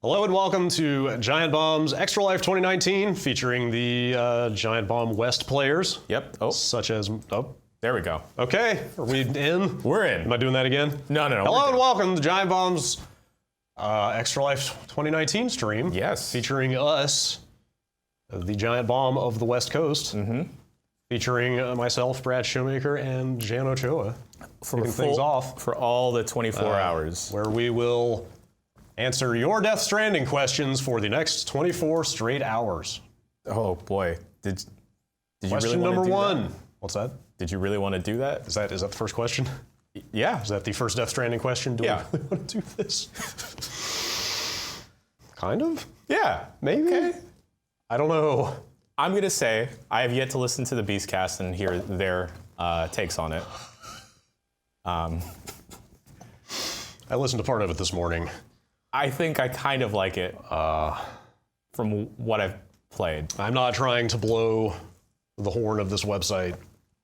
Hello and welcome to Giant Bomb's Extra Life 2019, featuring the Giant Bomb West players. Yep. Oh, Such as, there we go. Okay, are we in? We're in. Am I doing that again? No. Hello and welcome to Giant Bomb's Extra Life 2019 stream. Yes. Featuring us, the Giant Bomb of the West Coast. Mm-hmm. Featuring myself, Brad Shoemaker, and Jan Ochoa. Kicking things off. For all the 24 hours. Where we will answer your Death Stranding questions for the next 24 straight hours. Oh boy. Did you Question really want to number do one. that? What's that? Did you really want to do that? Is that the first question? Yeah. Is that the first Death Stranding question? Do we really want to do this? Kind of? Yeah. Maybe? Okay. I don't know. I'm going to say I have yet to listen to the Beastcast and hear their takes on it. I listened to part of it this morning. I think I kind of like it from what I've played. I'm not trying to blow the horn of this website.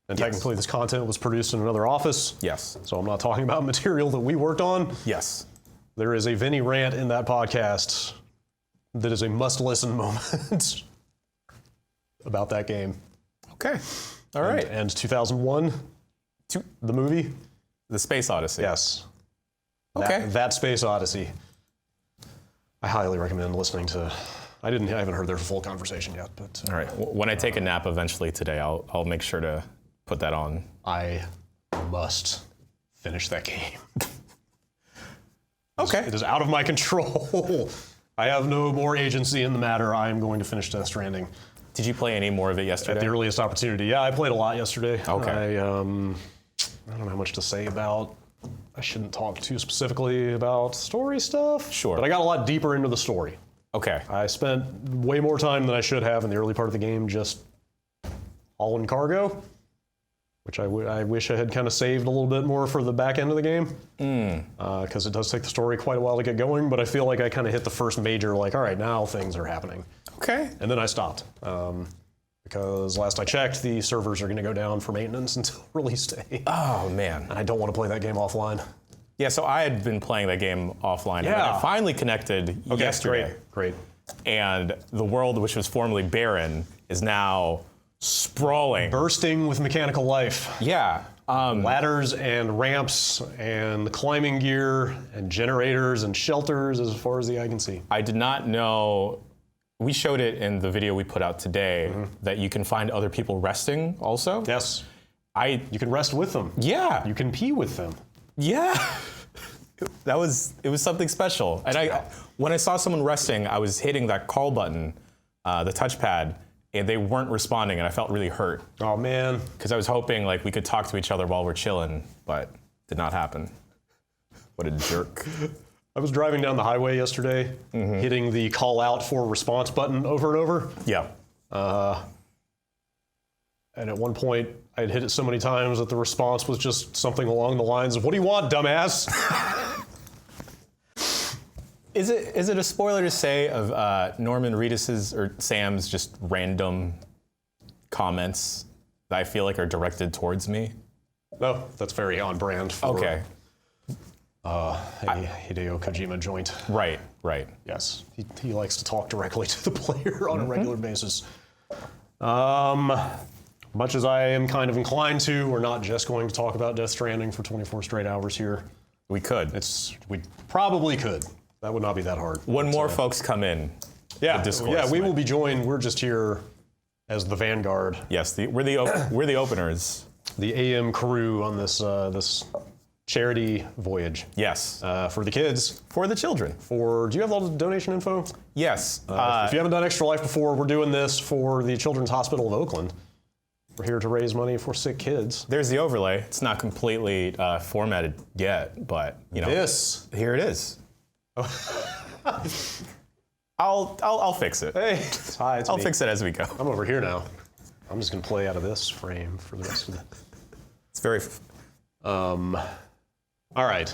And technically this content was produced in another office. Yes. So I'm not talking about material that we worked on. Yes. There is a Vinny rant in that podcast that is a must-listen moment about that game. Okay. All right. And 2001, the movie. The Space Odyssey. Yes. Okay. That Space Odyssey. I highly recommend listening to. I haven't heard their full conversation yet, but. All right. When I take a nap eventually today, I'll make sure to put that on. I must finish that game. Okay. It is out of my control. I have no more agency in the matter. I am going to finish Death Stranding. Did you play any more of it yesterday? At the earliest opportunity. Yeah, I played a lot yesterday. Okay. I don't know how much to say about. I shouldn't talk too specifically about story stuff. Sure. But I got a lot deeper into the story. Okay. I spent way more time than I should have in the early part of the game just hauling cargo, which I wish I had kind of saved a little bit more for the back end of the game. Because it does take the story quite a while to get going, but I feel like I kind of hit the first major, like, all right, now things are happening. Okay. And then I stopped. Because last I checked, the servers are going to go down for maintenance until release day. Oh, man. And I don't want to play that game offline. Yeah, so I had been playing that game offline. And then I finally connected yesterday. Great. And the world, which was formerly barren, is now sprawling. Bursting with mechanical life. Yeah. Ladders and ramps and climbing gear and generators and shelters as far as the eye can see. I did not know. We showed it in the video we put out today that you can find other people resting also. Yes. You can rest with them. Yeah. You can pee with them. Yeah. It was something special. And when I saw someone resting, I was hitting that call button, the touchpad, and they weren't responding, and I felt really hurt. Oh, man. Because I was hoping like we could talk to each other while we're chilling, but did not happen. What a jerk. I was driving down the highway yesterday, hitting the call out for response button over and over. Yeah. And at one point, I'd hit it so many times that the response was just something along the lines of, "What do you want, dumbass?" Is it a spoiler to say of Norman Reedus's or Sam's just random comments that I feel like are directed towards me? No, that's very on brand for a Hideo Kojima joint. Right. Yes, he likes to talk directly to the player on a regular basis. Much as I am kind of inclined to, we're not just going to talk about Death Stranding for 24 straight hours here. We could. We probably could. That would not be that hard. When more folks come in, the discourse we will be joined. We're just here as the vanguard. Yes, we're the openers. The AM crew on this charity voyage. Yes. For the kids. For the children. Do you have all the donation info? Yes. If you haven't done Extra Life before, we're doing this for the Children's Hospital of Oakland. We're here to raise money for sick kids. There's the overlay. It's not completely formatted yet, but here it is. I'll fix it. Hey, hi, it's I'll me. fix it as we go. I'm over here now. I'm just gonna play out of this frame for the rest of it. It's very. All right.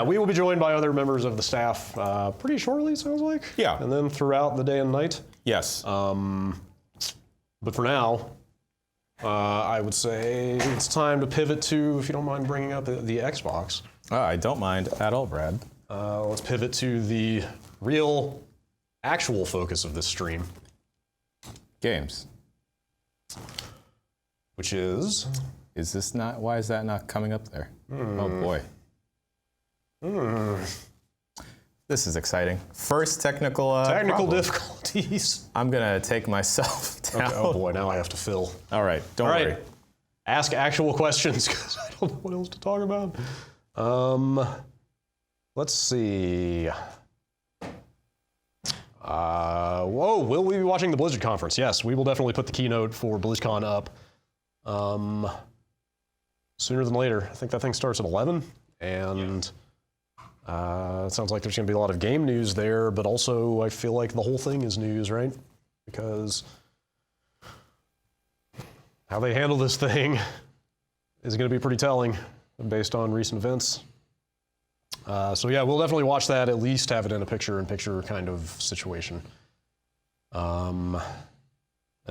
We will be joined by other members of the staff pretty shortly, sounds like. Yeah. And then throughout the day and night. Yes. But for now, I would say it's time to pivot to, if you don't mind bringing up the Xbox. I don't mind at all, Brad. Let's pivot to the real, actual focus of this stream, Games. which is... Is this not? Why is that not coming up there? Oh boy. This is exciting. First technical problem. difficulties. I'm gonna take myself down. Okay, oh boy, now I have to fill. All right, don't All right. worry. Ask actual questions because I don't know what else to talk about. Let's see. Whoa, will we be watching the Blizzard conference? Yes, we will definitely put the keynote for BlizzCon up sooner than later. I think that thing starts at 11, and it sounds like there's going to be a lot of game news there, but also I feel like the whole thing is news, right? Because how they handle this thing is going to be pretty telling based on recent events. So yeah, we'll definitely watch that, at least have it in a picture-in-picture kind of situation. And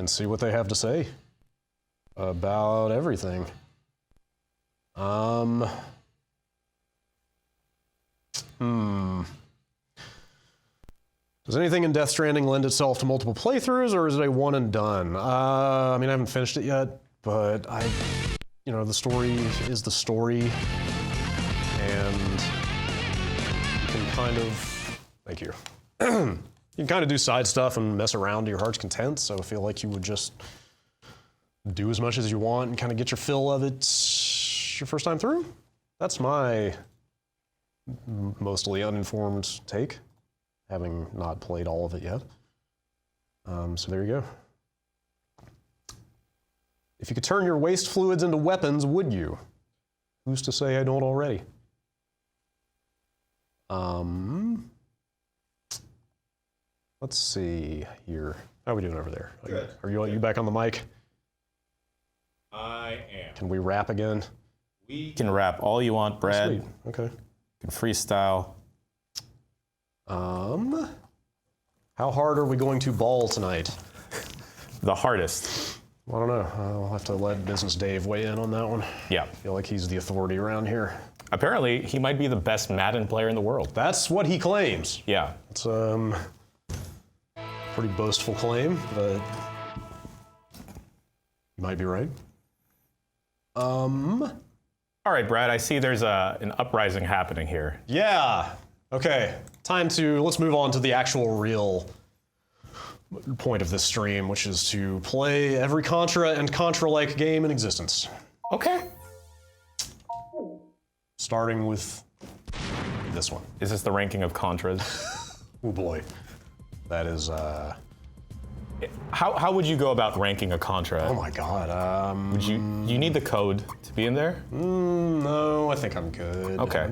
see what they have to say about everything. Does anything in Death Stranding lend itself to multiple playthroughs, or is it a one and done? I mean, I haven't finished it yet, but the story is the story, and you can kind of, thank you. You can kind of do side stuff and mess around to your heart's content, so I feel like you would just do as much as you want and kind of get your fill of it your first time through. That's my mostly uninformed take, having not played all of it yet. So there you go. If you could turn your waste fluids into weapons, would you? Who's to say I don't already? Let's see here. How are we doing over there? Good. Are you back on the mic? I am. Can we rap again? We can rap all you want, Brad. Sweet. Okay. You can freestyle. How hard are we going to ball tonight? The hardest. I don't know. I'll have to let Business Dave weigh in on that one. Yeah. I feel like he's the authority around here. Apparently, he might be the best Madden player in the world. That's what he claims. Yeah. It's pretty boastful claim, but you might be right. All right, Brad, I see there's an uprising happening here. Yeah. Okay. Let's move on to the actual real point of this stream, which is to play every Contra and Contra-like game in existence. Okay. Starting with this one. Is this the ranking of Contras? Oh boy. That is, How would you go about ranking a Contra? oh my god. You need the code to be in there? No, I think I'm good. Okay.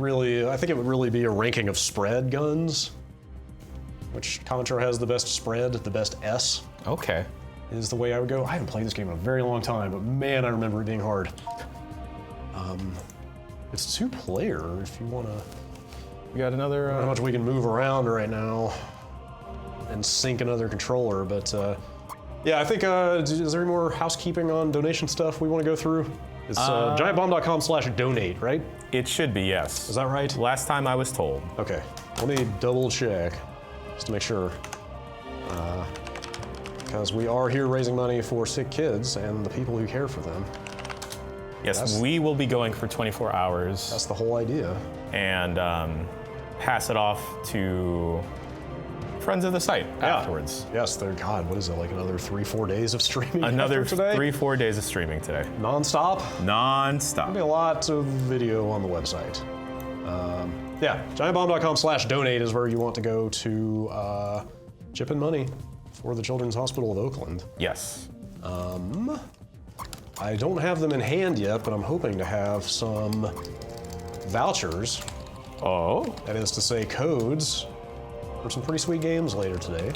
I think it would really be a ranking of spread guns. Which Contra has the best spread, the best S, Okay. is the way I would go. I haven't played this game in a very long time, but man, I remember it being hard. It's 2-player if you want to. We got another. How much we can move around right now and sync another controller, but yeah, I think, is there any more housekeeping on donation stuff we want to go through? It's giantbomb.com/donate, right? It should be, yes. Is that right? Last time I was told. Okay, let me double check just to make sure. Because we are here raising money for sick kids and the people who care for them. Yes, we will be going for 24 hours. That's the whole idea. And pass it off to friends of the site afterwards. Yes, God, what is it, like another 3-4 days of streaming? Another after today? 3-4 days of streaming today. Non-stop? Non-stop. There'll be a lot of video on the website. Yeah, giantbomb.com/donate is where you want to go to chip in money for the Children's Hospital of Oakland. Yes. I don't have them in hand yet, but I'm hoping to have some vouchers. Oh. That is to say, codes for some pretty sweet games later today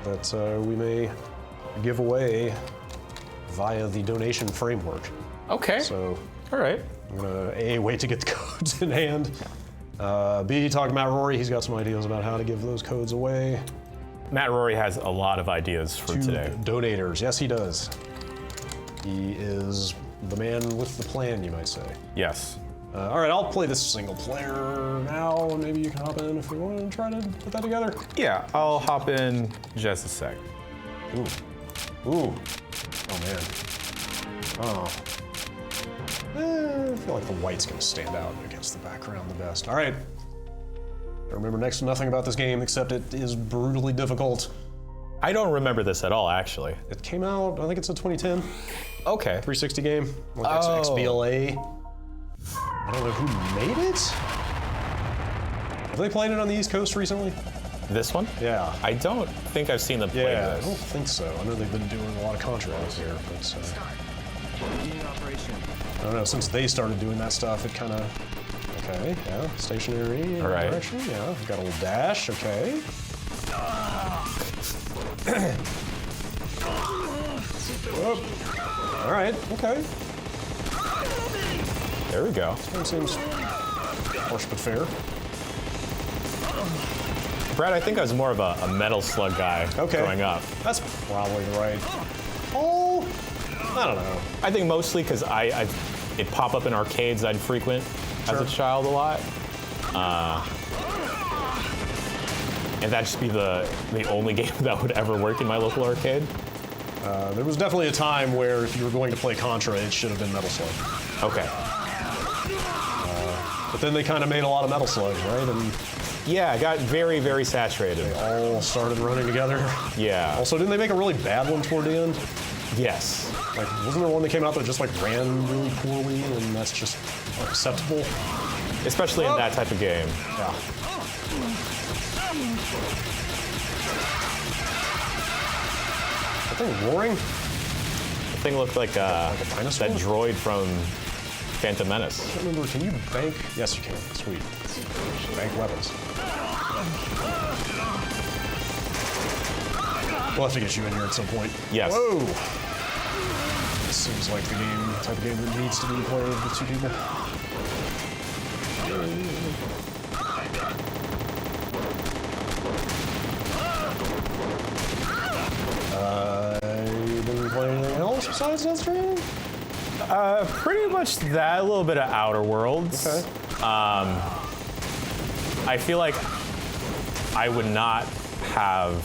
that we may give away via the donation framework. Okay. So, all right. I'm gonna A, wait to get the codes in hand. B, talk to Matt Rory. He's got some ideas about how to give those codes away. Matt Rory has a lot of ideas for today. Donators. Yes, he does. He is the man with the plan, you might say. Yes. All right, I'll play this single player now, and maybe you can hop in if we want to try to put that together. Yeah, I'll hop in just a sec. Ooh. Ooh. Oh, man. Oh. I feel like the white's gonna stand out against the background the best. All right. I remember next to nothing about this game except it is brutally difficult. I don't remember this at all, actually. It came out, I think it's a 2010 Okay. 360 game, like XBLA. I don't know who made it. Have they played it on the East Coast recently? This one? Yeah. I don't think I've seen them play Yeah, I this. don't think so. I know they've been doing a lot of Contra out here, but I don't know, since they started doing that stuff, it kind of, okay, yeah, stationary direction, yeah, we've got a little dash, okay. Whoop. All right, okay. There we go. This one seems harsh but fair. Brad, I think I was more of a Metal Slug guy growing up. That's probably right. Oh, I don't know. I think mostly because it pop up in arcades I'd frequent as a child a lot. And that'd just be the only game that would ever work in my local arcade. There was definitely a time where if you were going to play Contra, it should have been Metal Slug. Okay. But then they kind of made a lot of Metal Slugs, right? And Yeah, it got very, very saturated. they all started running together. Yeah. Also, didn't they make a really bad one toward the end? Yes. Like, wasn't there one that came out that just like ran really poorly, and that's just unacceptable? Especially in that type of game. Yeah. That thing roaring? The thing looked like, a dinosaur? that droid from Phantom Menace. I don't remember, can you bank? Yes, you can. Sweet. Bank weapons. We'll have to get you in here at some point. Yes. Whoa! This seems like the type of game that needs to be played with two people. You didn't play anything else besides Death Stranding? Pretty much that, a little bit of Outer Worlds. Okay. I feel like I would not have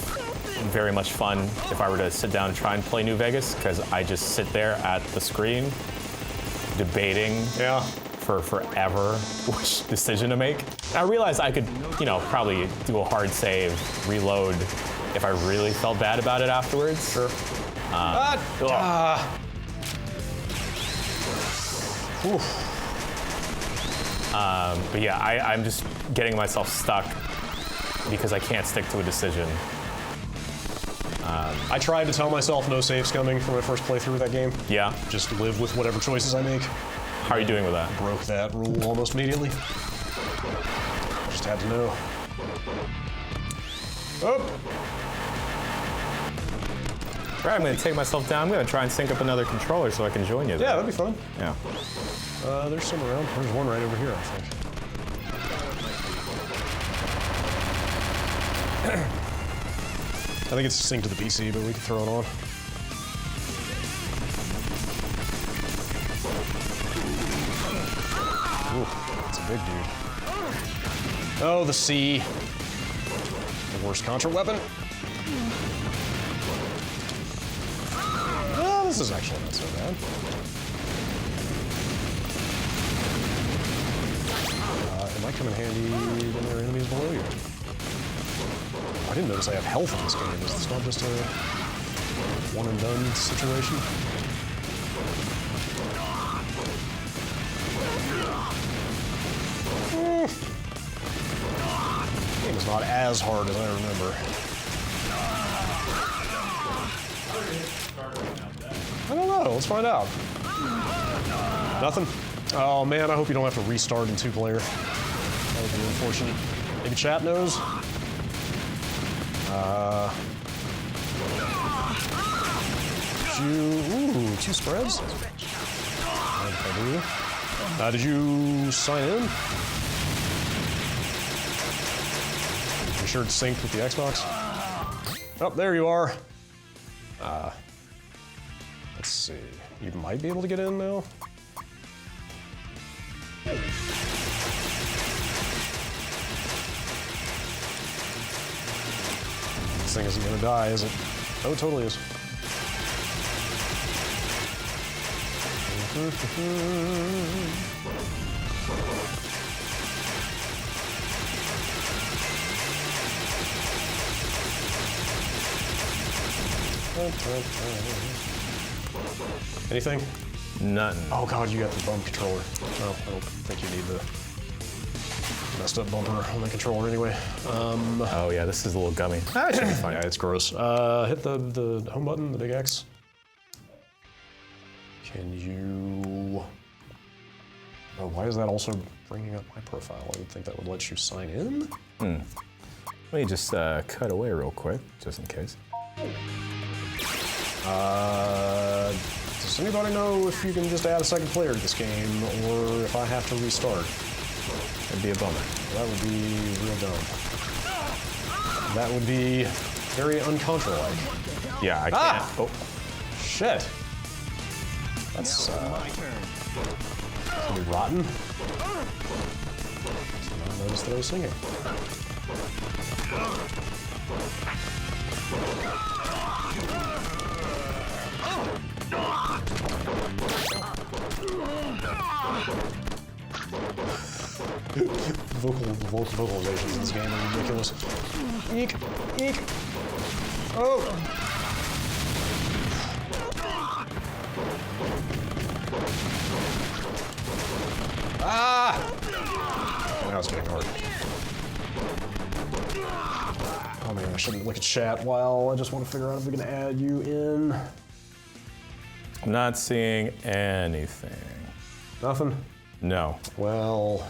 very much fun if I were to sit down and try and play New Vegas, because I just sit there at the screen debating for forever which decision to make. I realized I could, probably do a hard save, reload, if I really felt bad about it afterwards. Sure. But yeah, I'm just getting myself stuck because I can't stick to a decision. I tried to tell myself no saves coming for my first playthrough of that game. Yeah? Just live with whatever choices I make. How are you doing with that? Broke that rule almost immediately. Just had to know. Oh! All right, I'm gonna take myself down. I'm gonna try and sync up another controller so I can join you there. Yeah, that'd be fun. Yeah. There's some around. There's one right over here, I think. I think it's synced to the PC, but we can throw it on. Ooh, that's a big dude. Oh, the C. The worst Contra weapon. Oh, this is actually not so bad. It might come in handy when there are enemies below you. I didn't notice I have health in this game. Is this not just a one and done situation? This game is not as hard as I remember. I don't know. Let's find out. Nothing? Oh man, I hope you don't have to restart in two-player. That would be unfortunate. Maybe chat knows? Ooh, two spreads? Mind if I do? Did you sign in? Be sure it's synced with the Xbox. Oh, there you are. Let's see. You might be able to get in now. This thing isn't gonna die, is it? Oh, it totally is. Anything? Nothing. Oh god, you got the bump controller. Oh, I don't think you need the messed up bumper on the controller anyway. Oh yeah, this is a little gummy. That should be fine. Yeah, it's gross. Hit the home button, the big X. Can you... Oh, why is that also bringing up my profile? I would think that would let you sign in. Let me just cut away real quick, just in case. Does anybody know if you can just add a second player to this game, or if I have to restart? It'd be a bummer. That would be real dumb. That would be very un-Contra-like. Yeah, I can't. Ah! Oh, Shit. That's gonna be rotten. Did not notice that I was singing. Vocalizations in this game are ridiculous. Eek! Eek! Oh! Ah! Now it's getting hard. Oh man, I shouldn't look at chat while I just want to figure out if we can add you in. I'm not seeing anything. Nothing? No. Well...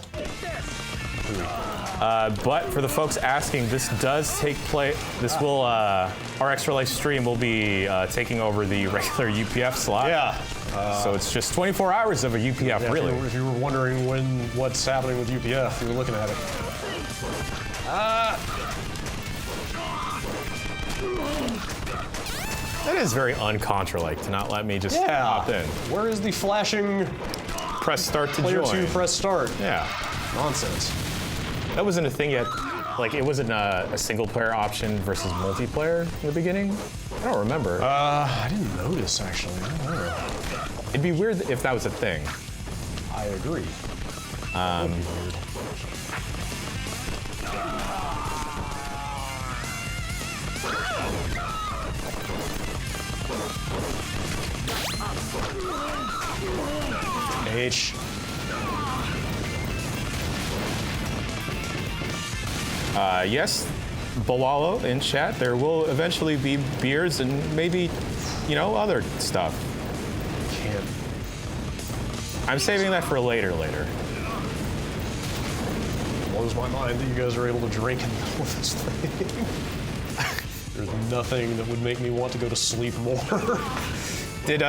But for the folks asking, this does take place. This will, our Extra Life stream will be taking over the regular UPF slot. Yeah. So it's just 24 hours of a UPF, Yeah, really. If you were wondering what's happening with UPF, you were looking at it. That is very un-Contra-like to not let me just hop in. Where is the flashing Press start to player join. 2 press start? Yeah. Nonsense. That wasn't a thing yet. Like, it wasn't a single player option versus multiplayer in the beginning. I don't remember. I didn't notice, actually. I don't know. It'd be weird if that was a thing. I agree. That'd be weird. H. Yes, Balalo in chat, there will eventually be beers and maybe, other stuff. Can't. I'm saving that for later. Blows my mind that you guys are able to drink in the middle of this thing. There's nothing that would make me want to go to sleep more. Did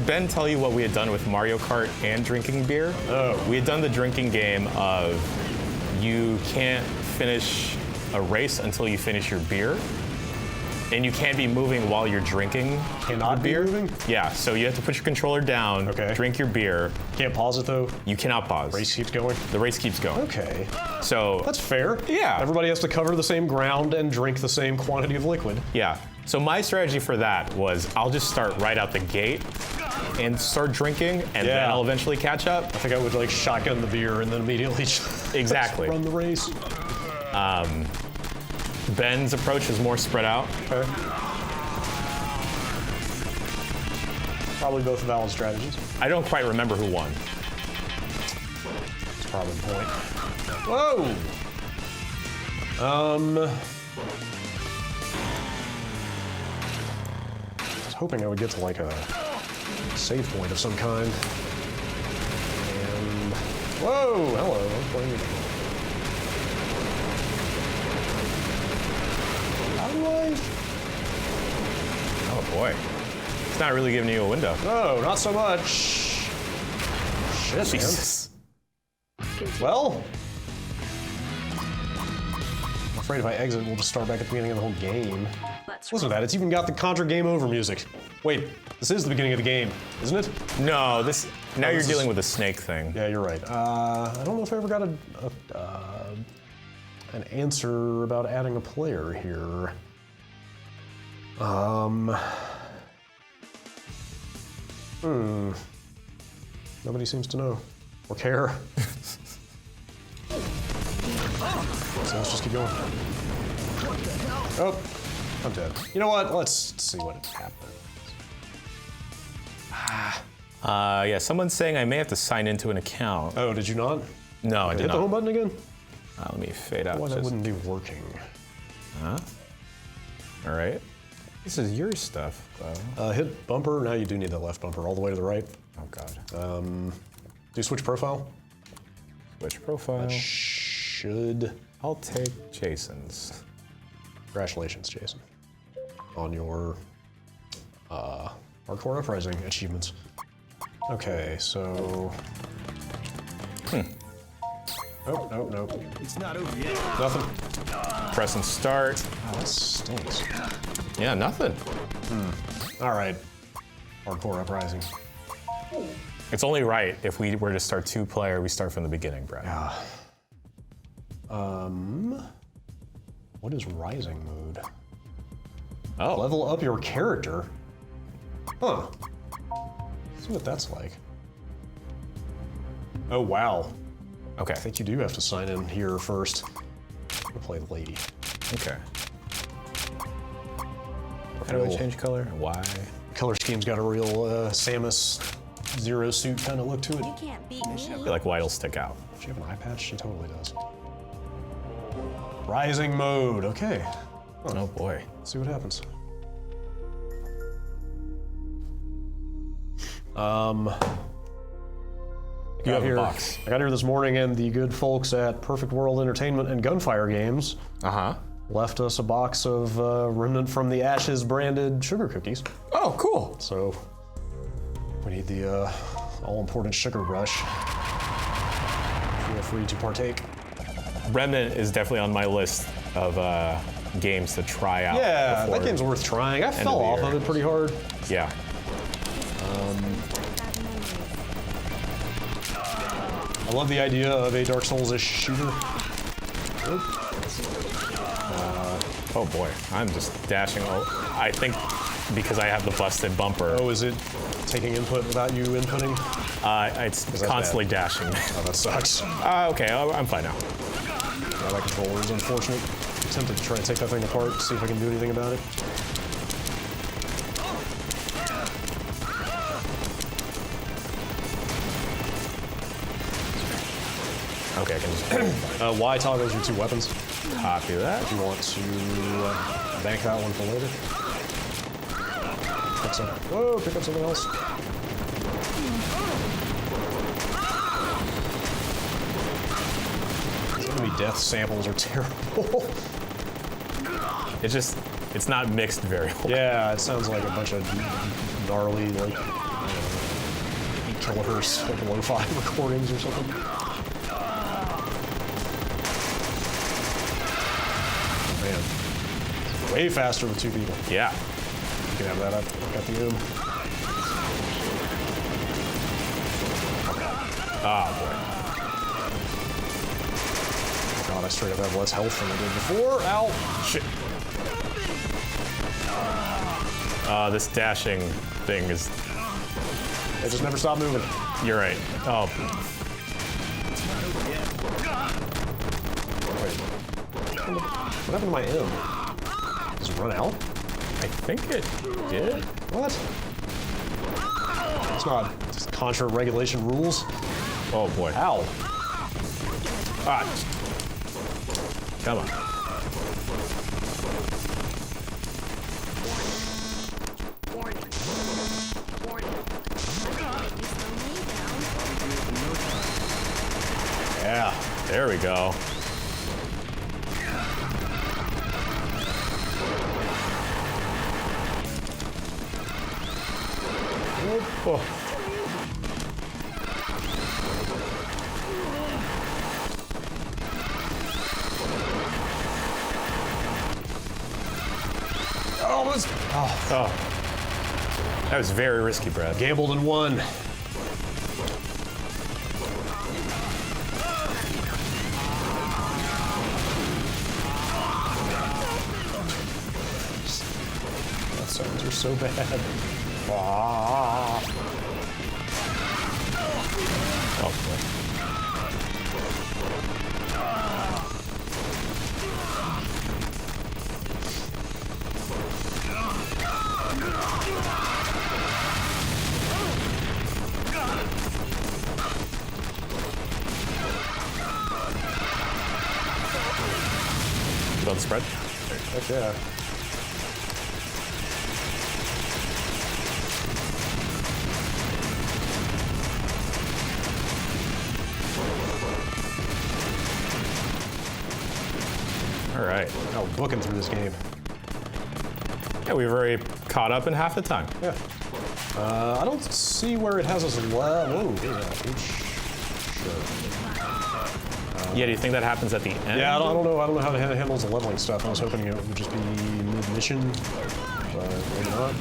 Ben tell you what we had done with Mario Kart and drinking beer? Oh. We had done the drinking game of you can't finish a race until you finish your beer. And you can't be moving while you're drinking Cannot be beer. moving? Yeah, so you have to put your controller down, Okay. drink your beer. Can't pause it though. You cannot pause. Race keeps going. The race keeps going. Okay. So That's fair. Yeah. Everybody has to cover the same ground and drink the same quantity of liquid. yeah. So my strategy for that was I'll just start right out the gate and start drinking, and then Yeah. I'll eventually catch up. I think I would like shotgun the beer and then immediately just Exactly. run the race. Ben's approach is more spread out. Okay. Probably both valid strategies. I don't quite remember who won. That's probably the point. Whoa! I was hoping I would get to like a save point of some kind. And whoa! Hello. I'm playing it. How do I? Oh boy. It's not really giving you a window. No, not so much. Shit, Jesus. man. Well, I'm afraid if I exit, we'll just start back at the beginning of the whole game. But Listen to that. It's even got the Contra game over music. Wait, this is the beginning of the game, isn't it? No, now you're this dealing is- with a snake thing. Yeah, you're right. I don't know if I ever got an answer about adding a player here. Nobody seems to know or care. So let's just keep going. Oh, I'm dead. You know what? Let's see what happens. Yeah, someone's saying I may have to sign into an account. Oh, did you not? No, I did Hit not. the home button again? Let me fade out. Why that just- wouldn't be working? All right. This is your stuff, though. Hit bumper. Now you do need that left bumper all the way to the right. Oh, God. Do switch profile. Switch profile. Should. I'll take Jason's. Congratulations, Jason, on your Hardcore Uprising achievements. Okay, so. Nope. It's not over yet. Nothing. Press and start. Oh, that stinks. Yeah, nothing. All right. Hardcore Uprising. It's only right if we were to start 2-player, we start from the beginning, Brad. Yeah. What is Rising mode? Oh. Level up your character? Huh. Let's see what that's like. Oh, wow. Okay. I think you do have to sign in here first. I'm gonna play Lady. Okay. How do I Cool. change color? Why? Color scheme's got a real Samus Zero suit kind of look to it. You can't beat me. I feel like white will stick out. Does she have an eye patch? She totally does. Rising mode, okay. Oh boy. Let's see what happens. You have a box. I got here this morning, and the good folks at Perfect World Entertainment and Gunfire Games Uh-huh. left us a box of Remnant from the Ashes branded sugar cookies. Oh, cool. So we need the all-important sugar rush. Feel free to partake. Remnant is definitely on my list of games to try out. Yeah, before- that game's worth trying. I of fell the off year. of it pretty hard. Yeah. I love the idea of a Dark Souls-ish shooter. Oh boy, I'm just dashing. I think because I have the busted bumper, Oh, is it taking input without you inputting? it's that constantly dashing. Oh, that sucks. Okay, I'm fine now. Yeah, that controller is unfortunate. I'm tempted to try and take that thing apart, see if I can do anything about it. Okay, I can just Y toggles your two weapons. copy that. If you want to bank that one for later. Pick up something else. These enemy death samples are terrible. It's not mixed very well. Yeah, it sounds like a bunch of gnarly, like, kilohertz, like lo-fi recordings or something. Oh, man. Way faster with two people. Yeah. You can have that up. Got the oom. God, I straight up have less health than I did before. Ow! Shit. This dashing thing is. They just never stop moving. You're right. Oh, Wait. What happened to my M? Does it run out? I think it did. What? It's not just Contra regulation rules. Oh boy. Ow. Ah. Come on. Warning. Warning. If you slow me down, Yeah. There we go. Oh. almost. Oh. That was very risky, Brad. Gambled and won. That sounds are so bad. Oh, boy. On the spread? Heck yeah. All right. Oh, booking through this game. Yeah, we've already caught up in half the time. Yeah. I don't see where it has us Whoa, Sure. Yeah, do you think that happens at the end? Yeah, I don't know. I don't know how it handles the leveling stuff. I was hoping it would just be mid-mission, but maybe not.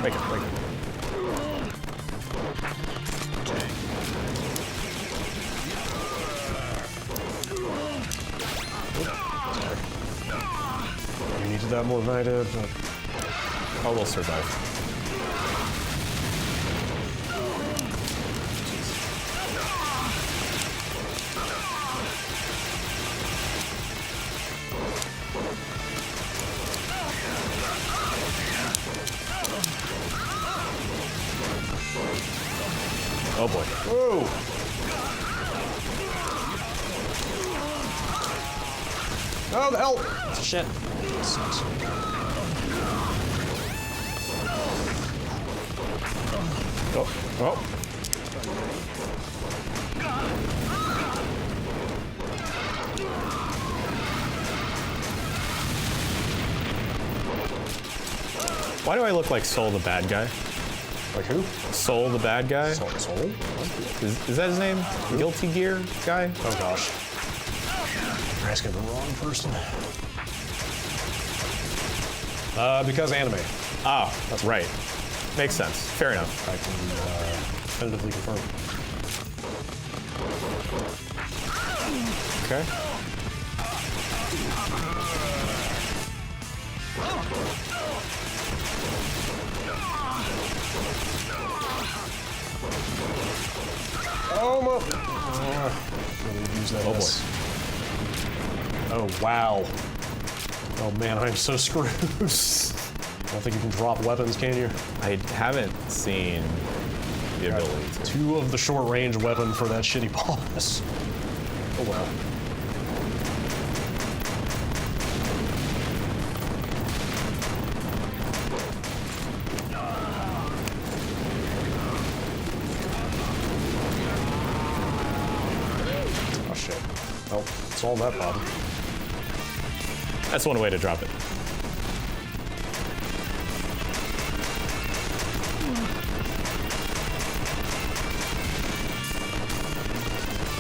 Break it, break it. You needed that more Noita, but Oh, we'll survive. Oh boy. whoa! Oh, the hell! Shit. This sucks. Oh, oh. Why do I look like Soul the bad guy? Like who? Soul the bad guy? Soul? Is that his name? Guilty Gear guy? Oh gosh. You're asking the wrong person. Because anime. Oh, that's right. Makes sense. Fair enough. I can tentatively confirm. Okay. Oh, use that Oh, S. Oh, wow. Oh, man, I'm so screwed. I don't think you can drop weapons, can you? I haven't seen the ability to. 2 of the short-range weapon for that shitty boss. Oh, wow. Oh, shit. Well, solve that problem. That's one way to drop it.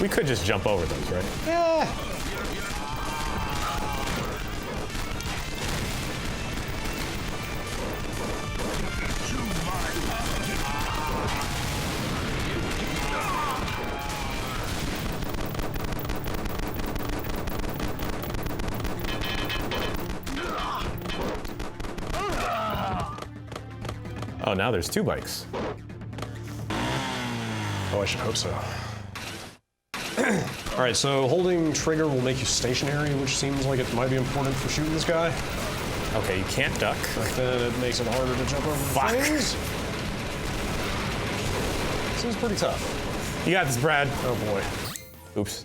We could just jump over those, right? Yeah. Oh, now there's 2 bikes. Oh, I should hope so. All right, so holding trigger will make you stationary, which seems like it might be important for shooting this guy. Okay, you can't duck. But then it makes it harder to jump over Fuck. things. Seems pretty tough. You got this, Brad. Oh boy. Oops.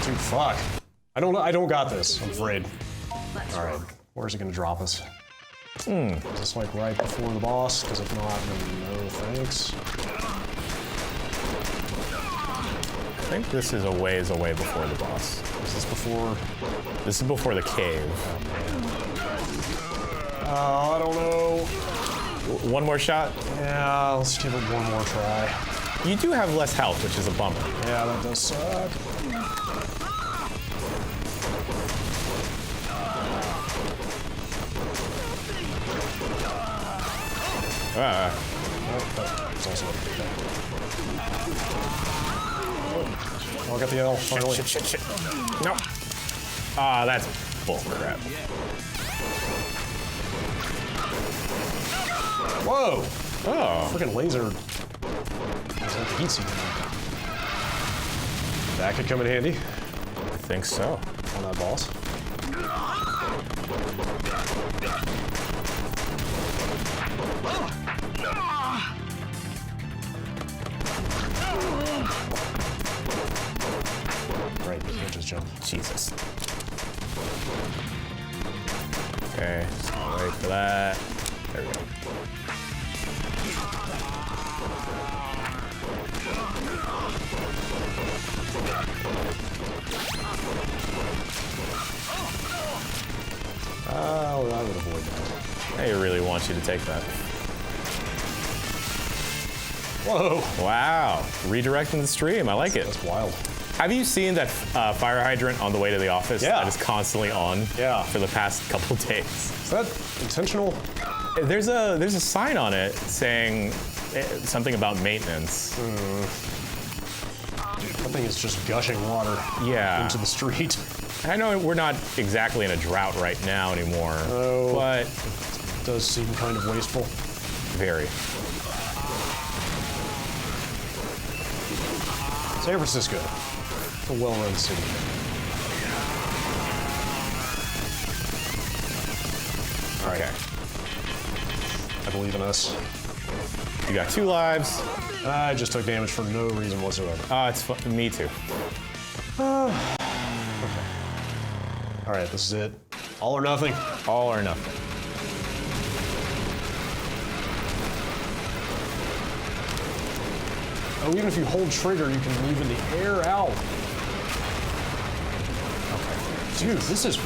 Dude, fuck. I don't got this, I'm afraid. Let's All right, rock. where's it gonna drop us? Just like right before the boss, because if not, then no thanks. I think this is a ways away before the boss. Is this before? This is before the cave. Oh, I don't know. One more shot. Yeah, let's give it one more try. You do have less health, which is a bummer. Yeah, that does suck. It's also I'll get the L finally. Shit. No. Ah, that's bull crap. Whoa! Oh. Freaking laser. Heat. That could come in handy I think so. on that boss. Right, you can't just jump. Jesus. Okay, just gonna wait for that. There we go. Oh, I would avoid that. I really want you to take that. Whoa! Wow, redirecting the stream. I like it. That's wild. Have you seen that fire hydrant on the way to the office Yeah. that is constantly on Yeah. for the past couple of days? Is that intentional? There's a sign on it saying something about maintenance. That thing is just gushing water Yeah. into the street. I know we're not exactly in a drought right now anymore, Oh. but It does seem kind of wasteful. very. San Francisco, a well-run city. All right, Okay. I believe in us. You got 2 lives. I just took damage for no reason whatsoever. It's fun. Me too. All right, this is it. All or nothing. All or nothing. Oh, even if you hold trigger, you can move in the air out. Okay. Dude, this is This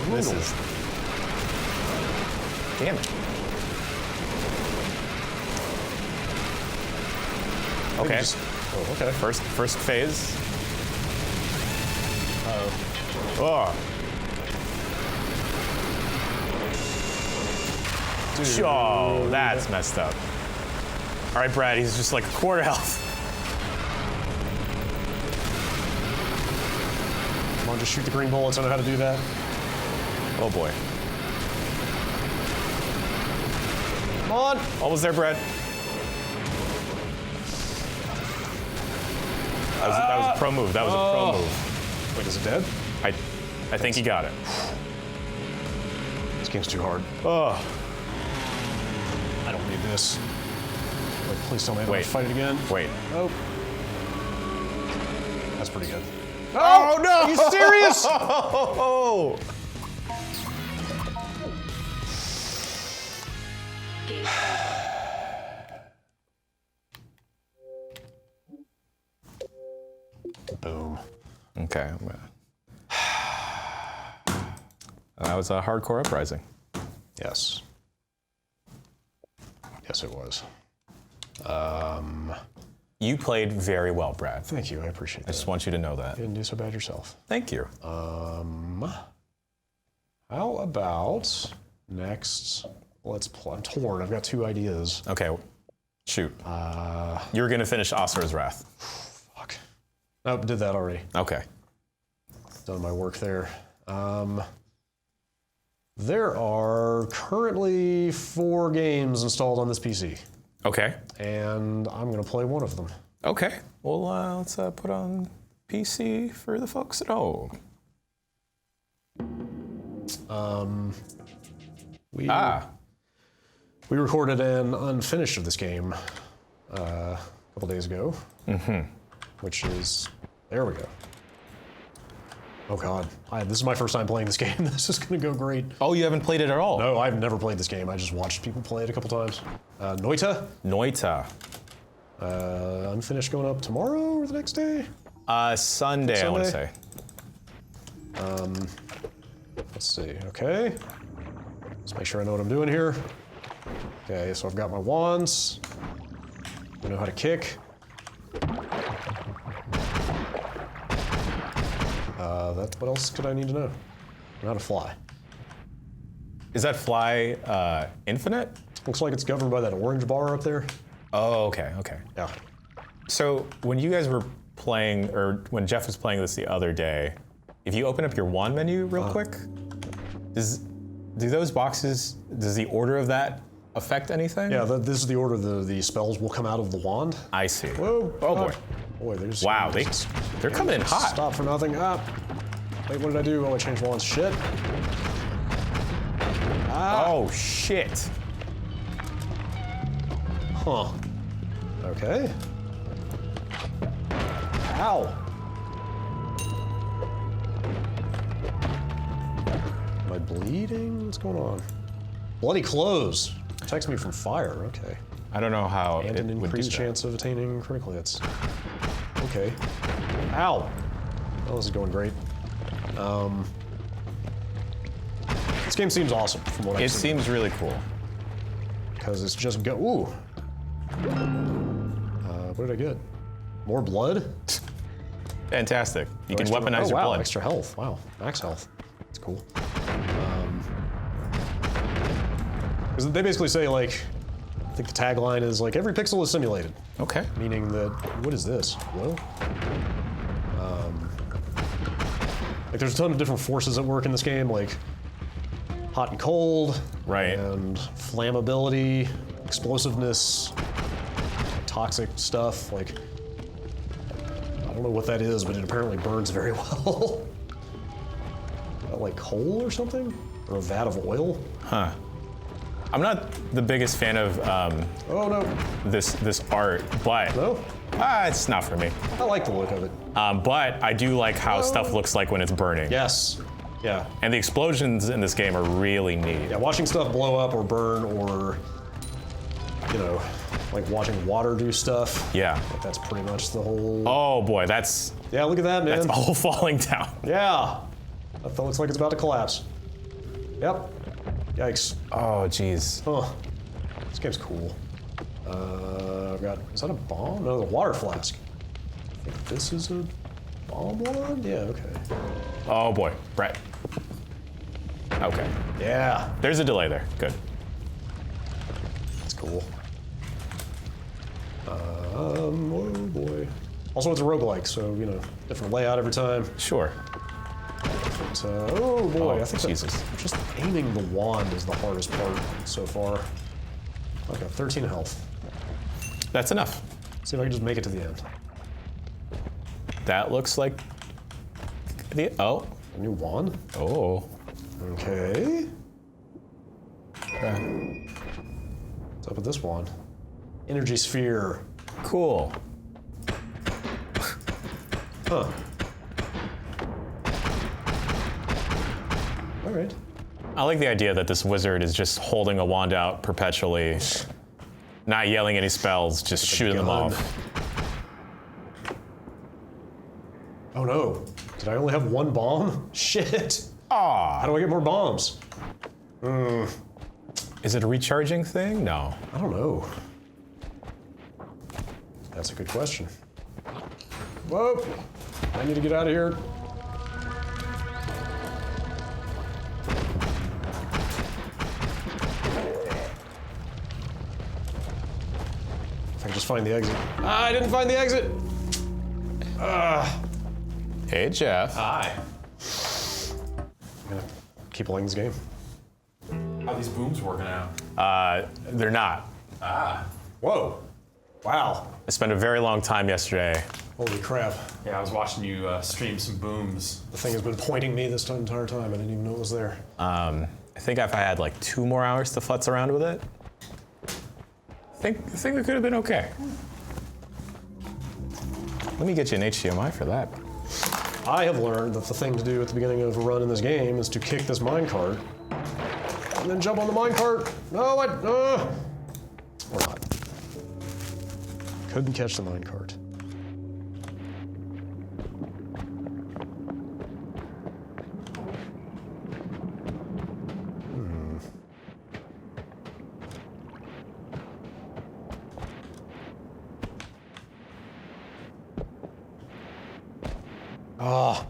brutal. is. Damn it. Maybe Okay. just- oh, okay. First phase. Oh. Dude. Oh, that's messed up. All right, Brad, he's just like a quarter health. Come on, just shoot the green bullets. I know how to do that. Oh boy. Come on. Almost there, Brad. That was a pro move. That was a pro move. Wait, is it dead? I think he got it. This game's too hard. Oh. I don't need this. Wait, please tell me I don't Wait. have to fight it again. Wait. Oh. That's pretty good. Oh no! Are you serious? Oh. Boom. Okay. That was a hardcore uprising. Yes. Yes, it was. You played very well, Brad. Thank you. I appreciate I that. just want you to know that. You didn't do so bad yourself. Thank you. How about next? Let's play. I'm torn. I've got 2 ideas. Okay. Shoot. You're gonna finish Asura's Wrath. Fuck. Oh, did that already. Okay. Done my work there. There are currently 4 games installed on this PC, Okay. and I'm gonna play one of them. Okay. Well, let's put on PC for the folks at home. We recorded an unfinished of this game a couple days ago, which is, there we go. Oh God, this is my first time playing this game. This is gonna go great. Oh, you haven't played it at all? No, I've never played this game. I just watched people play it a couple times. Noita, Noita. unfinished, going up tomorrow or the next day? Sunday, I want to say. Let's see, okay. Let's make sure I know what I'm doing here. Okay, so I've got my wands. I know how to kick. What else could I need to know? I know how to fly. Is that fly infinite? Looks like it's governed by that orange bar up there. Oh, okay, okay. Yeah. So when you guys were playing, or when Jeff was playing this the other day, if you open up your wand menu real quick, do those boxes, does the order of that affect anything? Yeah, this is the order the spells will come out of the wand. I see. Whoa. Oh boy. Boy, there's... Wow, they're coming in hot. Stop for nothing. Ah. Wait, what did I do? Oh, I changed wands. Shit. Ah. Oh, shit. Huh. Okay. Ow. Am I bleeding? What's going on? Bloody clothes. Protects me from fire. Okay. I don't know how And it an would do increased that. chance of attaining critical hits. Okay. Ow. Oh, this is going great. This game seems awesome from what I've It seen. seems really cool. Because it's just go. Ooh. What did I get? More blood? Fantastic. You can Extra- weaponize your wow, blood. extra health. Wow, max health. That's cool. Because they basically say, like, I think the tagline is, like, every pixel is simulated. Okay. Meaning that, what is this? Hello? Like, there's a ton of different forces at work in this game, like hot and cold, Right. and flammability, explosiveness, toxic stuff. Like, I don't know what that is, but it apparently burns very well. Like coal or something? Or a vat of oil? Huh. I'm not the biggest fan of Oh no, this art, but no? it's not for me. I like the look of it. But I do like how stuff looks like when it's burning. Yes, yeah. And the explosions in this game are really neat. Yeah, watching stuff blow up or burn or, you know, like watching water do stuff. Yeah. Like that's pretty much the whole... Oh boy, that's Yeah, look at that, man. all falling down. Yeah. That looks like it's about to collapse. Yep. Yikes. Oh jeez. Huh. This game's cool. I've got... Is that a bomb? No, the water flask. I think this is a bomb one? Yeah, okay. Oh boy, Brett. Okay. Yeah. There's a delay there. Good. That's cool. Oh boy. Also, it's a roguelike, so, you know, different layout every time. Sure. But, oh boy, Oh, I think Jesus. just aiming the wand is the hardest part so far. Okay, 13 health. That's enough. See if I can just make it to the end. That looks like the A new wand? oh. Okay. What's up with this wand? Energy sphere. Cool. Huh. All right. I like the idea that this wizard is just holding a wand out perpetually, not yelling any spells, just shooting them gun. off. Oh no. Did I only have one bomb? Shit. Aw. How do I get more bombs? Is it a recharging thing? No. I don't know. That's a good question. Whoa! I need to get out of here. If I can just find the exit. Ah, I didn't find the exit! Hey, Jeff. Hi. I'm gonna keep playing this game. How are these booms working out? They're not. Whoa! Wow. I spent a very long time yesterday. Holy crap. Yeah, I was watching you stream some booms. The thing has been pointing me this entire time. I didn't even know it was there. I think if I had like 2 more hours to futz around with it, I think it could have been okay. Let me get you an HDMI for that. I have learned that the thing to do at the beginning of a run in this game is to kick this minecart and then jump on the minecart. No, what? Or not. Couldn't catch the minecart. Ah.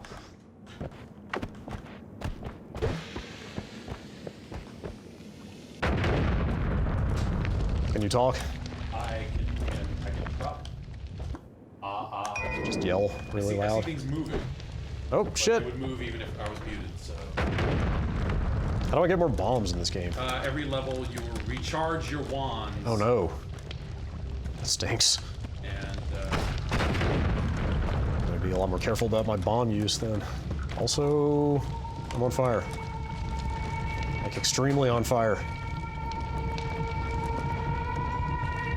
Can you talk? I can drop. Just yell really I see loud. things moving. Oh, But shit. it would move even if I was muted, so. How do I get more bombs in this game? Every level you will recharge your wands. Oh no. That stinks. And I'm gonna be a lot more careful about my bomb use then. Also, I'm on fire. Like, extremely on fire.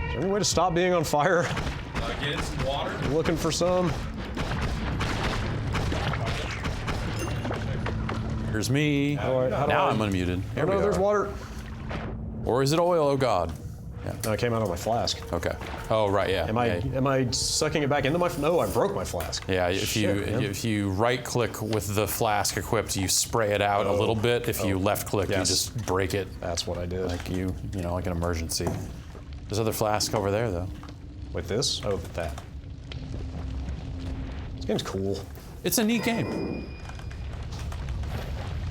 Is there any way to stop being on fire? get in some water. I'm looking for some. Here's me. How do Now I- I'm unmuted. Oh Here we no, there's are. water. Or is it oil? Oh God. No, it came out of my flask. Okay. Oh right, yeah. Am I sucking it back into my? No, I broke my flask. Yeah, Shit, if you right click with the flask equipped, you spray it out a little bit. If you left click, Yes. you just break it. That's what I did. Like you know, like an emergency. There's other flask over there though. With this? Oh, that. This game's cool. It's a neat game.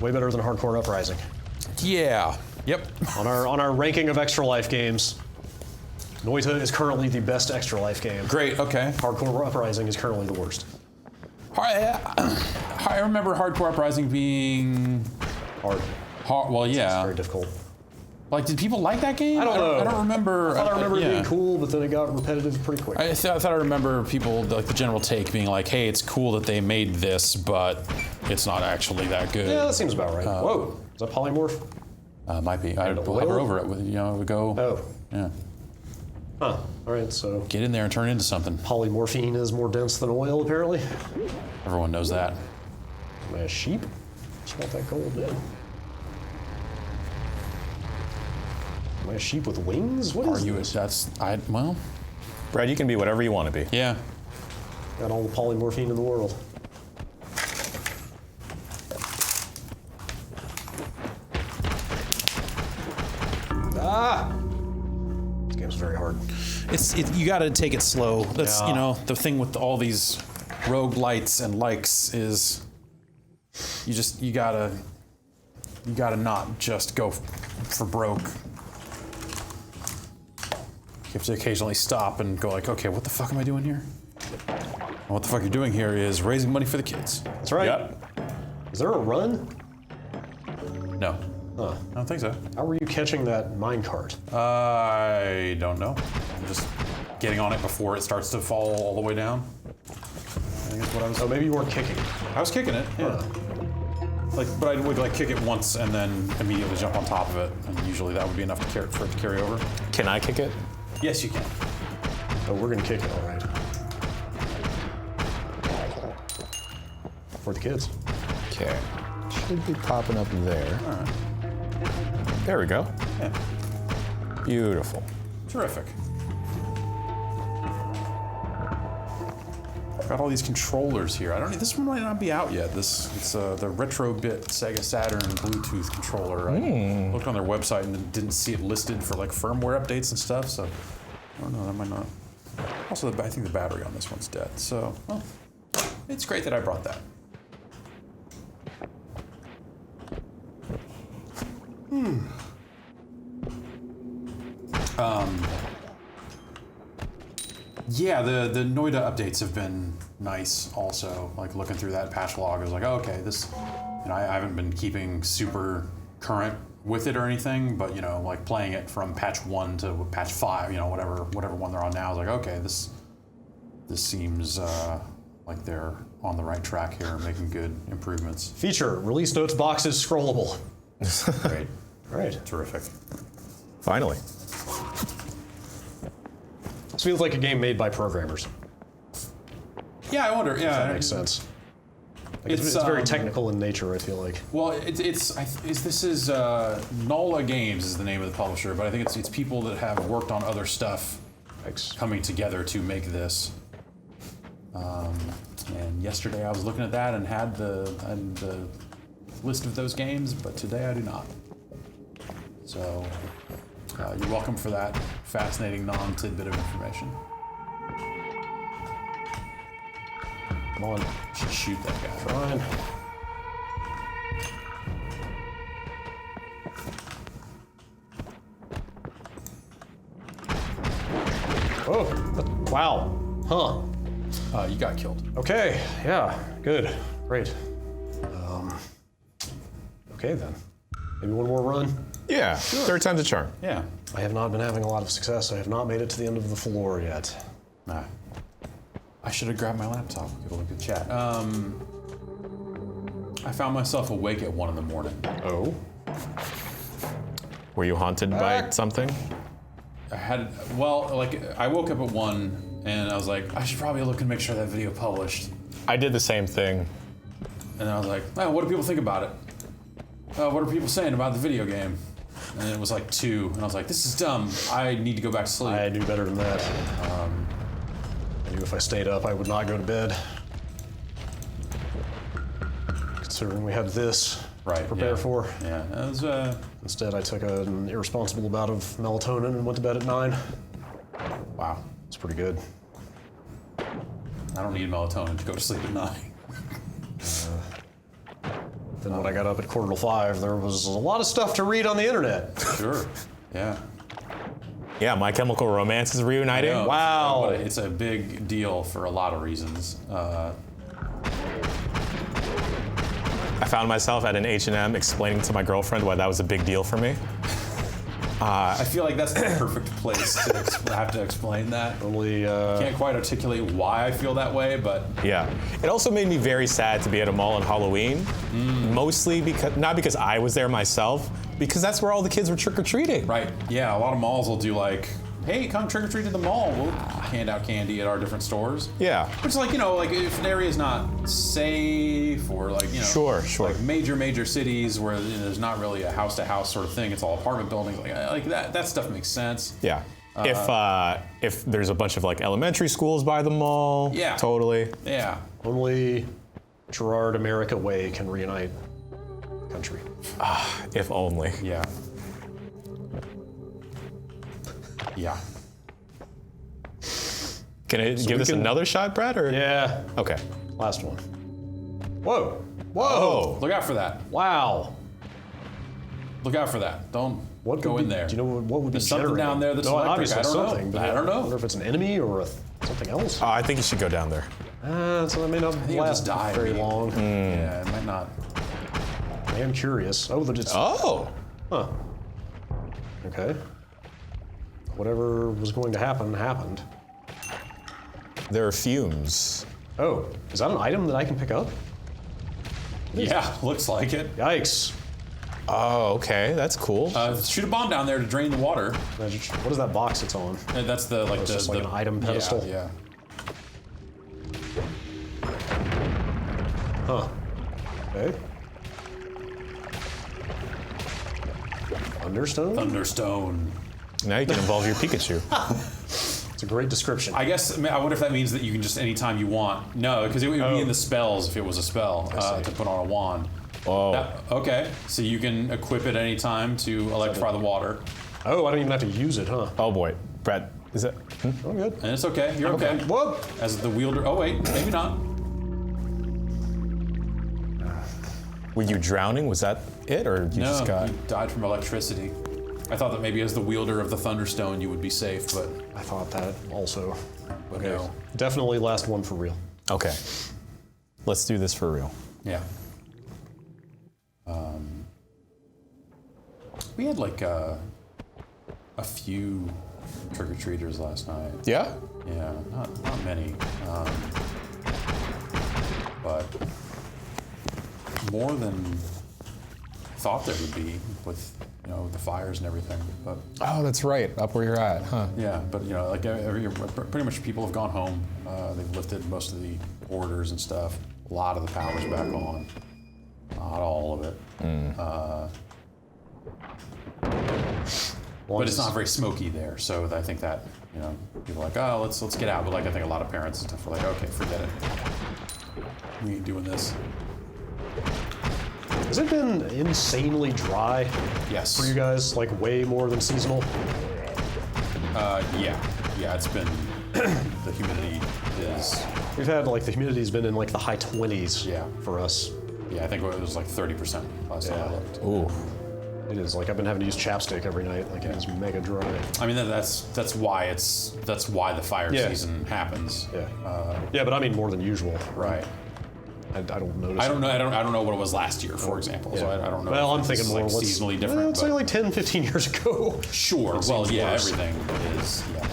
Way better than Hardcore Uprising. Yeah. Yep. On our ranking of Extra Life games, Noita is currently the best Extra Life game. Great. Okay. Hardcore Uprising is currently the worst. I remember Hardcore Uprising being Hard. hard. Well, It's yeah. very difficult. Like, did people like that game? I don't know. I don't remember. I thought I remember it yeah. being cool, but then it got repetitive pretty quick. I thought I remember people, like the general take being like, hey, it's cool that they made this, but it's not actually that good. Yeah, that seems about right. Whoa, is that polymorph? Might be. I'd oil? hover over it, with, you know, it would go. Oh, Yeah. huh. All right, so Get in there and turn it into something. polymorphine is more dense than oil, apparently. Everyone knows that. Am I a sheep? Just want that gold, man. Am I a sheep with wings? What is Are you? this? Well, Brad, you can be whatever you want to be. yeah. Got all the polymorphine in the world. Ah! This game's very hard. You got to take it slow. That's Yeah. you know the thing with all these roguelites and likes is you gotta not just go for broke. You have to occasionally stop and go like, okay, what the fuck am I doing here? And what the fuck you're doing here is raising money for the kids. That's right. Yep. Is there a run? No, Huh. I don't think so. How were you catching that minecart? I don't know. I'm just getting on it before it starts to fall all the way down. I think that's what I was. Oh, maybe you weren't kicking. I was kicking it. Yeah. Like, but I would like kick it once and then immediately jump on top of it, and usually that would be enough for it to carry over. Can I kick it? Yes, you can. Oh, we're gonna kick it, all right. For the kids. Okay. Should be popping up there. All right. There we go. Yeah. Beautiful. Terrific. Got all these controllers here. This one might not be out yet. It's the Retrobit Sega Saturn Bluetooth controller. I looked on their website and didn't see it listed for like firmware updates and stuff. So I don't know. That might not. Also, I think the battery on this one's dead. So well, it's great that I brought that. Yeah, the Noita updates have been nice also. Like looking through that patch log, I was like, oh, okay, this, you know, I haven't been keeping super current with it or anything, but you know, like playing it from patch 1 to patch 5, you know, whatever one they're on now, I was like, okay, this seems like they're on the right track here, making good improvements. Feature, release notes box is scrollable. Great, All right. terrific. Finally. This feels like a game made by programmers. Yeah, I wonder. Yeah, That makes sense. Like, it's very technical in nature, I feel like. Well, this is Nola Games is the name of the publisher, but I think it's people that have worked on other stuff Thanks. coming together to make this. And yesterday I was looking at that and had the list of those games, but today I do not. So you're welcome for that fascinating non-tidbit of information. Come on. Should shoot that guy. Fine. Wow. Huh. You got killed. Okay. Yeah. Good. Great. Okay then. Maybe one more run. Yeah, third time's a charm. Yeah. I have not been having a lot of success. I have not made it to the end of the floor yet. Nah. I should have grabbed my laptop. Get a look at chat. I found myself awake at 1 in the morning. Oh. Were you haunted by something? I woke up at 1 and I was like, I should probably look and make sure that video published. I did the same thing. And I was like, oh, what do people think about it? What are people saying about the video game? And it was like 2, and I was like, this is dumb. I need to go back to sleep. I knew better than that. I knew if I stayed up, I would not go to bed. Considering we had this to prepare for. Yeah, that was, Instead, I took an irresponsible amount of melatonin and went to bed at 9. wow. It's pretty good. I don't need melatonin to go to sleep at 9. Then when I got up at 4:45, there was a lot of stuff to read on the internet. Sure. Yeah. Yeah, My Chemical Romance is reuniting. No, Wow. but it's a big deal for a lot of reasons. I found myself at an H&M explaining to my girlfriend why that was a big deal for me. I feel like that's the perfect place to have to explain that. Only, Can't quite articulate why I feel that way, but Yeah. It also made me very sad to be at a mall on Halloween. Mostly because, not because I was there myself, because that's where all the kids were trick-or-treating. right. Yeah, a lot of malls will do like, hey, come trick or treat at the mall. We'll hand out candy at our different stores. Yeah. Which is like, like if an area is not safe or like, Sure. like major cities where there's not really a house-to-house sort of thing, it's all apartment buildings, like that stuff makes sense. Yeah. If there's a bunch of like elementary schools by the mall. Yeah. Totally. Yeah. only Gerard America Way can reunite the country. If only. Yeah. Yeah. Can I give this can- another shot, Brad? Or? Yeah. Okay. Last one. Whoa. Oh. Look out for that. Wow. Look out for that. Don't What go could in be- there. Do you know what would There's be something generating? down there that's no, electric. obviously I don't know. something, but I don't know. wonder if it's an enemy or something else. I think you should go down there. So that may not it'll last just die, very maybe. long. Yeah, it might not. I am curious. Oh, that it's Oh. huh. Okay. Whatever was going to happen happened. There are fumes. Oh, is that an item that I can pick up? Yeah, looks like it. Yikes. Oh, okay. That's cool. Shoot a bomb down there to drain the water. What is that box it's on? And that's the like it's the just like the- an item pedestal? Yeah. Huh. Okay. Thunderstone? Thunderstone. Now you can involve your Pikachu. It's a great description. I guess I wonder if that means that you can just anytime you want. No, because it would be in the spells if it was a spell to put on a wand. Oh. Okay, so you can equip it any time to electrify the water, Oh, I don't even have to use it, huh? Oh boy. Brad, is that? I'm good. and it's okay. You're okay. Whoop! As the wielder. Oh wait, maybe not. Were you drowning? Was that it, or you No, just got? you died from electricity. I thought that maybe as the wielder of the Thunderstone you would be safe, but I thought that also. no. Definitely last one for real. Okay. Let's do this for real. Yeah. We had like a few trick-or-treaters last night. Yeah. Yeah, not many, but more than I thought there would be with the fires and everything. But Oh, that's right. Up where you're at, huh? yeah, but like every year, pretty much people have gone home. They've lifted most of the orders and stuff. A lot of the power's back on. Not all of it. But it's not very smoky there, so I think that people are like, oh, let's get out. But like I think a lot of parents and stuff are like, okay, forget it. We ain't doing this. Has it been insanely dry Yes. for you guys? Like way more than seasonal? Yeah. It's been the humidity is. We've had like the humidity's been in like the high 20s Yeah. for us. Yeah, I think it was like 30% last time I looked. Ooh. It is like I've been having to use chapstick every night. Like it is mega dry. I mean, that's why the fire Yeah. season happens. Yeah. Yeah, but I mean more than usual. Right. I don't notice. I don't know. I don't know what it was last year, for example. So I don't know. Well, if I'm thinking it's, more like what's seasonally different. It's like 10, 15 years ago. Sure. It Well, seems yeah, worse. everything is. Yeah.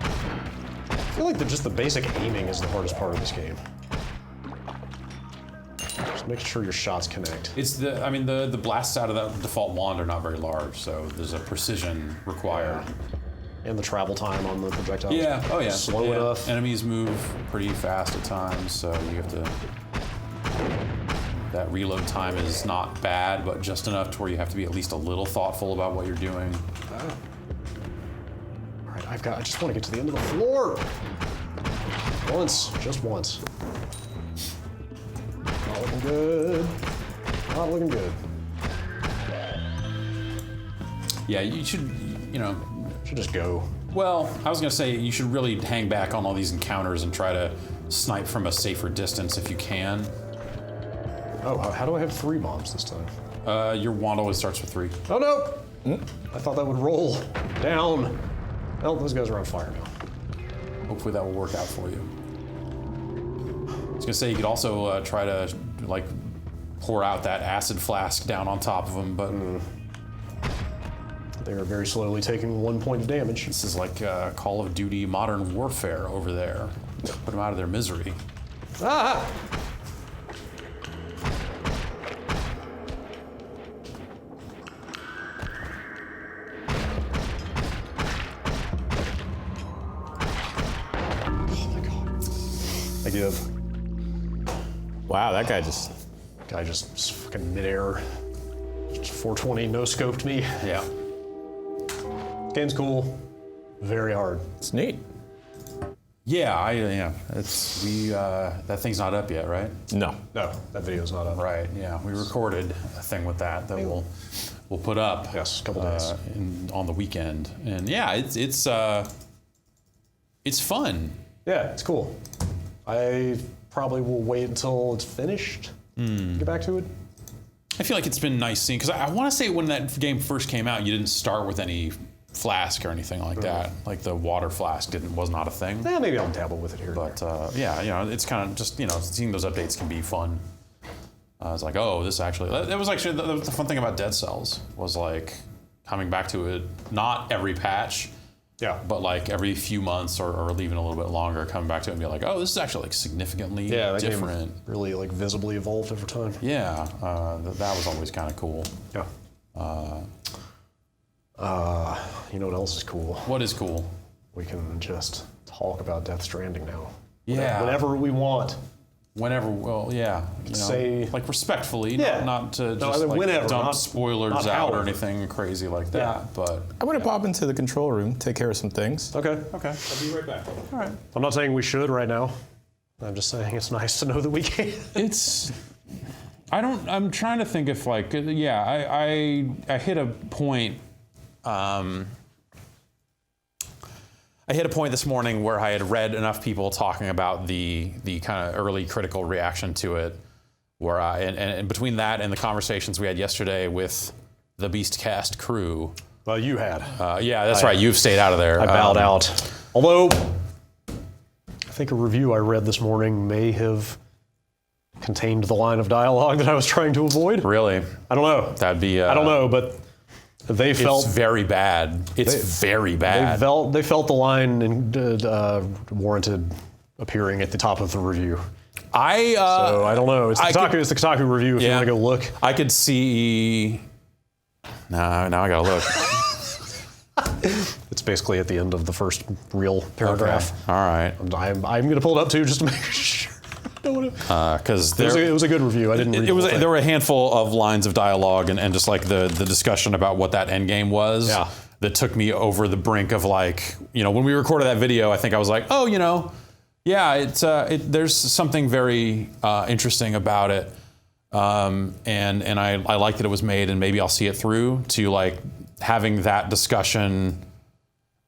I feel like just the basic aiming is the hardest part of this game. Just making sure your shots connect. It's the. I mean, the blasts out of that default wand are not very large, so there's a precision required. And the travel time on the projectiles. Yeah. Oh yeah. Slow Yeah. enough. Enemies move pretty fast at times, so you have to. That reload time is not bad, but just enough to where you have to be at least a little thoughtful about what you're doing. All right, I just want to get to the end of the floor. Once, just once. Not looking good. Not looking good. Yeah, you should. You know. Should just go. Well, I was gonna say you should really hang back on all these encounters and try to snipe from a safer distance if you can. Oh, how do I have 3 bombs this time? Your wand always starts with 3. Oh no! I thought that would roll down. Well, those guys are on fire now. Hopefully that will work out for you. I was gonna say you could also try to like pour out that acid flask down on top of them, but They are very slowly taking 1 point of damage. this is like Call of Duty Modern Warfare over there. Put them out of their misery. Ah! Oh my god. I give. Wow, that guy just. Guy just fucking midair. Just 420 no scoped me. Yeah. Game's cool. Very hard. It's neat. Yeah, it's that thing's not up yet, right? No. No, that video's not up. Right. Yeah, we recorded a thing with that we'll put up. Yes, a couple days. On the weekend, and yeah, it's fun. Yeah, it's cool. I probably will wait until it's finished. Get back to it. I feel like it's been nice seeing because I want to say when that game first came out, you didn't start with any flask or anything like that. Like the water flask was not a thing. Yeah, maybe I'll dabble with it here. But yeah, it's kind of just seeing those updates can be fun. It's like, oh, this actually that was the fun thing about Dead Cells was like coming back to it. Not every patch. Yeah. But like every few months or even a little bit longer, coming back to it and be like, oh, this is actually like significantly that different. game really like visibly evolved over time. Yeah, that was always kind of cool. Yeah. You know what else is cool? What is cool? We can just talk about Death Stranding now. Yeah. Whenever we want. Whenever, well, yeah. Say- like respectfully, Yeah. not to No, just like whenever, dump not- spoilers not out or however. anything crazy like that. Yeah. But I'm gonna pop into the control room, take care of some things. Okay. okay, I'll be right back. all right. I'm not saying we should right now. I'm just saying it's nice to know that we can. It's. I'm trying to think if like I hit a point. I hit a point this morning where I had read enough people talking about the kind of early critical reaction to it, where and between that and the conversations we had yesterday with the Beastcast crew. Well, you had. Yeah, that's right. You've stayed out of there. I bowed out. Although, I think a review I read this morning may have contained the line of dialogue that I was trying to avoid. Really? I don't know. That'd be. I don't know, but they felt It's very bad. It's very bad. they felt the line warranted appearing at the top of the review. So I don't know. It's the Kotaku review. If you want to go look, I could see. Now I gotta look. it's basically at the end of the first real paragraph. Okay. All right. I'm going to pull it up too, just to make sure. Because It was a good review. I didn't read there were a handful of lines of dialogue and just like the discussion about what that end game was. Yeah. That took me over the brink of like, when we recorded that video, I think I was like, oh, yeah, there's something very interesting about it. And I like that it was made, and maybe I'll see it through to like having that discussion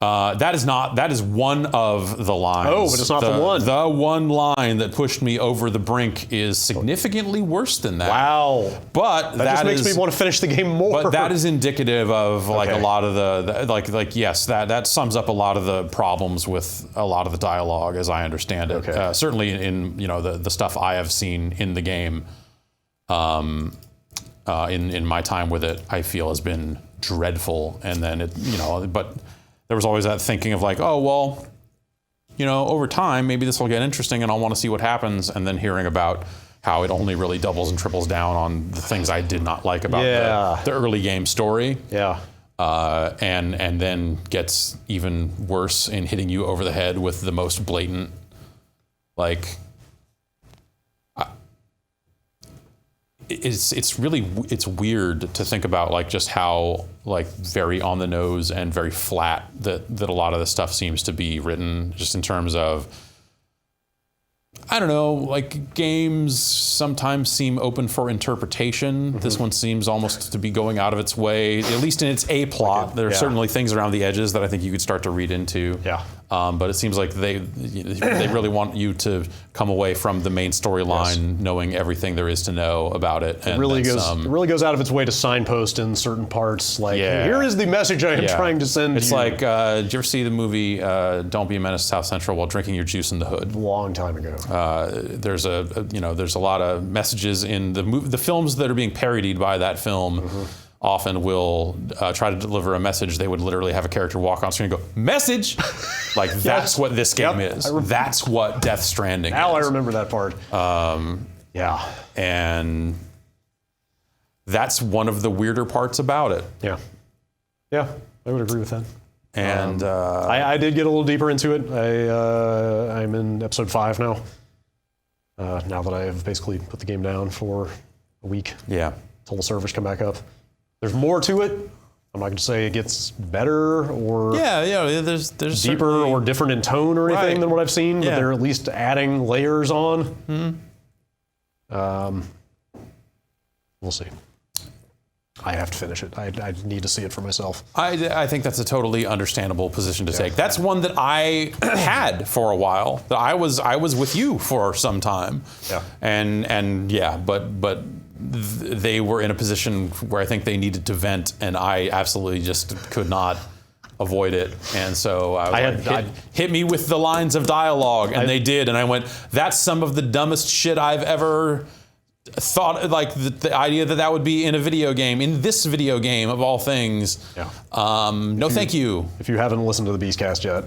That is one of the lines. Oh, but it's not the one. The one line that pushed me over the brink is significantly worse than that. Wow. But That just makes me want to finish the game more. But that is indicative of like Okay. a lot of the yes, that sums up a lot of the problems with a lot of the dialogue as I understand it. Okay. Certainly in the stuff I have seen in the game, in my time with it, I feel has been dreadful. And then but there was always that thinking of like, oh well, over time maybe this will get interesting and I'll want to see what happens. And then hearing about how it only really doubles and triples down on the things I did not like about the early game story. Yeah. And then gets even worse in hitting you over the head with the most blatant, like, it's weird to think about like just how like very on the nose and very flat that a lot of this stuff seems to be written, just in terms of, I don't know, like games sometimes seem open for interpretation. Mm-hmm. This one seems almost to be going out of its way, at least in its A plot. There are certainly things around the edges that I think you could start to read into. Yeah. But it seems like they really want you to come away from the main storyline knowing everything there is to know about it. And It really goes out of its way to signpost in certain parts. Like, here is the message I am trying to send It's you. like, did you ever see the movie Don't Be a Menace to South Central while drinking your juice in the hood? A long time ago. There's a lot of messages in the films that are being parodied by that film. Mm-hmm. Often will try to deliver a message. They would literally have a character walk on screen and go, "Message!" Like that's what this game is. That's what Death Stranding is. Now I remember that part. Yeah. And that's one of the weirder parts about it. Yeah. Yeah, I would agree with that. And I did get a little deeper into it. I'm in episode 5 now. Now that I have basically put the game down for a week. Yeah. Until the servers come back up. There's more to it. I'm not going to say it gets better or there's deeper or different in tone or anything than what I've seen, but they're at least adding layers on. Mm-hmm. We'll see. I have to finish it. I need to see it for myself. I think that's a totally understandable position to take. That's one that I had for a while. That I was with you for some time. Yeah. But they were in a position where I think they needed to vent, and I absolutely just could not avoid it. And so I was hit me with the lines of dialogue, and they did, and I went, that's some of the dumbest shit I've ever thought, like the idea that would be in a video game, in this video game of all things. Yeah. Thank you. If you haven't listened to the Beastcast yet,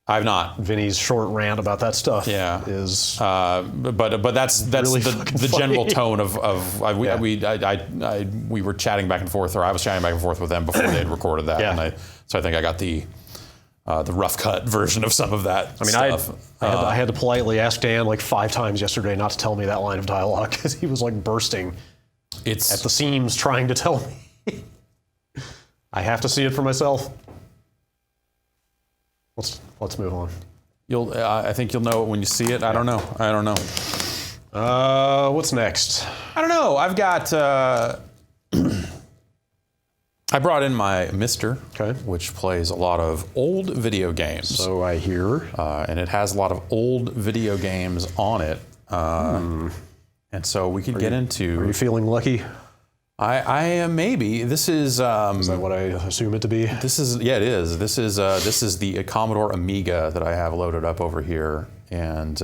I've not. Vinny's short rant about that stuff is but that's really the general tone of we were chatting back and forth, or I was chatting back and forth with them before they had recorded that, and so I think I got the rough cut version of some of that. I mean, stuff. I had to politely ask Dan like 5 times yesterday not to tell me that line of dialogue because he was like bursting at the seams trying to tell me. I have to see it for myself. Let's move on. I think you'll know it when you see it. I don't know. What's next? I don't know. I've got. I brought in my Mister, which plays a lot of old video games. So I hear. And it has a lot of old video games on it. And so we could get into. Are you feeling lucky? I am maybe. This is. Is that what I assume it to be? This is it is. This is the Commodore Amiga that I have loaded up over here, and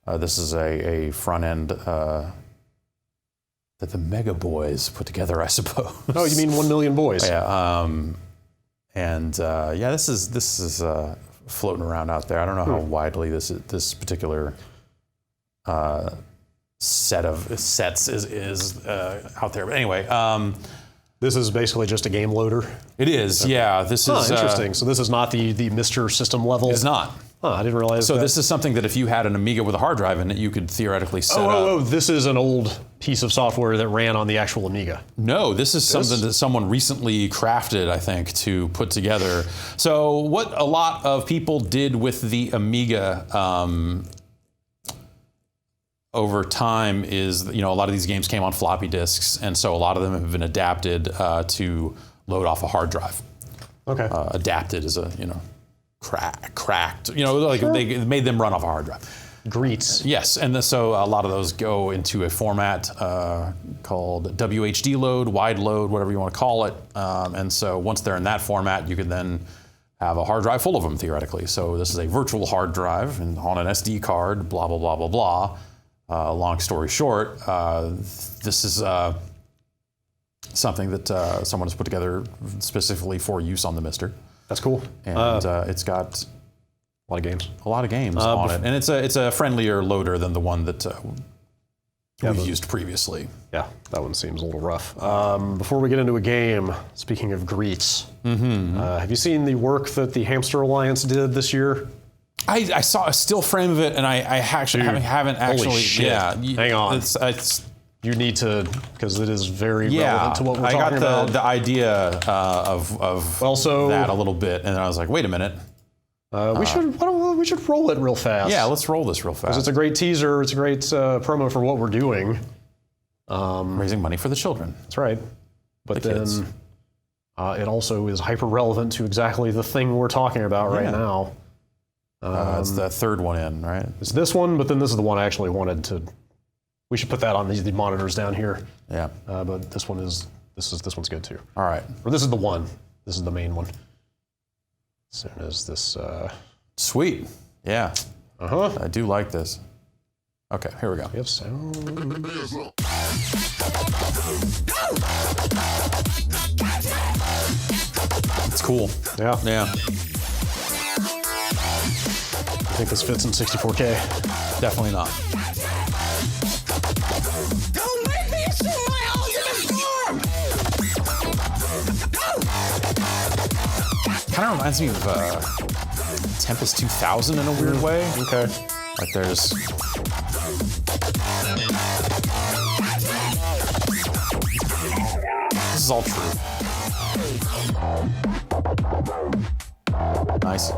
this is a front end that the Mega Boys put together, I suppose. Oh, you mean 1 Million Boys? Yeah. This is floating around out there. I don't know how widely this particular set of sets is out there. But anyway, this is basically just a game loader. it is. Yeah, this is Interesting. So this is not the Mr. System level. It's not. I didn't realize. So that. this is something that if you had an Amiga with a hard drive in it, you could theoretically set up. Oh, this is an old piece of software that ran on the actual Amiga. No, this is something that someone recently crafted, I think, to put together. So what a lot of people did with the Amiga over time is, a lot of these games came on floppy disks, and so a lot of them have been adapted to load off a hard drive. Okay. Adapted as a cracked. Like they made them run off a hard drive. Greets. Yes, and so a lot of those go into a format called WHD load, wide load, whatever you want to call it. And so once they're in that format, you can then have a hard drive full of them theoretically. So this is a virtual hard drive and on an SD card, blah, blah, blah, blah, blah. Long story short, this is something that someone has put together specifically for use on the Mister. That's cool. And it's got a lot of games. A lot of games on it. And it's a friendlier loader than the one that we've used previously. Yeah, that one seems a little rough. Before we get into a game, speaking of greets, have you seen the work that the Hamster Alliance did this year? I saw a still frame of it, and I actually haven't actually. Holy shit. Yeah, hang on. It's you need to, because it is very relevant to what we're talking about. I got about. the idea of that a little bit, and then I was like, wait a minute. We should roll it real fast. Yeah, let's roll this real fast. Because it's a great teaser. It's a great promo for what we're doing. Raising money for the children. That's right. But then it also is hyper relevant to exactly the thing we're talking about right now. It's the third one in, right? It's this one, but then this is the one I actually wanted to. We should put that on the monitors down here. Yeah. But this one's good too. All right. Or this is the one. This is the main one. As soon as this. Sweet. Yeah. I do like this. Okay, here we go. We have sound. It's cool. Yeah. Yeah. I think this fits in 64K. Definitely not. Don't make me assume my ultimate form! Kind of reminds me of Tempest 2000 in a weird way. Okay. Like there's. This is all true. Nice.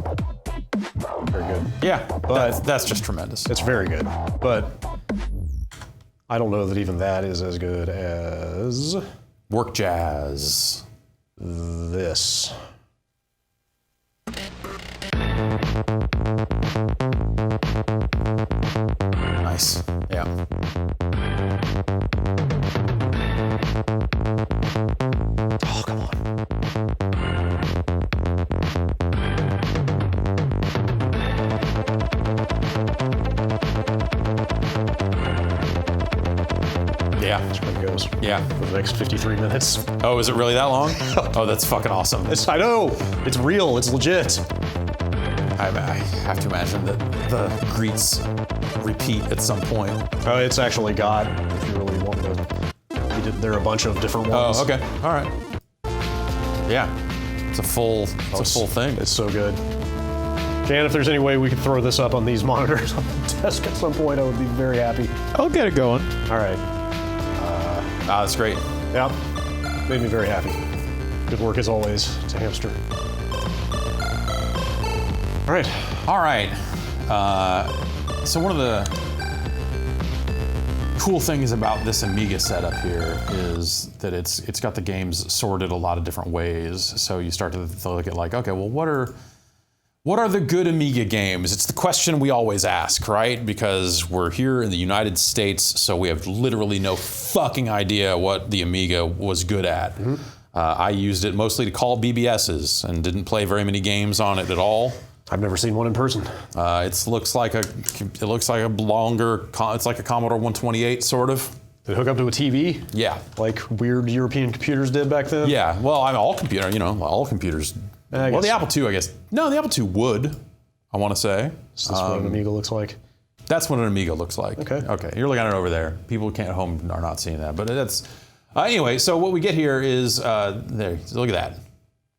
Very good. Yeah, but that's just tremendous. It's very good. But I don't know that even that is as good as Work Jazz. This. Nice. Yeah. Oh, come on. Yeah. That's where it goes. Yeah. For the next 53 minutes. Oh, is it really that long? Oh, that's fucking awesome. I know. It's real. It's legit. I have to imagine that the greets repeat at some point. It's actually got, if you really want to, there are a bunch of different ones. Oh, okay. All right. Yeah. It's a full thing. It's so good. Jan, if there's any way we could throw this up on these monitors on the desk at some point, I would be very happy. I'll get it going. All right. That's great. Yeah. Made me very happy. Good work as always to Hamster. All right. All right. So one of the cool things about this Amiga setup here is that it's got the games sorted a lot of different ways. So you start to look at like, okay, well, what are the good Amiga games? It's the question we always ask, right? Because we're here in the United States, so we have literally no fucking idea what the Amiga was good at. Mm-hmm. I used it mostly to call BBSs and didn't play very many games on it at all. I've never seen one in person. It looks like a longer. It's like a Commodore 128 sort of. Did it hook up to a TV? Yeah. Like weird European computers did back then? Yeah. Well, all computers. Well, the Apple II, I guess. No, the Apple II would. I want to say. Is this what an Amiga looks like? That's what an Amiga looks like. Okay. Okay. You're looking at it over there. People at home are not seeing that, but that's. Anyway, so what we get here is there. Look at that.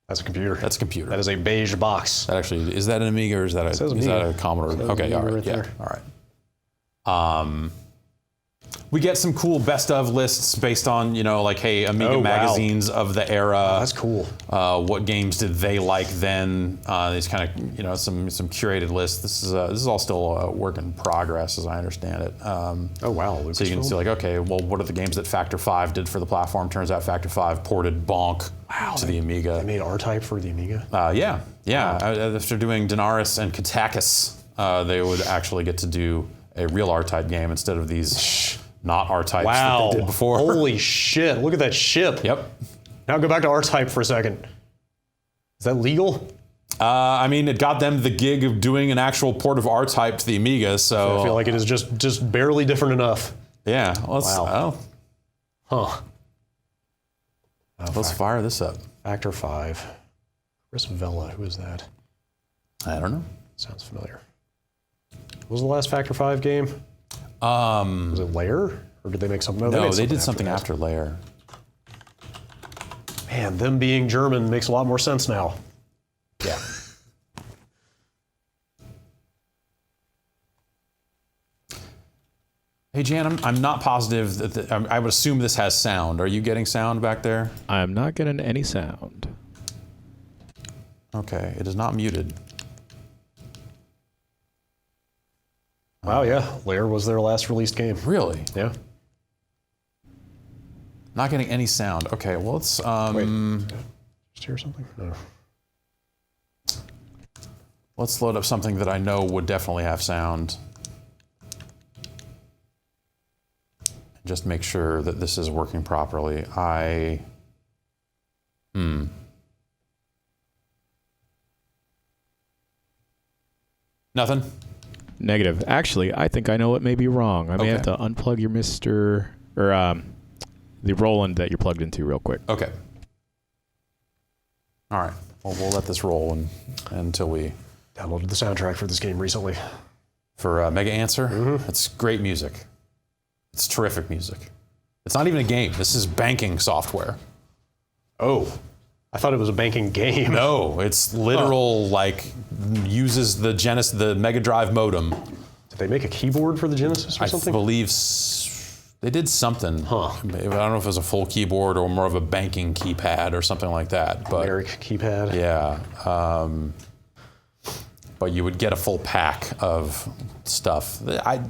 That's a computer. That's a computer. That is a beige box. That actually is that an Amiga or is that a Commodore? Okay, all right, yeah, all right. We get some cool best of lists based on, like, hey, Amiga Oh, wow. magazines of the era. That's cool. What games did they like then? These kind of, some curated lists. This is all still a work in progress, as I understand it. Oh wow. So you can see, like, okay, well, what are the games that Factor 5 did for the platform? Turns out Factor 5 ported Bonk to the Amiga. They made R-Type for the Amiga. Yeah. After doing Daenerys and Katakis, they would actually get to do a real R-Type game instead of these not R-Types that they did before. Holy shit, look at that ship. Yep. Now go back to R-Type for a second. Is that legal? It got them the gig of doing an actual port of R-Type to the Amiga, so... I feel like it is just barely different enough. Yeah, Wow. Huh. Let's fire this up. Factor 5. Chris Vella, who is that? I don't know. Sounds familiar. What was the last Factor 5 game? Was it Lair? Or did they make something? No, they did something after Lair. Man, them being German makes a lot more sense now. Yeah. Hey, Jan, I'm not positive that I would assume this has sound. Are you getting sound back there? I'm not getting any sound. Okay, it is not muted. Wow, yeah. Lair was their last released game. Really? Yeah. Not getting any sound. Okay, well, let's... Just hear something? No. Let's load up something that I know would definitely have sound. Just make sure that this is working properly. Nothing? Negative. Actually, I think I know what may be wrong. I may have to unplug your the Roland that you're plugged into real quick. Okay. All right. Well, we'll let this roll until we... Downloaded the soundtrack for this game recently. For Mega Answer? It's great music. It's terrific music. It's not even a game. This is banking software. Oh. I thought it was a banking game. No, it's literal, uses the Mega Drive modem. Did they make a keyboard for the Genesis or something? I believe they did something. Huh. I don't know if it was a full keyboard or more of a banking keypad or something like that. But Generic keypad. yeah. But you would get a full pack of stuff. Jeff,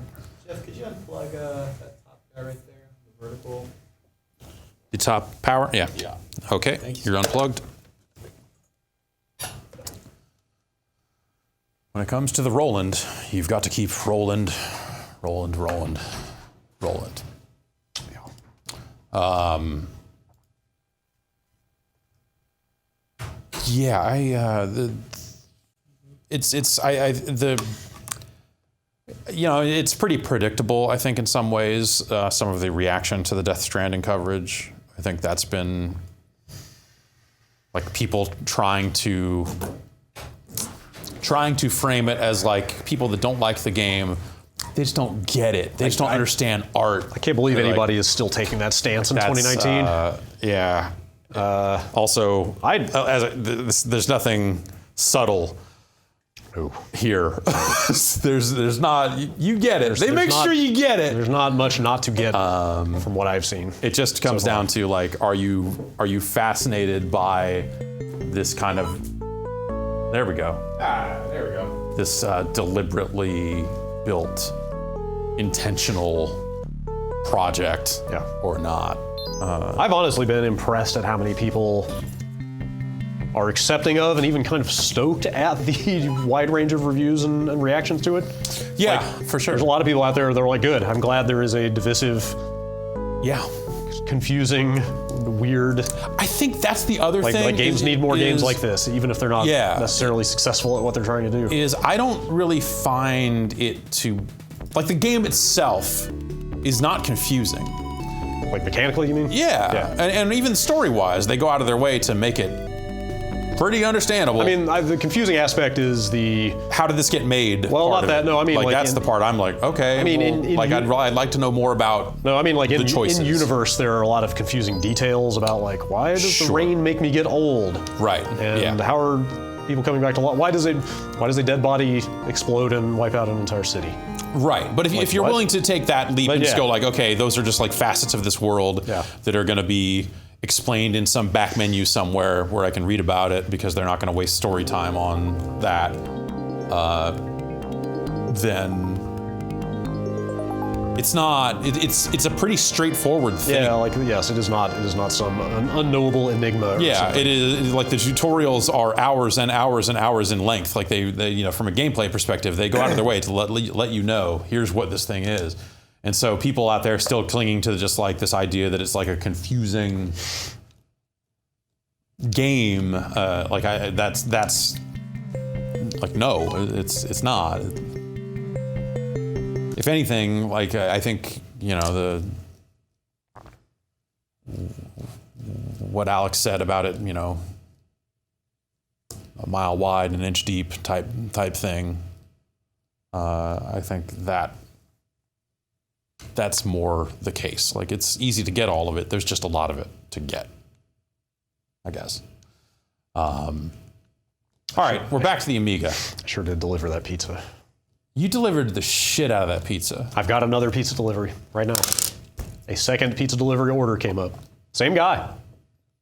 could you unplug that top guy right there, the vertical? The top power? Yeah. Yeah. Okay, you're unplugged. When it comes to the Roland, you've got to keep Roland. It's pretty predictable, I think, in some ways. Some of the reaction to the Death Stranding coverage, I think that's been like people trying to frame it as like people that don't like the game. They just don't get it. They just don't understand art. I can't believe anybody is still taking that stance in 2019. Yeah. Also, there's nothing subtle here. there's not. You get it. They make sure you get it. There's not much not to get from what I've seen. It just comes down to like, are you fascinated by this kind of? There we go. There we go. This deliberately built, intentional project, or not? I've honestly been impressed at how many people are accepting of and even kind of stoked at the wide range of reviews and reactions to it. Yeah, for sure. There's a lot of people out there that are like, good, I'm glad there is a divisive, confusing, weird. I think that's the other thing. Like games need more games like this, even if they're not necessarily successful at what they're trying to do. Is I don't really find it to, like the game itself is not confusing. Like mechanically, you mean? Yeah. And even story-wise, they go out of their way to make it pretty understandable. I mean, the confusing aspect is the... How did this get made? Well, not that, no, I mean... Like that's the part I'm like, okay, I mean, I'd like to know more about No, I mean, like the choices. in universe, there are a lot of confusing details about like, why does the rain make me get old? Right, And how are people coming back to life? Why does a dead body explode and wipe out an entire city? Right, but if you're what? willing to take that leap But and just yeah. go like, okay, those are just like facets of this world Yeah. that are going to be explained in some back menu somewhere where I can read about it because they're not going to waste story time on that, then it's not. It's a pretty straightforward thing. Yeah, like yes, it is not some unknowable enigma. Or Yeah, something. it is like the tutorials are hours and hours and hours in length. Like they you know, from a gameplay perspective, they go out of their way to let you know here's what this thing is. And so people out there still clinging to just like this idea that it's like a confusing game. That's like no, it's not. If anything, like I think you know what Alex said about it, you know, a mile wide, an inch deep type thing. I think that's more the case. Like it's easy to get all of it. There's just a lot of it to get, I guess. All right, we're back to the Amiga. I sure did deliver that pizza. You delivered the shit out of that pizza. I've got another pizza delivery right now. A second pizza delivery order came up. Same guy.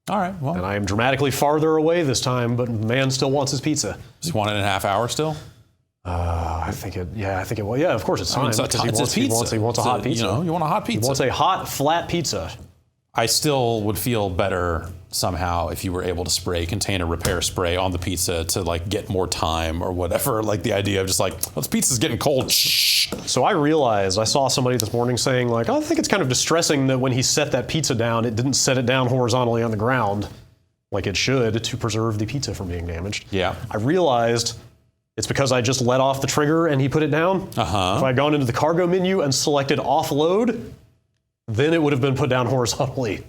All right, well, And I am dramatically farther away this time, but man still wants his pizza. does he want it in a half hour still? I think it will. Yeah, of course it's time. It's because his he wants a It's hot pizza. You know, you want a hot He pizza. wants a hot, flat pizza. I still would feel better somehow if you were able to spray container repair spray on the pizza to like get more time or whatever. Like the idea of just like, well, this pizza's getting cold. Shh. So I realized, I saw somebody this morning saying like, I think it's kind of distressing that when he set that pizza down, it didn't set it down horizontally on the ground like it should to preserve the pizza from being damaged. Yeah. I realized it's because I just let off the trigger and he put it down. Uh-huh. If I had gone into the cargo menu and selected offload, then it would have been put down horizontally.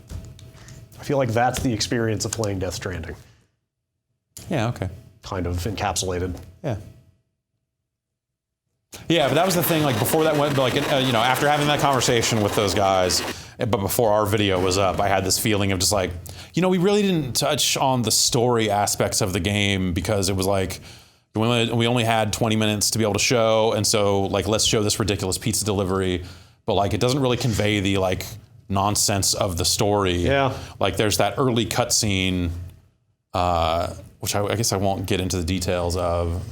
I feel like that's the experience of playing Death Stranding. Yeah. Okay. Kind of encapsulated. Yeah. Yeah, but that was the thing. Like before that went, like you know, after having that conversation with those guys, but before our video was up, I had this feeling of just like, you know, we really didn't touch on the story aspects of the game because it was like we only had 20 minutes to be able to show, and so like let's show this ridiculous pizza delivery, but like it doesn't really convey the like nonsense of the story. Yeah. Like there's that early cutscene. Which I guess I won't get into the details of,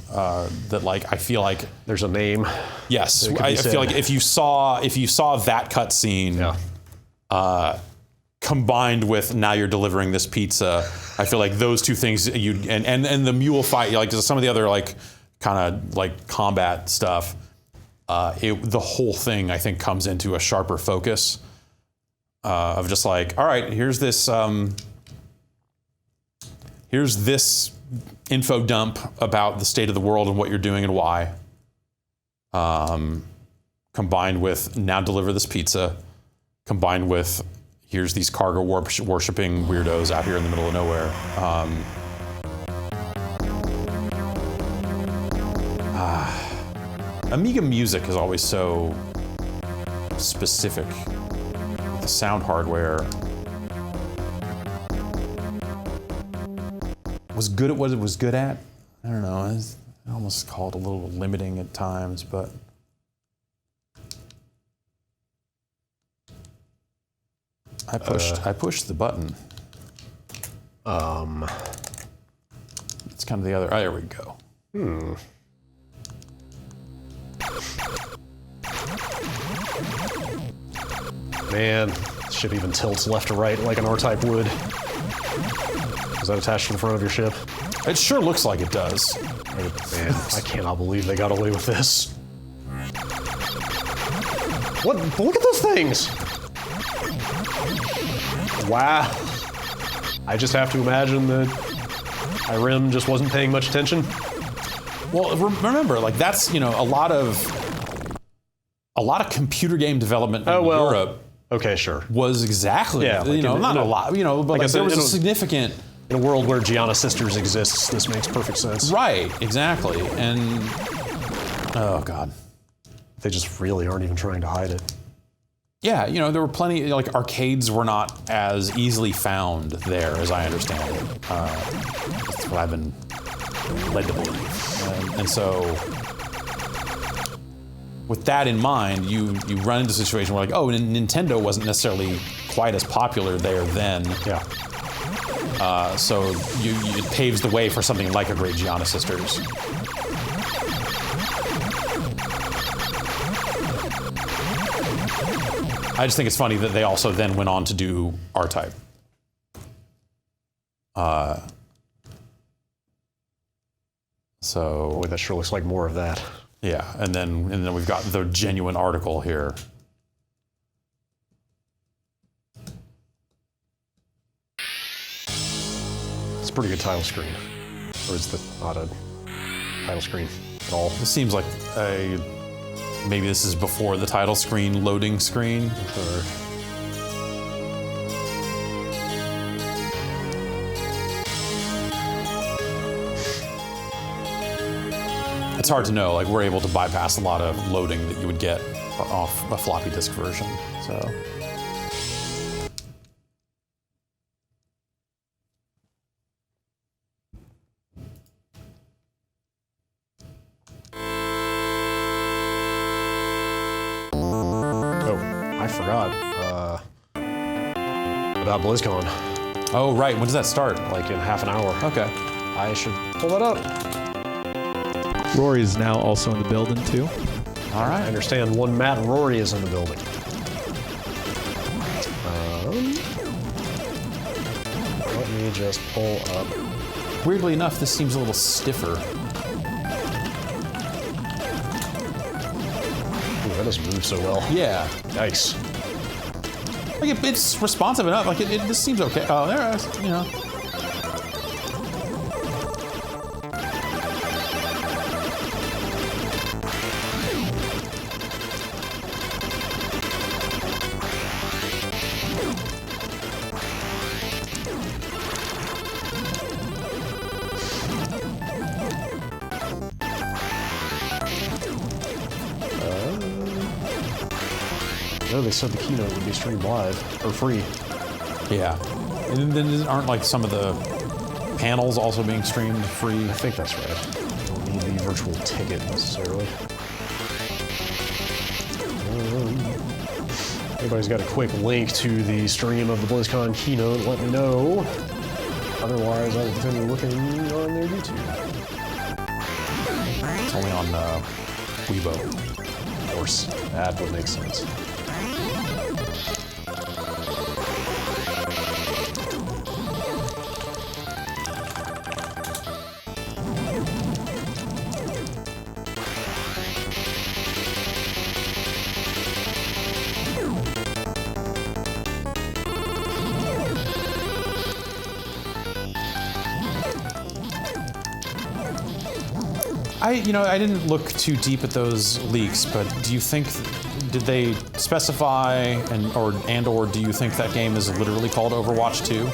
that like I feel like There's a name. yes, could be I said. feel like if you saw that cutscene, combined with now you're delivering this pizza, I feel like those two things and the mule fight, like some of the other like kind of like combat stuff, the whole thing I think comes into a sharper focus of just like, all right, here's this info dump about the state of the world and what you're doing and why. Combined with now deliver this pizza, combined with here's these cargo worshipping weirdos out here in the middle of nowhere. Amiga music is always so specific. The sound hardware was good at what it was good at. I don't know. I almost call it a little limiting at times, but I pushed the button. It's kind of the other. Oh, there we go. Man, this ship even tilts left to right like an R-Type would. Is that attached to the front of your ship? It sure looks like it does. Man, I cannot believe they got away with this. What? Look at those things! Wow. I just have to imagine that Irem just wasn't paying much attention. Well, remember, like that's, you know, a lot of computer game development in Europe Okay, sure. was exactly, Yeah, like you know, not a lot, you know, but like I like said, there was in a a- significant. In a world where Gianna Sisters exists, this makes perfect sense. Right, exactly. And oh god. They just really aren't even trying to hide it. Yeah, you know, there were plenty, like arcades were not as easily found there as I understand it. That's what I've been led to believe. And so with that in mind, you run into a situation where like, oh, Nintendo wasn't necessarily quite as popular there then. Yeah. So it paves the way for something like a great Gianna Sisters. I just think it's funny that they also then went on to do R-Type. So Boy, that sure looks like more of that. yeah, and then we've got the genuine article here. It's a pretty good title screen. Or is the not a title screen at all? This seems like maybe this is before the title screen loading screen. Or, It's hard to know. Like we're able to bypass a lot of loading that you would get off a floppy disk version. So. oh, I forgot about BlizzCon. Oh right. When does that start? Like in half an hour. Okay. I should pull that up. Rory is now also in the building too. All I right. understand one Matt Rory is in the building. Let me just pull up. Weirdly enough, this seems a little stiffer. Ooh, that doesn't move so well. Yeah. Yikes. Like it's responsive enough. Like this seems okay. Oh, there is. You know. No, they said the keynote would be streamed live or free. Yeah. And then aren't like some of the panels also being streamed free? I think that's right. Don't need the virtual ticket necessarily. Anybody's got a quick link to the stream of the BlizzCon keynote, let me know. Otherwise, I will continue looking on their YouTube. It's only on Weibo. Of course, that would make sense. I didn't look too deep at those leaks, but do you think, did they specify or do you think that game is literally called Overwatch 2?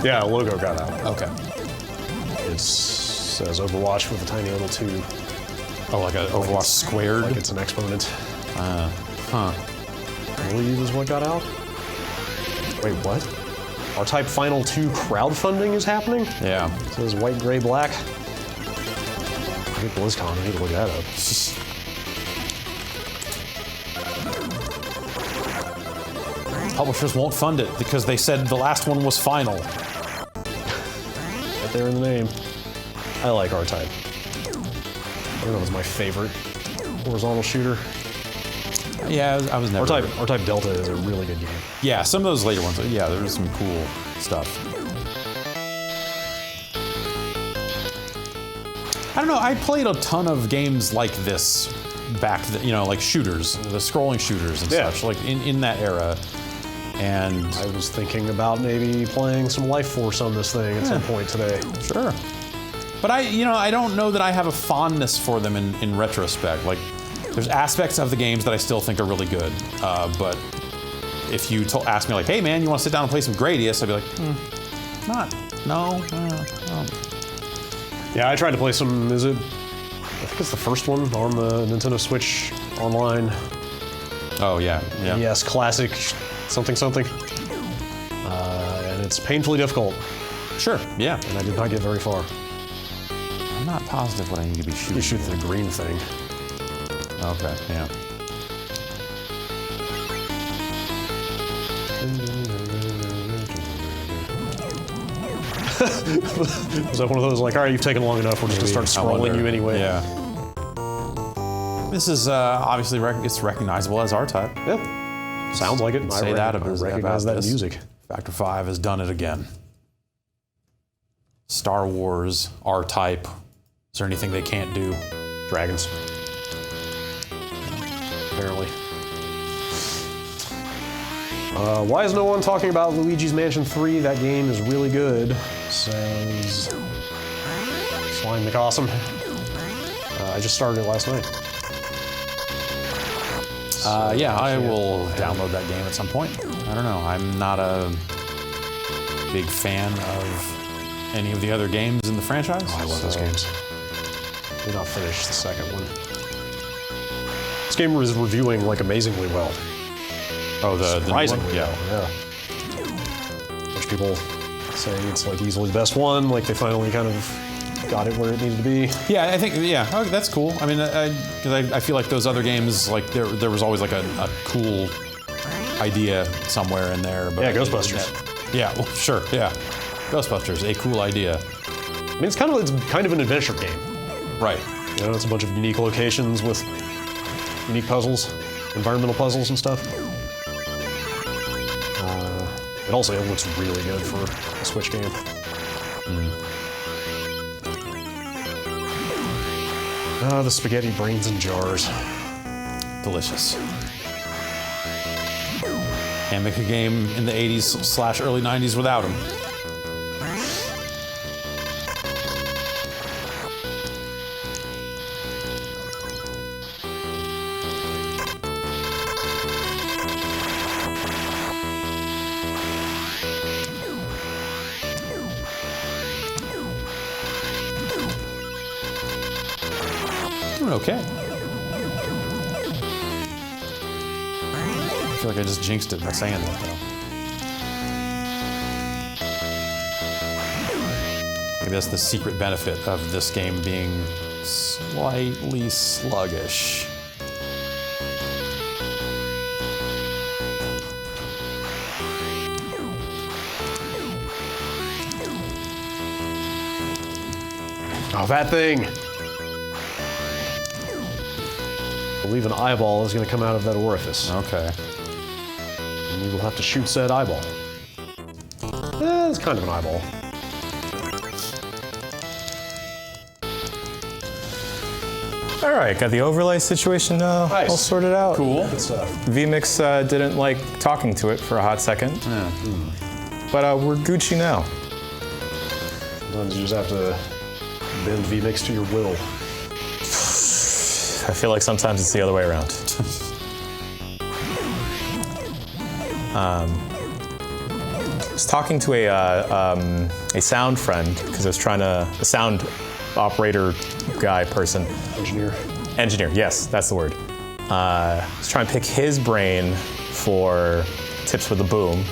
Yeah, a logo got out. Okay. It says Overwatch with a tiny little 2. Oh, like an Overwatch squared? Like it's an exponent. Huh. I believe is what got out. Wait, what? R-Type Final 2 crowdfunding is happening? Yeah. It says white, gray, black. I think BlizzCon, I need to look that up. Publishers won't fund it because they said the last one was final. Right there in the name. I like R-Type. I don't know if it's my favorite horizontal shooter. Yeah, I was never... R-Type Delta is a really good game. Yeah, some of those later ones, yeah, there's some cool stuff. I don't know, I played a ton of games like this back, like shooters, the scrolling shooters and such, like in that era. And I was thinking about maybe playing some Life Force on this thing at some point today. Sure. But I don't know that I have a fondness for them in retrospect. Like, there's aspects of the games that I still think are really good. But if you ask me like, hey man, you want to sit down and play some Gradius? I'd be like, no. Yeah, I tried to play some, I think it's the first one on the Nintendo Switch Online. Oh yeah. Yes, classic something. And it's painfully difficult, Sure, yeah. and I did not get very far. I'm not positive what I need to be shooting. You shoot the green thing. Okay, yeah. Was that one of those like, all right, you've taken long enough, we're just gonna start scrolling you anyway? Yeah. This is obviously it's recognizable as R-Type. Yeah. Sounds like it. Say that I about recognize that this. music. Factor 5 has done it again. Star Wars, R-Type. Is there anything they can't do? Dragons. Apparently. Why is no one talking about Luigi's Mansion 3? That game is really good, says Slime McAwesome. I just started it last night. Yeah, I will download that game at some point. I don't know. I'm not a big fan of any of the other games in the franchise. Oh, I love those games. Did not finish the second one. This game was reviewing like amazingly well. Oh, the Surprisingly yeah. well, yeah. Which people saying it's like easily the best one, like they finally kind of got it where it needed to be. Yeah, I think, yeah, oh, that's cool. I mean, because I feel like those other games, like there was always like a cool idea somewhere in there. But Yeah, Ghostbusters. Yeah, well, sure, yeah. Ghostbusters, a cool idea. I mean, it's kind of an adventure game. Right. You know, it's a bunch of unique locations with unique puzzles, environmental puzzles and stuff. It also looks really good for a Switch game. The spaghetti brains in jars. Delicious. Can't make a game in the 80s / early 90s without them. Okay. I feel like I just jinxed it by saying that, though. Maybe that's the secret benefit of this game being slightly sluggish. Oh, that thing! I believe an eyeball is going to come out of that orifice. Okay. And you will have to shoot said eyeball. It's kind of an eyeball. All right, got the overlay situation Nice. all sorted out. Cool. Good stuff. vMix didn't like talking to it for a hot second, but we're Gucci now. Sometimes you just have to bend vMix to your will. I feel like sometimes it's the other way around. I was talking to a sound friend because I was trying to a sound operator guy person. Engineer, yes, that's the word. I was trying to pick his brain for tips with the boom,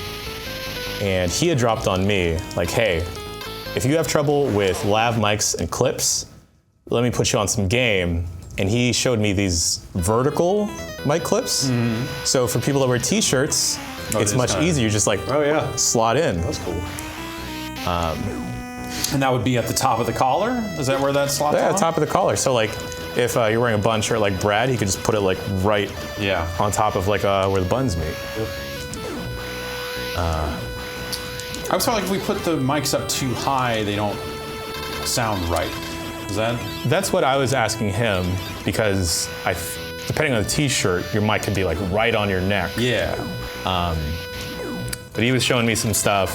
and he had dropped on me like, hey, if you have trouble with lav mics and clips, let me put you on some game. And he showed me these vertical mic clips. So for people that wear t-shirts, it's much easier. You just like slot in. That's cool. And that would be at the top of the collar? Is that where that slots Yeah, on? top of the collar. So like if you're wearing a bun shirt like Brad, he could just put it like right on top of like where the buns meet. I always felt like if we put the mics up too high, they don't sound right. Is that? That's what I was asking him because depending on the t-shirt, your mic could be like right on your neck. Yeah. But he was showing me some stuff,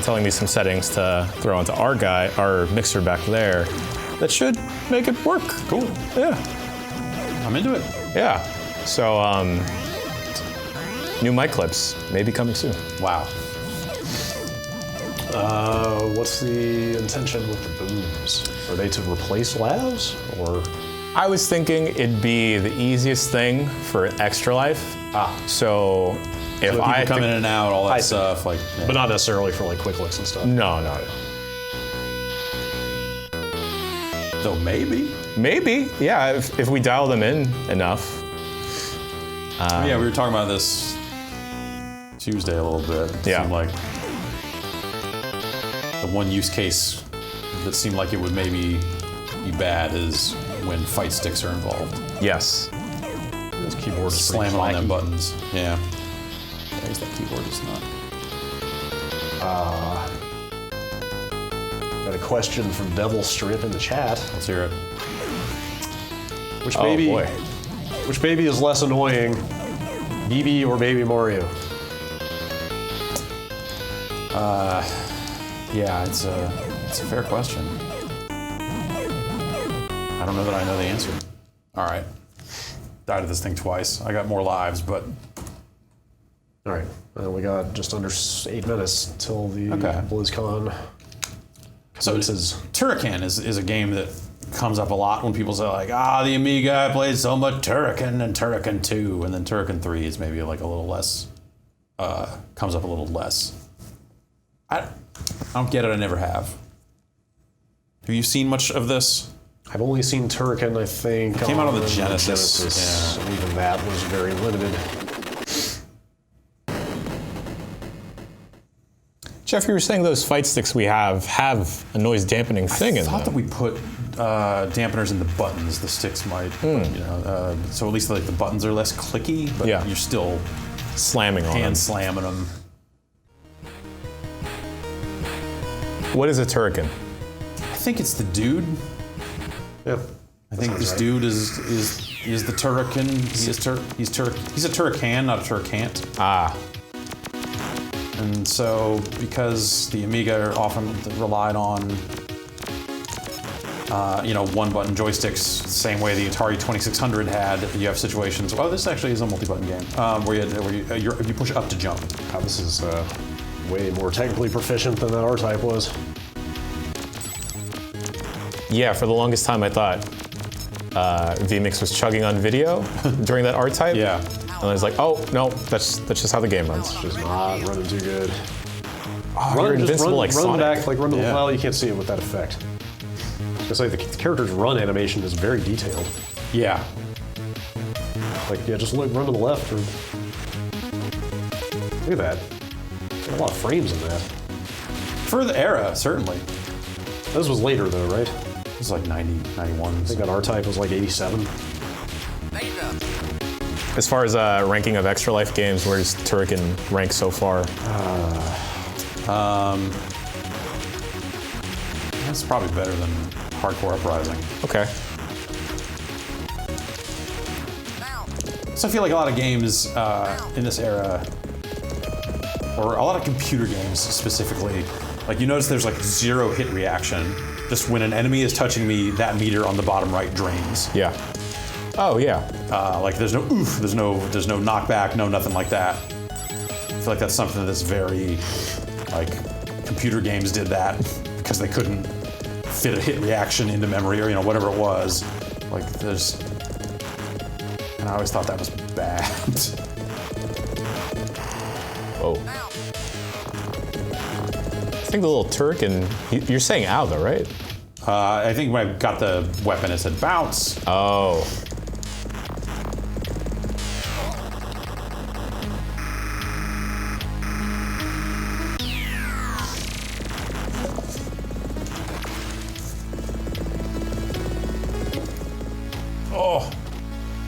telling me some settings to throw onto our mixer back there that should make it work. Cool. Yeah. I'm into it. Yeah. So, new mic clips maybe coming soon. Wow. What's the intention with the booms? Are they to replace lavs, or? I was thinking it'd be the easiest thing for extra life. So if I come in and out, all that stuff, like. Yeah. But not necessarily for like quick licks and stuff. No. Though maybe. Maybe, yeah, if we dial them in enough. Yeah, we were talking about this Tuesday a little bit. It Yeah. seemed like the one use case that seemed like it would maybe be bad is when fight sticks are involved. Yes. This keyboard is Slamming on them clacky. buttons. Yeah. I guess that keyboard is not. Got a question from Devil Strip in the chat. Let's hear it. Which Oh, baby? boy. Which baby is less annoying, BB or Baby Mario? Yeah, it's a fair question. I don't know that I know the answer. All right. Died of this thing twice. I got more lives, but All right, we got just under 8 minutes till the Okay. BlizzCon so commences. Turrican is a game that comes up a lot when people say like, the Amiga, I played so much Turrican and Turrican 2, and then Turrican 3 is maybe like a little less, comes up a little less. I don't get it, I never have. Have you seen much of this? I've only seen Turrican, I think. It came out on the Genesis, and even that was very limited. Jeff, you were saying those fight sticks we have a noise dampening thing I in thought them. that we put dampeners in the buttons. The sticks might, but, so at least like the buttons are less clicky, but Yeah. you're still Slamming on them. hand slamming them. What is a Turrican? I think it's the dude. Yeah. I think this dude is the Turrican. He's a Turrican, not a Turricant. Ah, And so, because the Amiga often relied on, one-button joysticks, same way the Atari 2600 had, you have situations. Oh, this actually is a multi-button game where you push up to jump. God, this is way more technically proficient than that R-Type was. yeah, for the longest time I thought vMix was chugging on video during that R-Type. Yeah. And I was like, oh, no, that's just how the game runs. Just not running too good. You're invincible like run Sonic. back, like run to the Yeah. well, you can't see it with that effect. It's like the character's run animation is very detailed. Yeah. Like, yeah, just look, run to the left or... Look at that. There's a lot of frames in that. For the era, certainly. This was later though, right? It was like 90, 91. I think that R-Type was like 87. As far as ranking of Extra Life games, where's Turrican rank so far? That's probably better than Hardcore Uprising. Okay. So I feel like a lot of games in this era, or a lot of computer games specifically, like you notice there's like 0 hit reaction. Just when an enemy is touching me, that meter on the bottom right drains. Yeah. Oh, yeah. Like there's no oof, there's no knockback, no nothing like that. I feel like that's something that's very, like, computer games did that because they couldn't fit a hit reaction into memory or whatever it was. Like there's, and I always thought that was bad. Oh. I think the little Turrican, you're saying ow though, right? I think when I got the weapon, it said bounce. Oh. Oh,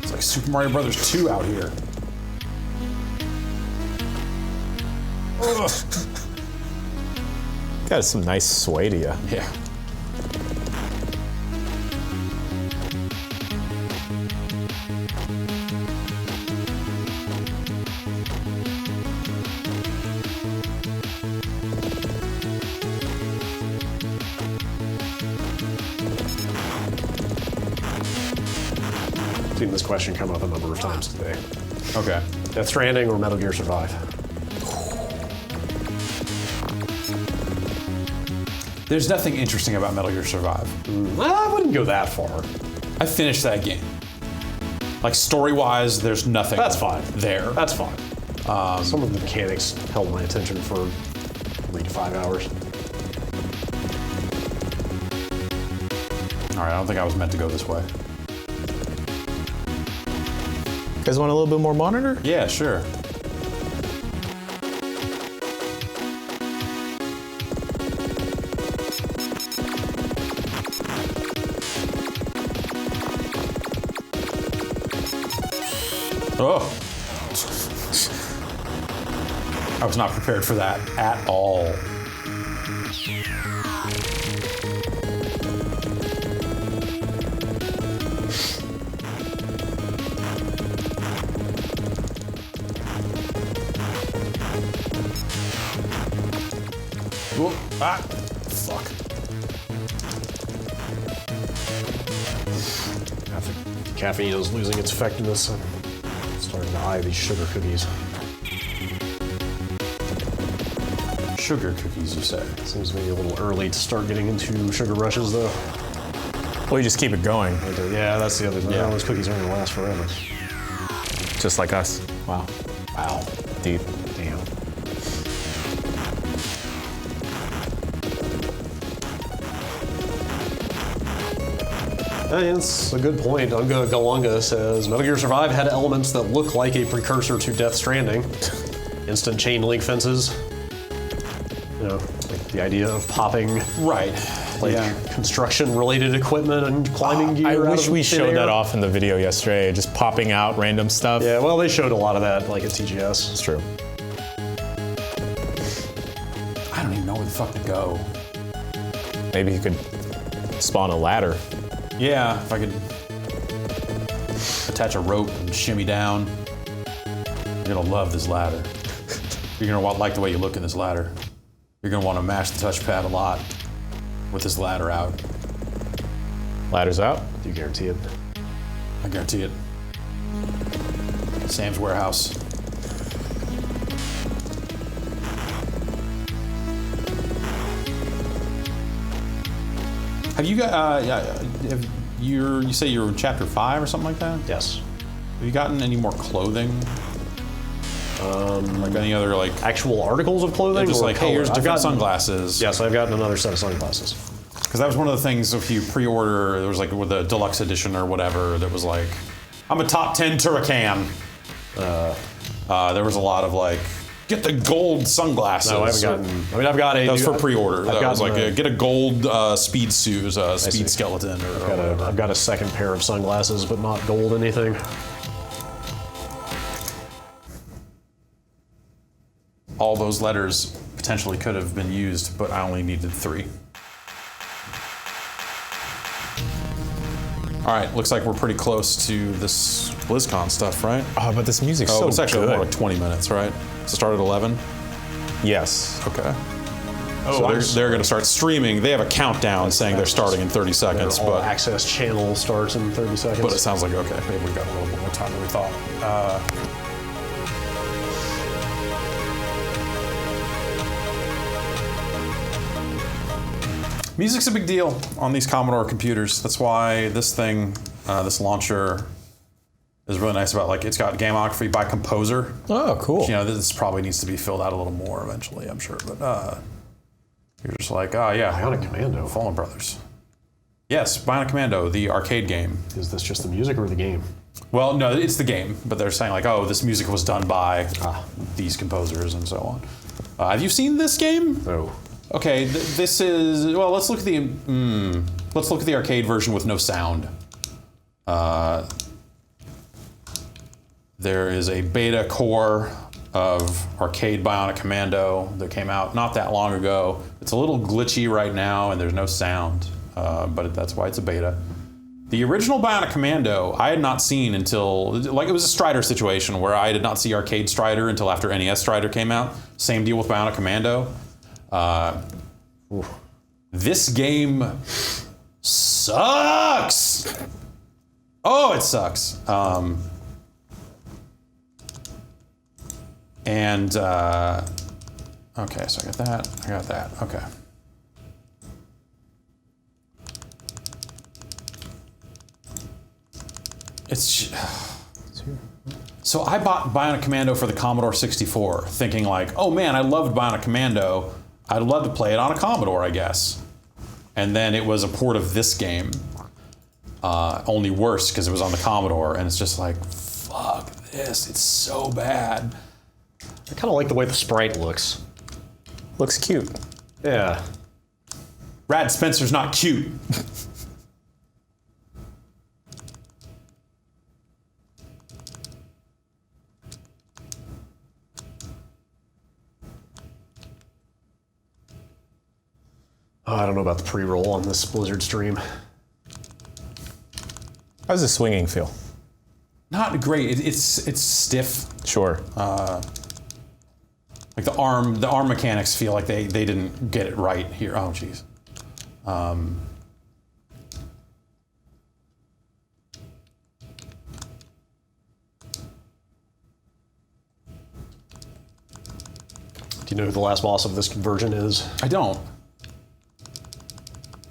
it's like Super Mario Brothers 2 out here. Ugh. Got some nice sway to you. Yeah. I've seen this question come up a number of times today. Okay. Death Stranding or Metal Gear Survive? There's nothing interesting about Metal Gear Survive. I wouldn't go that far. I finished that game. Like story-wise, there's nothing. That's fine. There. That's fine. Some of the mechanics held my attention for 3 to 5 hours. All right, I don't think I was meant to go this way. You guys want a little bit more monitor? Yeah, sure. Oh. I was not prepared for that at all. Whoop. Ah, fuck. Caffeine is losing its effectiveness. I'm starting to eye these sugar cookies. Sugar cookies, you say? Seems maybe a little early to start getting into sugar rushes, though. Well, you just keep it going, Yeah, that's the other thing. Yeah. Those cookies aren't gonna last forever. just like us. Wow. Wow. Deep. Damn. It's a good point. Unga Galunga says Metal Gear Survive had elements that look like a precursor to Death Stranding. Instant chain link fences. You know, like the idea of popping Right. like construction-related equipment and climbing gear. I out wish of we thin showed air. that off in the video yesterday, just popping out random stuff. Yeah, well, they showed a lot of that, like at TGS. It's true. I don't even know where the fuck to go. Maybe you could spawn a ladder. Yeah, if I could attach a rope and shimmy down. You're gonna love this ladder. You're gonna like the way you look in this ladder. You're gonna want to mash the touchpad a lot with this ladder out. Ladder's out. Do you guarantee it? I guarantee it. Sam's Warehouse. Have you got? You say you're in chapter 5 or something like that? Yes. Have you gotten any more clothing? Like any other like Actual articles of clothing? just or like, hey, here's color? I've different gotten- sunglasses. Yes, I've gotten another set of sunglasses. Because that was one of the things if you pre-order, there was like with the deluxe edition or whatever, that was like, I'm a top 10 Turrican. There was a lot of like, get the gold sunglasses. No, I haven't gotten. I mean, I've got a. That was for pre-order. That was like, gotten get a gold speed suit, speed see. skeleton or whatever. I've got a second pair of sunglasses, but not gold anything. All those letters potentially could have been used, but I only needed 3. All right, looks like we're pretty close to this BlizzCon stuff, right? Oh, but this music's Oh, so it's actually good. more like 20 minutes, right? So start at 11? Yes. Okay. Oh, So they're going to start streaming. They have a countdown saying they're starting in 30 seconds, All but access channel starts in 30 seconds. it sounds like, okay, maybe we got a little bit more time than we thought. Music's a big deal on these Commodore computers. That's why this thing, this launcher, is really nice about, like, it's got gamography by composer. Oh, cool. You know, this probably needs to be filled out a little more eventually, I'm sure. But you're just like, oh, yeah. Bionic Commando. Fallen Brothers. Yes, Bionic Commando, the arcade game. Is this just the music or the game? Well, no, it's the game, but they're saying like, oh, this music was done by these composers and so on. Have you seen this game? No. Okay, this is well. Let's look at the arcade version with no sound. There is a beta core of arcade Bionic Commando that came out not that long ago. It's a little glitchy right now, and there's no sound, but that's why it's a beta. The original Bionic Commando, I had not seen until, like, it was a Strider situation where I did not see arcade Strider until after NES Strider came out. Same deal with Bionic Commando. This game sucks. Oh, it sucks. Okay, so I got that. Okay. So I bought Bionic Commando for the Commodore 64, thinking like, oh man, I loved Bionic Commando. I'd love to play it on a Commodore, I guess. And then it was a port of this game. only worse because it was on the Commodore, and it's just like, fuck this, it's so bad. I kind of like the way the sprite looks. Looks cute. Yeah. Brad Spencer's not cute. Oh, I don't know about the pre-roll on this Blizzard stream. How does the swinging feel? Not great. It's stiff. Sure. Like the arm mechanics feel like they didn't get it right here. Oh, jeez. Do you know who the last boss of this version is? I don't.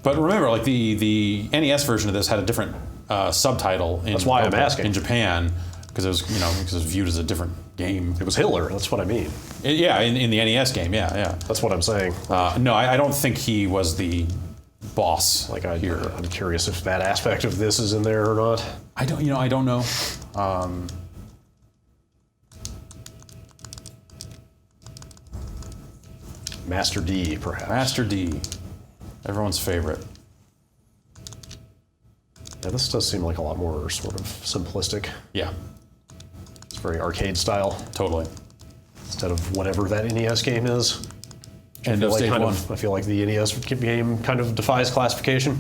But remember, like the NES version of this had a different subtitle. That's why I'm asking. In Japan, because it was because it was viewed as a different game. It was Hitler. That's what I mean. Yeah, in the NES game. Yeah. That's what I'm saying. No, I don't think he was the boss. Like here. I'm curious if that aspect of this is in there or not. I don't know. Master D, perhaps. Master D, everyone's favorite. Yeah, this does seem like a lot more sort of simplistic. Yeah, It's very arcade style totally. instead of whatever that NES game is. And I feel, like stage kind one. of, I feel like the NES game kind of defies classification.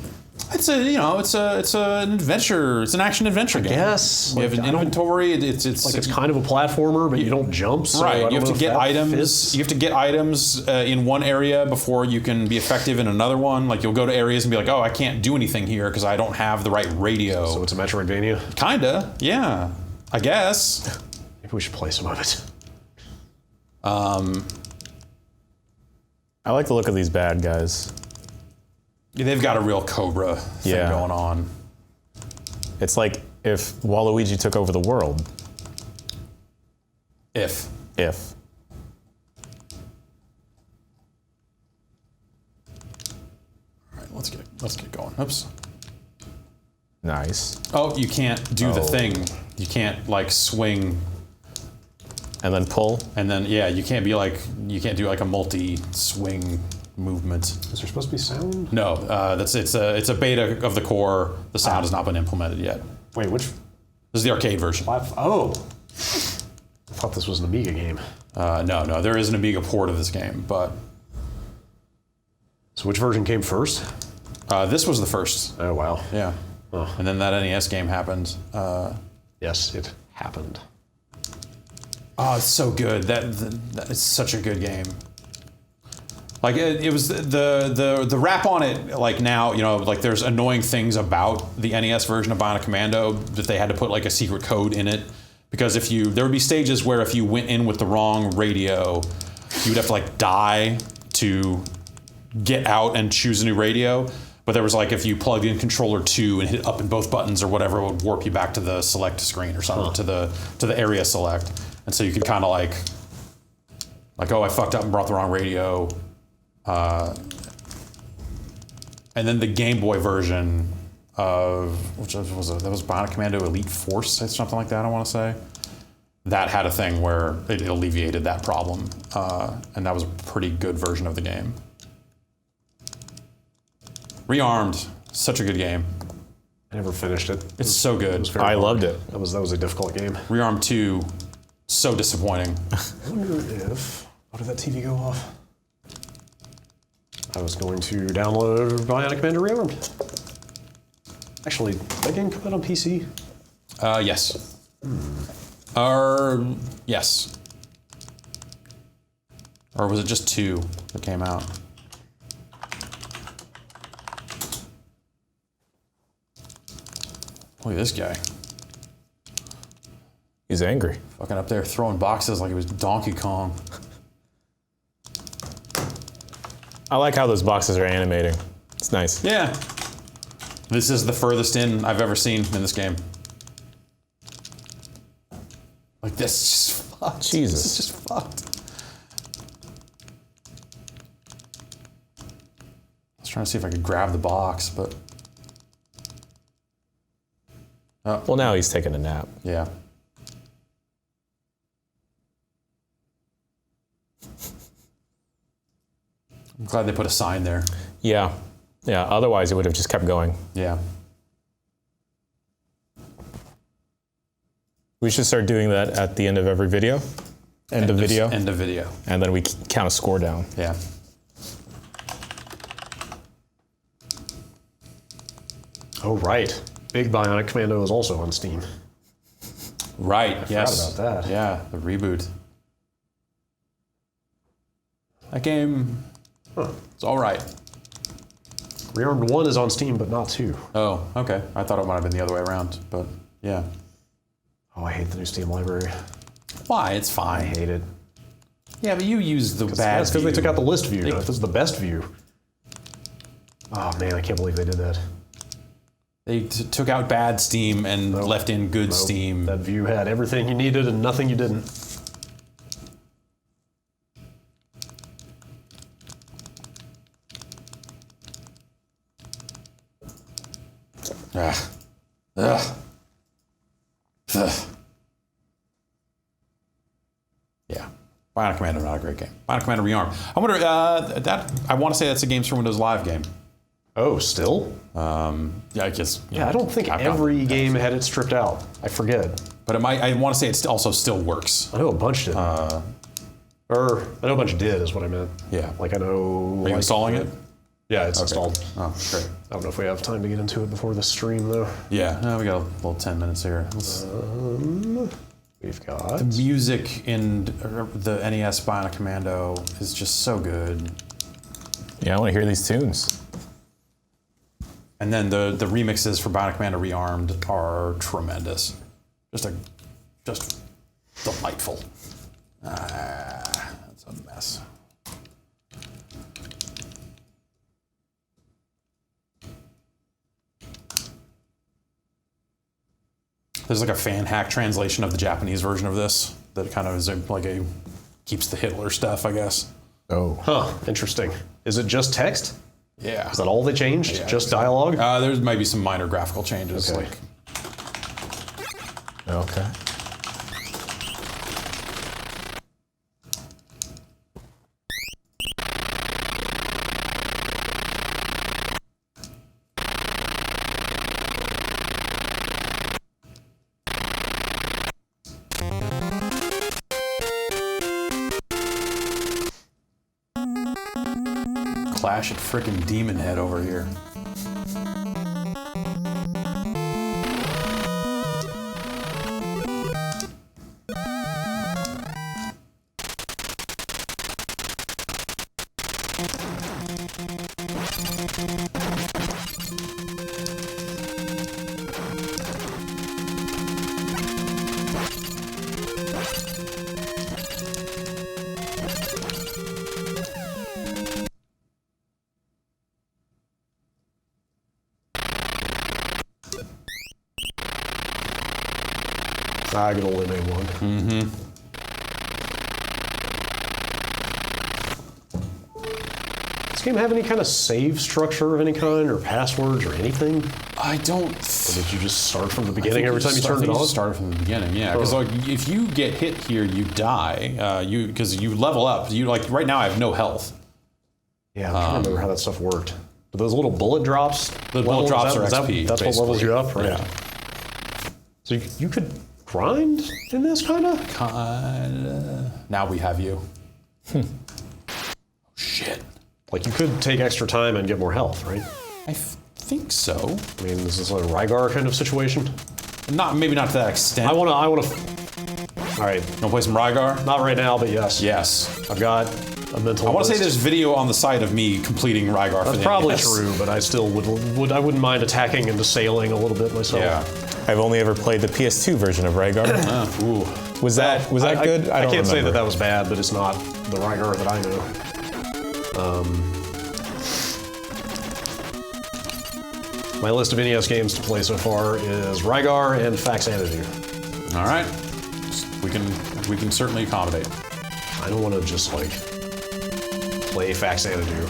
It's an adventure. It's an action adventure game. Yes. You have an inventory. It's Like it's kind of a platformer, but you don't jump. So I right. don't You have know to if get that items. fits. You have to get items in one area before you can be effective in another one. Like you'll go to areas and be like, oh, I can't do anything here because I don't have the right radio. So it's a Metroidvania. Kinda, yeah. I guess. Maybe we should play some of it. I like the look of these bad guys. They've got a real Cobra thing Yeah. going on. It's like if Waluigi took over the world. If. If. All right, let's get going. Oops. Nice. Oh, you can't do the Oh. thing. You can't like swing And then pull. and then you can't do like a multi-swing movement. Is there supposed to be sound? No, it's a beta of the core. The sound has not been implemented yet. Wait, which? This is the arcade version. Oh. I thought this was an Amiga game. No, there is an Amiga port of this game, but So which version came first? this was the first. Oh, wow. Yeah, Oh. and then that NES game happened. Yes, it happened. Oh, it's so good. That it's such a good game. Like it was the rap on it. Like now, like there's annoying things about the NES version of Bionic Commando that they had to put like a secret code in it because there would be stages where if you went in with the wrong radio, you would have to like die to get out and choose a new radio. But there was like if you plugged in controller 2 and hit up in both buttons or whatever, it would warp you back to the select screen or something to the area select. And so you could kind of like, oh, I fucked up and brought the wrong radio. And then the Game Boy version of, that was Bionic Commando Elite Force, or something like that, I want to say. That had a thing where it alleviated that problem. And that was a pretty good version of the game. Rearmed, such a good game. I never finished it. It's so good. It was very I hard. loved it. That was a difficult game. Rearmed 2, so disappointing. I wonder if... Oh, did that TV go off? I was going to download Bionic Commando Rearmed. Actually, that game come out on PC? Yes. Yes. Or was it just 2 that came out? Look at this guy. He's angry. Fucking up there throwing boxes like it was Donkey Kong. I like how those boxes are animating. It's nice. Yeah. This is the furthest in I've ever seen in this game. Like, this is just fucked. Jesus. This is just fucked. I was trying to see if I could grab the box, but... Well, now he's taking a nap. Yeah. I'm glad they put a sign there. Yeah. Yeah, otherwise it would have just kept going. Yeah. We should start doing that at the end of every video. End of video. End of video. And then we count a score down. Yeah. Oh, right. Big Bionic Commando is also on Steam. Right. Forgot Yes. about that. Yeah. The reboot. That game. It's all right. Rearmed 1 is on Steam, but not 2. Oh, okay. I thought it might have been the other way around, but yeah. Oh, I hate the new Steam library. Why? It's I fine. hate it. Yeah, but you use the bad That's because view. they took out the list view. This is the best view. Oh man, I can't believe they did that. They took out bad Steam and left in good Steam. That view had everything you needed and nothing you didn't. Ugh. Ugh. Ugh. Yeah. Bionic Commando, not a great game. Bionic Commando Rearm. I wonder, I want to say that's a Games for Windows Live game. Oh, still? Yeah, I guess. Yeah, I don't think Capcom every has game it. had it stripped out. I forget. But it might, I want to say it also still works. I know a bunch did. Or I know a bunch did is what I meant. Yeah. Like I know. Are you installing it? Yeah, it's installed. Oh, great. I don't know if we have time to get into it before the stream though. Yeah, no, we got a little 10 minutes here. We've got. The music in the NES Bionic Commando is just so good. Yeah, I want to hear these tunes. And then the remixes for Bionic Commando Rearmed are tremendous. Just delightful. That's a mess. There's like a fan hack translation of the Japanese version of this that kind of is like keeps the Hitler stuff, I guess. Oh. Huh, interesting. Is it just text? Yeah. Is that all they changed? Yeah, Just dialogue? There might be some minor graphical changes. Okay. Okay. Clash at frickin' Demon Head over here. I could only name one. Mm-hmm. Does this game have any kind of save structure of any kind, or passwords, or anything? I don't. Or did you just start from the beginning every time you turned it on? Started from the beginning, yeah. Because like, if you get hit here, you die. Because you level up. You like right now, I have no health. Yeah, I'm trying to remember how that stuff worked. But those little bullet drops. The bullet drops are XP. That's what levels basically. you up, right? Yeah. So you could grind in this kind of. Now we have you. Shit. Like you could take extra time and get more health, right? I think so. I mean, is this like a Rygar kind of situation? Maybe not to that extent. I wanna. All right, Wanna play some Rygar? not right now, but yes. Yes. I've got a mental. I want to say list. there's video on the side of me completing Rygar for That's the probably NES. true, but I still I wouldn't mind attacking and assailing a little bit myself. Yeah. I've only ever played the PS2 version of Rygar. Ooh. Was that good? I don't can't say remember. that was bad, but it's not the Rygar that I know. My list of NES games to play so far is Rygar and Faxanadu. All right. We can certainly accommodate. I don't want to just like play Faxanadu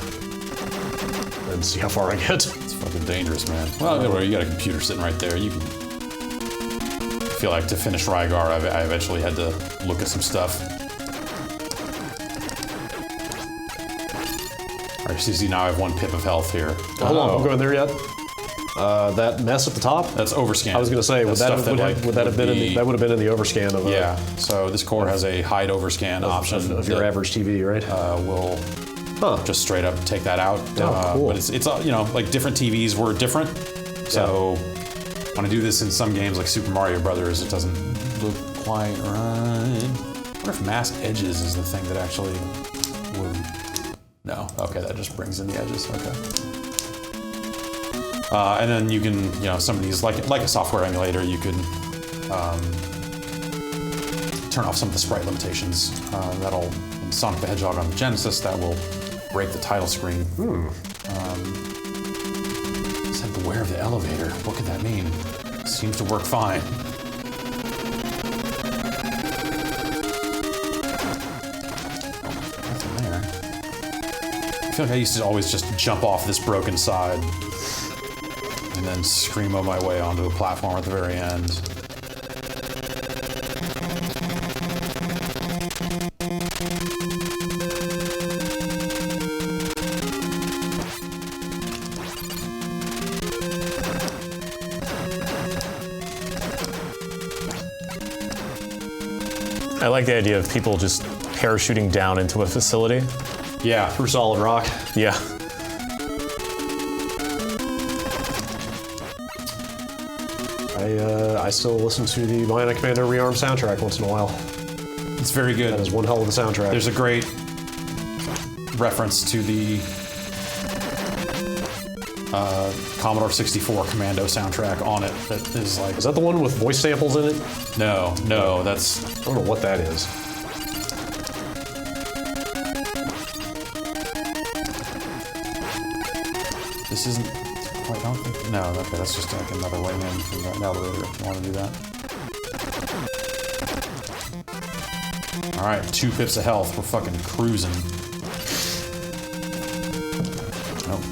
and see how far I get. It's fucking dangerous, man. Well, you got a computer sitting right there. You can feel like to finish Rygar, I eventually had to look at some stuff. All right, see, now I have 1 pip of health here. Hold on, I'm going there yet. That mess at the top. That's overscan. I was going to say, would that have been in the overscan of? Yeah. So this core has a hide overscan option of your average TV, right? Will just straight up take that out. Cool. But it's you know, like different TVs were different. So when I do this in some games like Super Mario Brothers, it doesn't look quite right. I wonder if mask edges is the thing that actually would. No. Okay, that just brings in the edges. Okay. And then you can, you know, somebody's like a software emulator, you could turn off some of the sprite limitations. That'll, in Sonic the Hedgehog on the Genesis, that will break the title screen. Said beware of the elevator. What could that mean? Seems to work fine. Oh, nothing there. I feel like I used to always just jump off this broken side and then screamo my way onto a platform at the very end. I like the idea of people just parachuting down into a facility. Yeah. Through solid rock. Yeah. I still listen to the Bionic Commando Rearm soundtrack once in a while. It's very good. That is one hell of a soundtrack. There's a great reference to the Commodore 64 Commando soundtrack on it that is like... Is that the one with voice samples in it? No, that's... I don't know what that is. This isn't quite... I don't think... No, okay, that's just like another way in from an elevator if you want to do that. Alright, 2 pips of health. We're fucking cruising. Nope.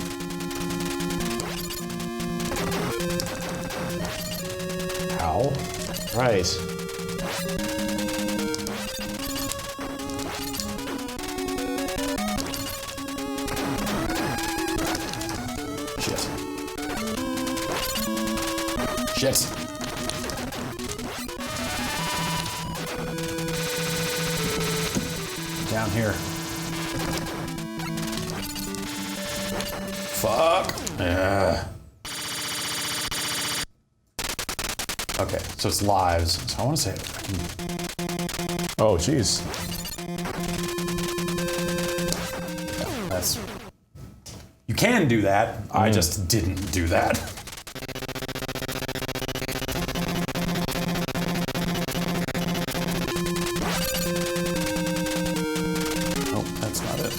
Ow. Right. Shit. Down here. Fuck. Yeah. Okay, so it's lives. So I want to say, Oh, jeez. that's. You can do that. I just didn't do that. Nope, that's not it.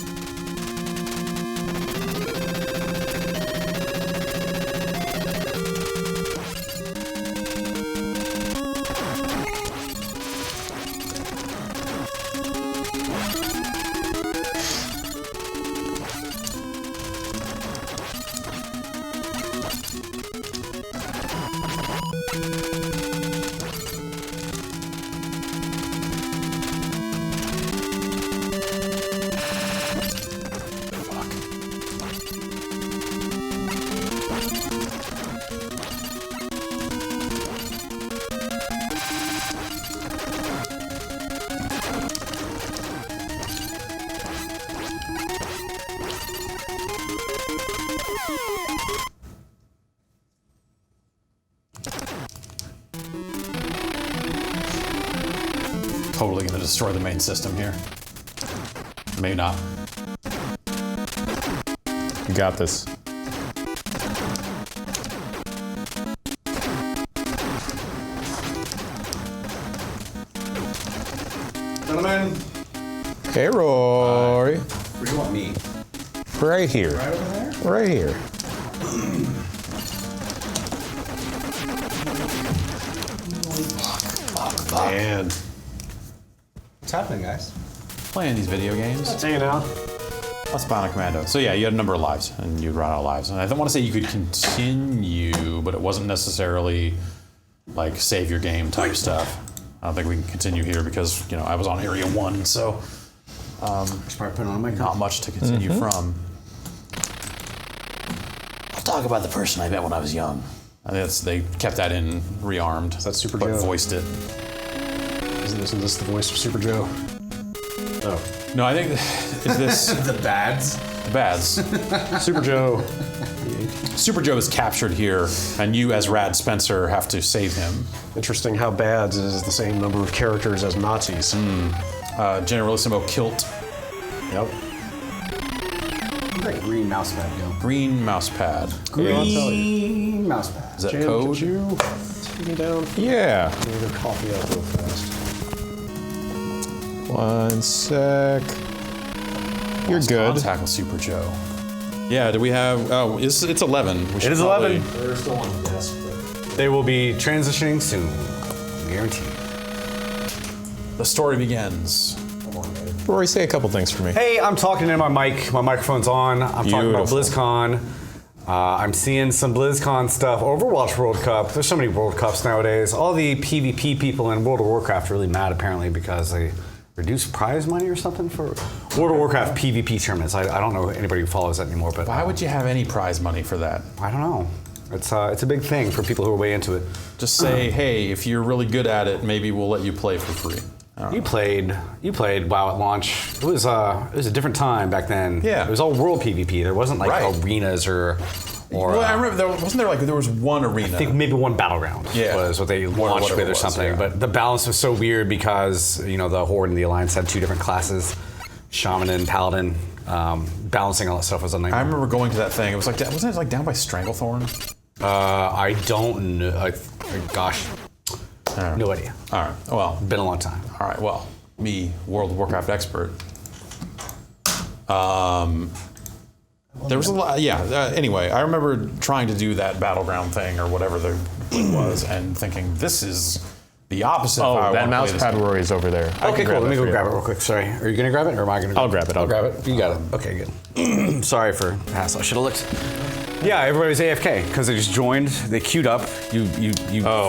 Totally gonna destroy the main system here. Maybe not. You got this. Gentlemen, Hey, Rory. where do you want me? Right here. Right over there? Right here. Man. What's happening, guys? Playing these video games. Hanging out. That's Bionic Commando. So yeah, you had a number of lives, and you'd run out of lives. And I don't want to say you could continue, but it wasn't necessarily like save your game type stuff. I don't think we can continue here because I was on Area 1, so Should probably put it on my not much to continue from. I'll talk about the person I met when I was young. They kept that in Rearmed. Is that Super but Joe? Voiced it. Isn't this the voice of Super Joe? Oh. No, I think it's this. The bads. Bads. Super Joe. Super Joe is captured here, and you, as Rad Spencer, have to save him. Interesting how Bads is the same number of characters as Nazis. Generalissimo Kilt. Yep. Great green mouse pad, yo. Green mouse pad. Green mouse pad. Is that Jim, code? could you take me down? Yeah. I need a coffee out real fast. 1 sec. You're Lost good. Contact with Super Joe. Yeah, do we have... Oh, it's 11. We should is probably- 11. They're still on the desk, but They will be transitioning soon. Guaranteed. The story begins. Rory, say a couple things for me. Hey, I'm talking in my mic. My microphone's on. I'm talking about Beautiful. BlizzCon. I'm seeing some BlizzCon stuff. Overwatch World Cup. There's so many World Cups nowadays. All the PvP people in World of Warcraft are really mad apparently because they reduced prize money or something for World of Warcraft PvP tournaments. I don't know anybody who follows that anymore, but Why would you have any prize money for that? I don't know. It's a big thing for people who are way into it. Just say, hey, if you're really good at it, maybe we'll let you play for free. You played WoW at launch. It was a different time back then. Yeah. It was all world PvP. There wasn't like Right. arenas or Well, I remember there was one arena. I think maybe one battleground Yeah. was what they launched whatever with it or was, something. yeah. But the balance was so weird because the Horde and the Alliance had two different classes, Shaman and Paladin. Balancing all that stuff was a nightmare. I remember going to that thing. It was like, wasn't it like down by Stranglethorn? I don't know. Gosh, no idea. All right. Well, Been a long time. all right. Well, me, World of Warcraft expert. There was a lot. Yeah. Anyway, I remember trying to do that battleground thing or whatever it was, and thinking this is the opposite. of how I Oh, that wanna mouse play this pad game. Rory's over there. I Okay, can cool. grab Let me that go for grab you. it real quick. Sorry. Are you gonna grab it or am I gonna? I'll grab it, I'll grab it. You got it. Okay, good. Sorry for the hassle. I should have looked. Yeah, everybody was AFK because they just joined. They queued up. You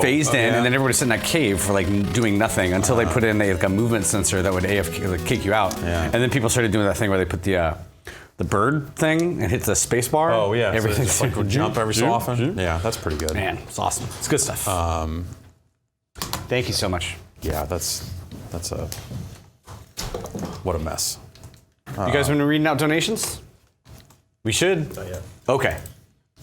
phased in, yeah. and then everybody's in that cave for like doing nothing until they put in a movement sensor that would AFK, like, kick you out. Yeah. And then people started doing that thing where they put the bird thing and hit the space bar. Oh yeah. Everything So just like would jump every so often. Yeah, that's pretty good. Man, it's awesome. It's good stuff. Thank you so much. Yeah, that's a what a mess. You guys been reading out donations? We should. not yet. Okay.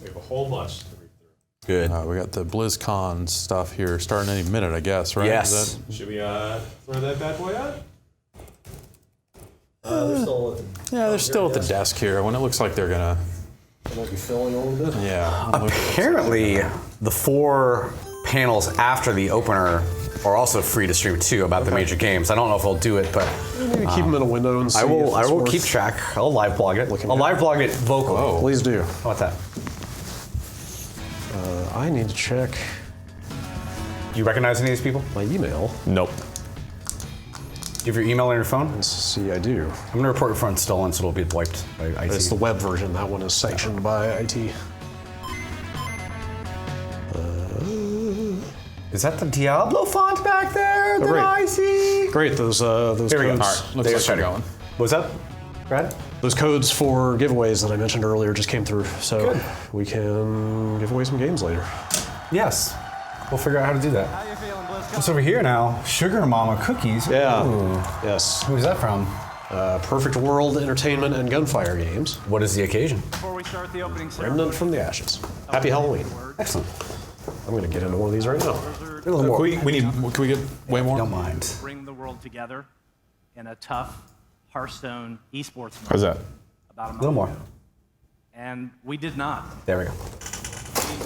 We have a whole bunch to read through. Good. We got the BlizzCon stuff here starting any minute, I guess, right? Yes. Is Should we throw that bad boy out? They're still at the, yeah, they're still at the desk here. When it looks like they're gonna. It might be filling a little bit. Yeah. Apparently, the 4 panels after the opener are also free to stream too about the major games. I don't know if I'll do it, but Maybe keep them in a window and see I will. if I it's will worth keep track. I'll live blog it. Looking I'll at. live blog it vocally. Oh. Please do. How about that? I need to check Do you recognize any of these people? my email. Nope. Do you have your email on your phone? Let's see, I do. I'm gonna report your phone stolen, so it'll be wiped by IT. It's the web version. That one is sanctioned by IT. Is that the Diablo font back there that great. I see? Great. Those Here we go. codes. All right. Looks There like you we're go. going. What's up, Brad? Those codes for giveaways that I mentioned earlier just came through, so we can give away some games later. Yes. We'll figure out how to do that. What's over here now? Sugar Mama Cookies. Yeah. Ooh. Yes. Who's that from? Perfect World Entertainment and Gunfire Games. What is the occasion? Before we start the opening ceremony, Remnant from the Ashes. Happy Halloween. Excellent. I'm going to get into one of these right now. A little more. Can we get way more? Don't mind. bring the world together in a tough Hearthstone esports How's that? about a A little month more. ago. And we did not. There we go.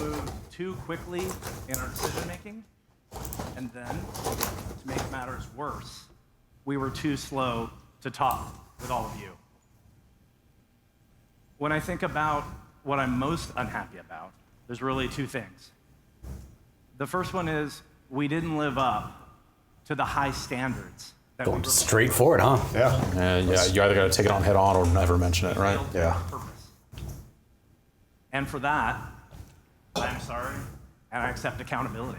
We moved too quickly in our decision making, and then, to make matters worse, we were too slow to talk with all of you. When I think about what I'm most unhappy about, there's really 2 things. The first one is we didn't live up to the high standards that we Going were straight for it, huh? Yeah. Yeah, you either got to take it on head on or never mention it, right? Yeah. purpose. And for that, I'm sorry, and I accept accountability.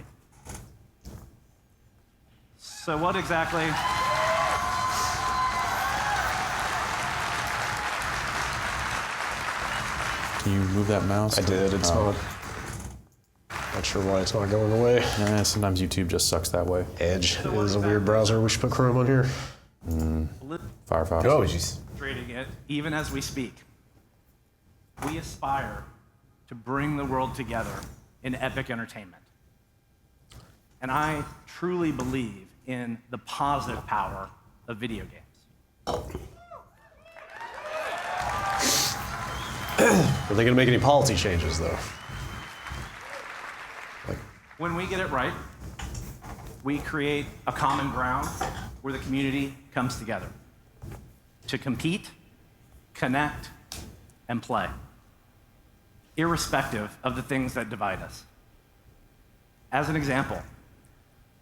So what exactly? Can you move that mouse? I did. It's not sure why it's not going away. Sometimes YouTube just sucks that way. Edge is a weird browser. We should put Chrome on here. Firefox. Oh, jeez. Trading it, even as we speak. We aspire to bring the world together in epic entertainment. And I truly believe in the positive power of video games. Are they going to make any policy changes, though? When we get it right, we create a common ground where the community comes together to compete, connect, and play, irrespective of the things that divide us. As an example,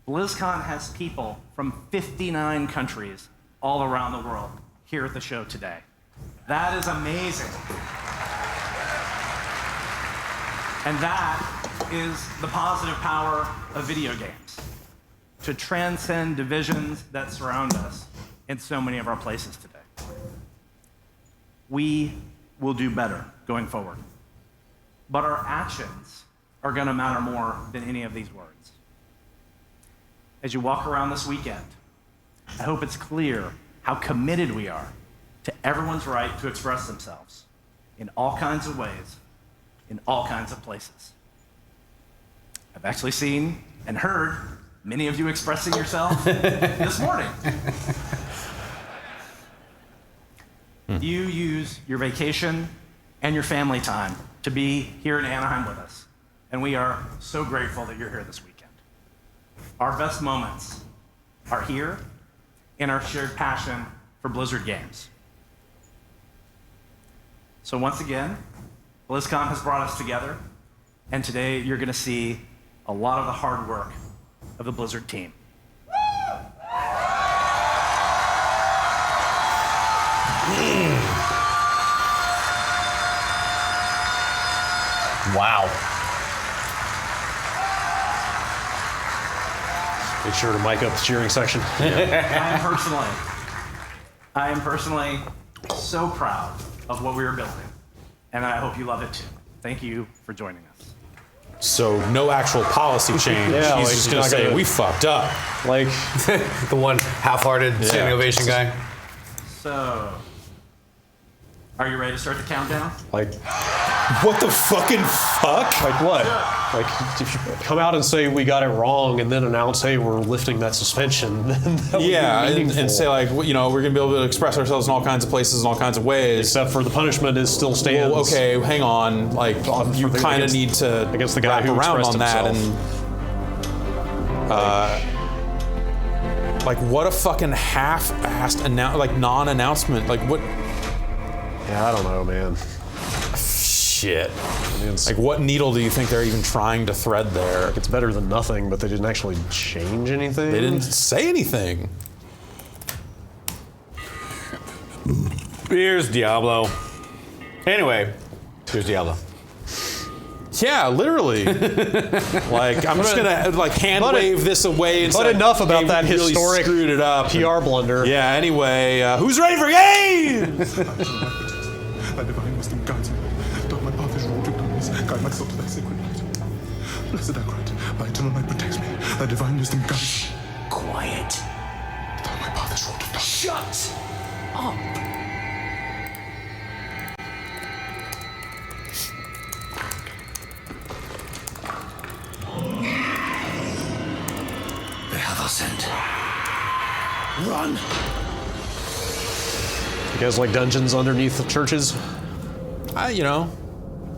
Blizzcon has people from 59 countries all around the world here at the show today. That is amazing. And that is the positive power of video games, to transcend divisions that surround us in so many of our places today. We will do better going forward. But our actions are going to matter more than any of these words. As you walk around this weekend, I hope it's clear how committed we are to everyone's right to express themselves in all kinds of ways, in all kinds of places. I've actually seen and heard many of you expressing yourself this morning. You use your vacation and your family time to be here in Anaheim with us, and we are so grateful that you're here this weekend. Our best moments are here in our shared passion for Blizzard games. So once again, BlizzCon has brought us together, and today you're going to see a lot of the hard work of the Blizzard team. Wow. Make sure to mic up the cheering section. I am personally so proud of what we are building, and I hope you love it too. Thank you for joining us. So no actual policy change. Yeah, He's like, just going to say, we fucked up. Like The one half-hearted standing ovation guy. So, are you ready to start the countdown? Like What the fucking fuck? Like what? Like if you come out and say we got it wrong and then announce, hey, we're lifting that suspension, then that would be meaningful. and say like, you know, we're gonna be able to express ourselves in all kinds of places in all kinds of ways. Except for the punishment is still stands. Well, okay, hang on. Like you kind of need to against the guy wrap who around on expressed that himself. and like what a fucking half-assed non-announcement. Like what? Yeah, I don't know, man. Shit. I mean, Like what needle do you think they're even trying to thread there? it's better than nothing, but they didn't actually change anything. They didn't say anything. Here's Diablo. Anyway, here's Diablo. Yeah, literally. Like I'm just gonna like hand wave this away and But say, enough about hey, that we really historic screwed it up. PR blunder. Yeah. Anyway, who's ready for games? Thy divine wisdom guides me. Doth my path is wrought with darkness. Guide my soul to thy sacred light. Blessed thou art. Thy eternal light protects me. Thy divine wisdom guides me. Quiet. Though my path is wrought with darkness. Shut up. They have us sent. Run. You guys like dungeons underneath the churches? You know,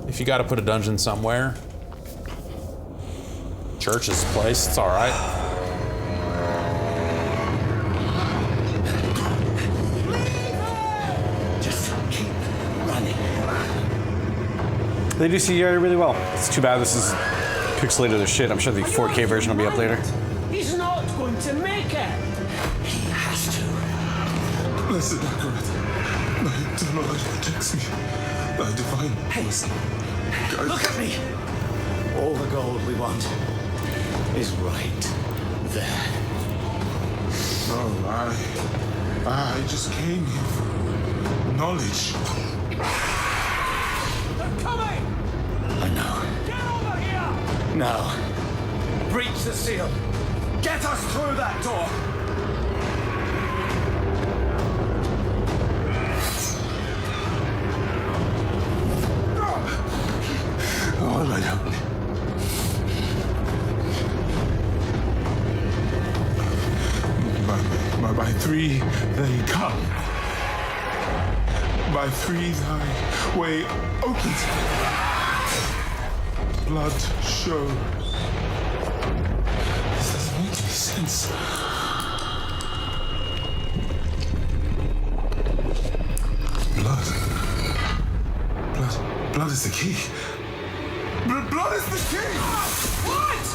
if you got to put a dungeon somewhere, church is the place. It's all right. Just keep running. They do CGI really well. It's too bad this is pixelated as shit. I'm sure the 4K version will be up later. He's not going to make it. He has to. Blessed Akarat. Thy eternal light protects me. Thy divine wisdom guides Look at me. All the gold we want is right there. No, I just came here for knowledge. They're coming! I know. Get over here! No. Breach the seal. Get us through that door! Oh, I don't. By three, they come. By three, thy way opens. Blood shows. This doesn't make any sense. Blood is the key. Blood is the key! What?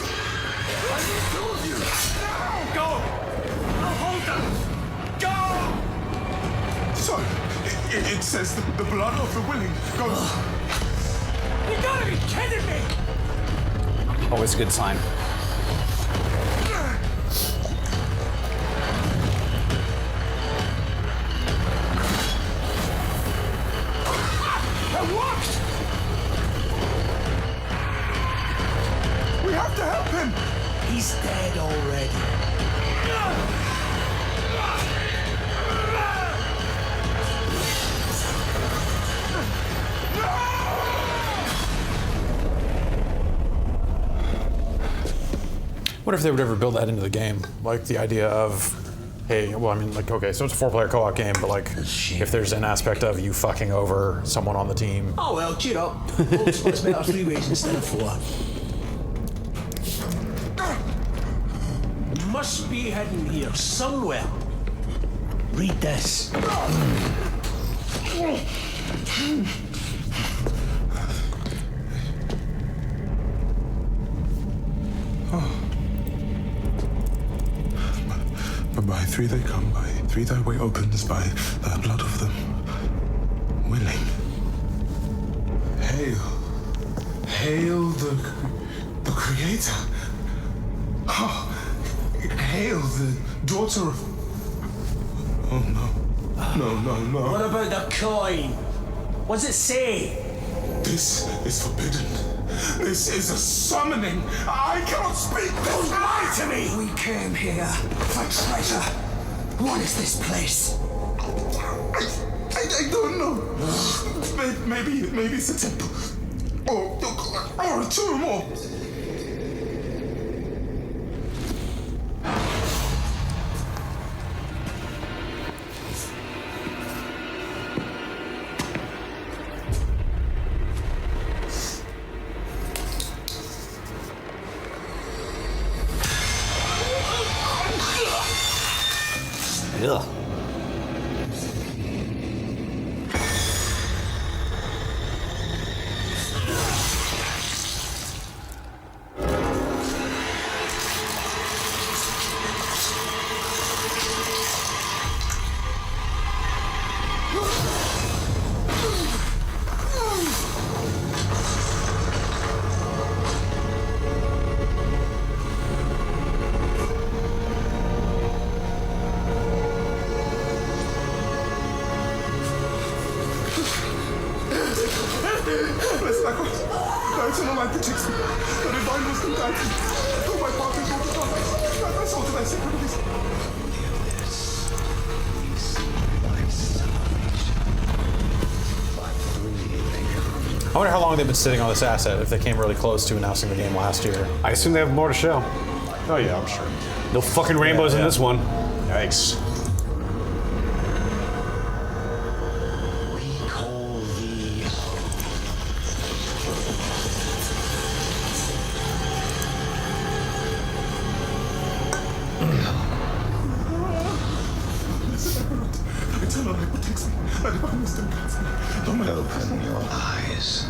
I told you! No! Go! I'll hold them! Go! So, it says that the blood of the willing goes... You gotta be kidding me! Always a good sign. It worked! We have to help him! He's dead already. What if they would ever build that into the game? Like the idea of, hey, well, I mean, like, okay, so it's a 4-player co-op game, but like, if there's an aspect of you fucking over someone on the team. Oh well, cheer up. It's better 3 ways instead of 4. Must be hidden here somewhere. Read this. But by three they come, by three thy way opens, by the blood of them willing. Hail. Hail the Creator. Oh, hail the daughter of... Oh no. What about the coin? What's it say? This is forbidden. This is a summoning. I cannot speak. Don't lie to me! We came here for treasure. What is this place? I don't know. Maybe it's a temple. Or a tomb, or... Ugh. The eternal light protects me. The divine wisdom guides me. Though my path is not dark, I saw to thy sacred release. I wonder how long they've been sitting on this asset if they came really close to announcing the game last year. I assume they have more to show. Oh yeah, I'm sure. No fucking rainbows in this one. Yikes. We call thee The eternal light protects me. The divine wisdom guides me. Though my Open your eyes.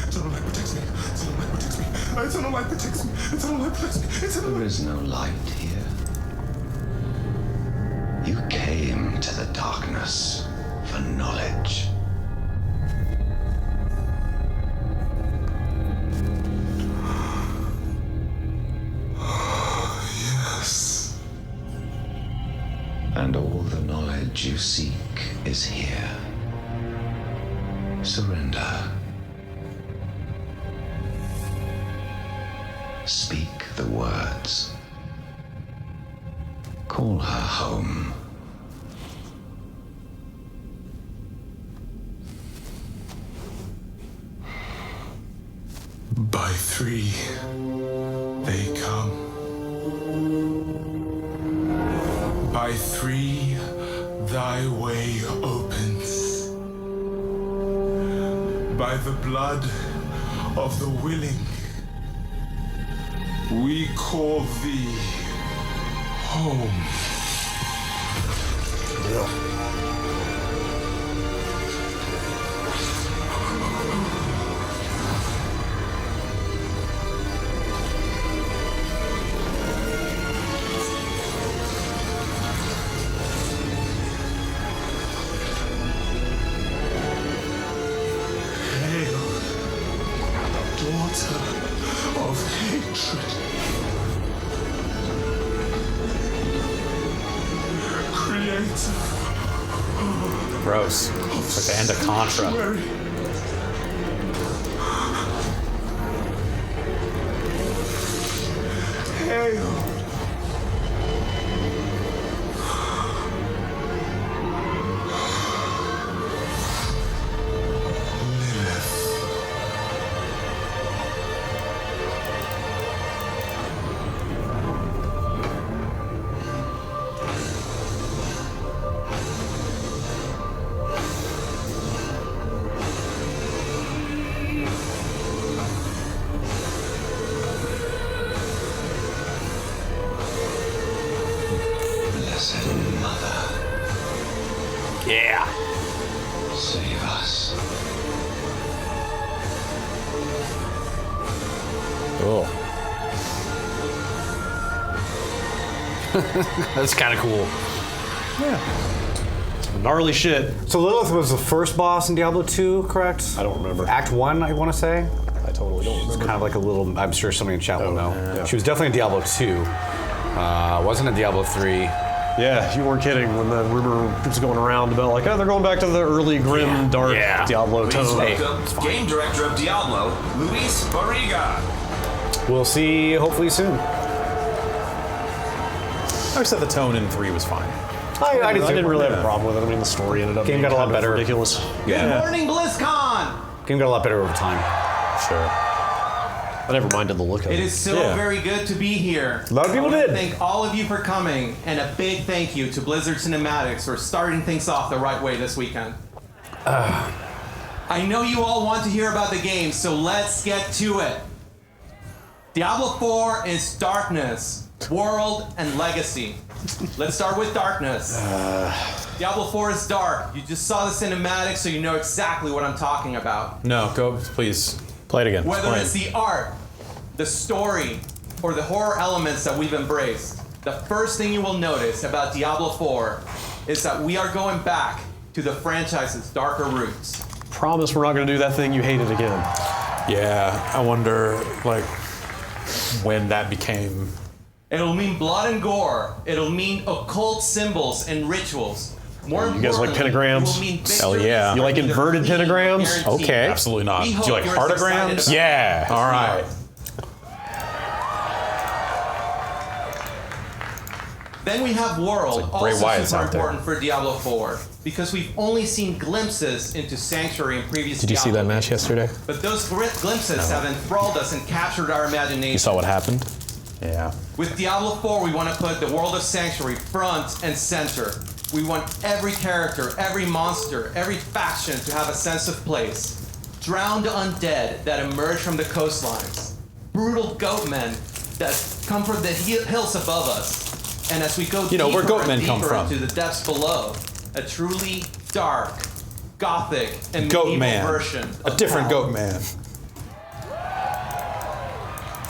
eternal light protects me. Eternal light protects me. Eternal light protects me. Eternal light protects me. Eternal light. There is no light here. You came to the darkness for knowledge. you seek is here. Surrender. Speak the words. Call her home. By 3, they come. By 3, thy way opens. By the blood of the willing, we call thee home. Of hatred. Creator. Gross. It's like the end of Contra. Hail. Yeah. Save us. Oh. That's kind of cool. Gnarly shit. So Lilith was the first boss in Diablo 2, correct? I don't remember. Act 1, I want to say. I totally don't remember. Kind of like a little, I'm sure somebody in chat will know. yeah. She was definitely in Diablo 2. Wasn't in Diablo 3. Yeah, you weren't kidding when the rumor was going around about like, oh, they're going back to the early grim, dark Diablo Please tone. welcome Game Director of Diablo, Luis Barriga. We'll see hopefully soon. I said the tone in 3 was fine. I didn't really have a problem with it. I mean, the story ended up Game being got a lot kind of better. ridiculous. Good morning, BlizzCon! Game got a lot better over time. Sure. I never minded the look of it. It is so very good to be here. A lot of people I wanna did. Thank all of you for coming, and a big thank you to Blizzard Cinematics for starting things off the right way this weekend. I know you all want to hear about the game, so let's get to it. Diablo 4 is Darkness, World, and Legacy. Let's start with Darkness. Diablo 4 is dark. You just saw the cinematics, so you know exactly what I'm talking about. No, go, please. Play it again. Whether Explain. it's the art, the story, or the horror elements that we've embraced, the first thing you will notice about Diablo 4 is that we are going back to the franchise's darker roots. Promise we're not going to do that thing you hated again. Yeah, I wonder, like, when that became... It'll mean blood and gore. It'll mean occult symbols and rituals. More You guys like importantly, pentagrams? it will mean Hell victory yeah. is You like either inverted clean or pentagrams? guaranteed. Okay. Absolutely not. We Do you hope like you're as excited heartograms? about Yeah. it as All we right. are. Then we have World, It's like Bray also Wyatt's super out there. important for Diablo 4, because we've only seen glimpses into Sanctuary in previous Did you see Diablo that match games. yesterday? But those glimpses have enthralled us and captured our imagination. You saw what happened? Yeah. With Diablo 4, we want to put the world of Sanctuary front and center. We want every character, every monster, every faction to have a sense of place. Drowned undead that emerge from the coastlines. Brutal goatmen that come from the hills above us. And as we go You know, where deeper goatmen and come deeper from. into the depths below, a truly dark, gothic, and Goat medieval man. version A of different hell. goat man.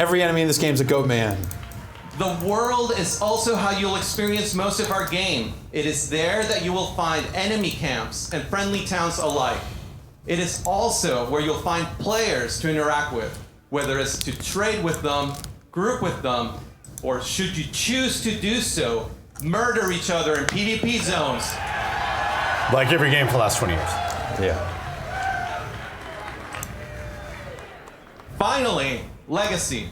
Every enemy in this game is a goat man. The world is also how you'll experience most of our game. It is there that you will find enemy camps and friendly towns alike. It is also where you'll find players to interact with, whether it's to trade with them, group with them, or should you choose to do so, murder each other in PvP zones. Like every game for the last 20 years. Yeah. Finally, Legacy.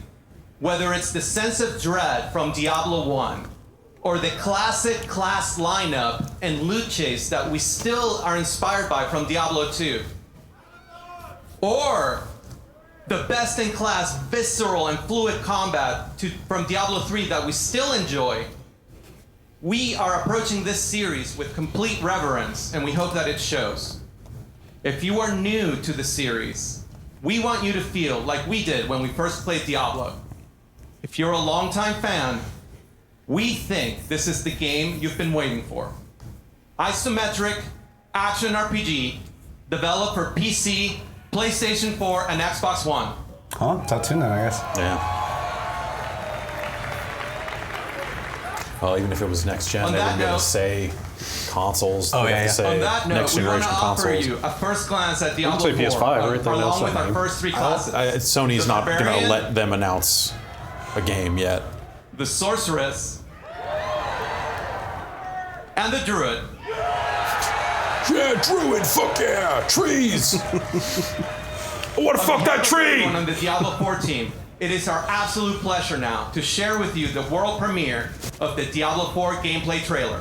Whether it's the sense of dread from Diablo 1, or the classic class lineup and loot chase that we still are inspired by from Diablo 2, or the best-in-class visceral and fluid combat from Diablo 3 that we still enjoy, we are approaching this series with complete reverence, and we hope that it shows. If you are new to the series, we want you to feel like we did when we first played Diablo. If you're a longtime fan, we think this is the game you've been waiting for. Isometric action RPG, developed for PC, PlayStation 4, and Xbox One. Huh? That's soon then, I guess. Yeah. Well, even if it was next gen, On they that wouldn't be able note- to say consoles. Oh, They'd yeah, have yeah. to say On that note, next we want to generation offer consoles. you a first glance at Diablo say 4, PS5, right? They along announced with that our name. first three classes. Sony's The not going to Barbarian, let them announce a game yet. the Sorceress, and the Druid. Yeah, Druid, fuck yeah, trees. I want to fuck that tree. On the Diablo 4 team, it is our absolute pleasure now to share with you the world premiere of the Diablo 4 gameplay trailer.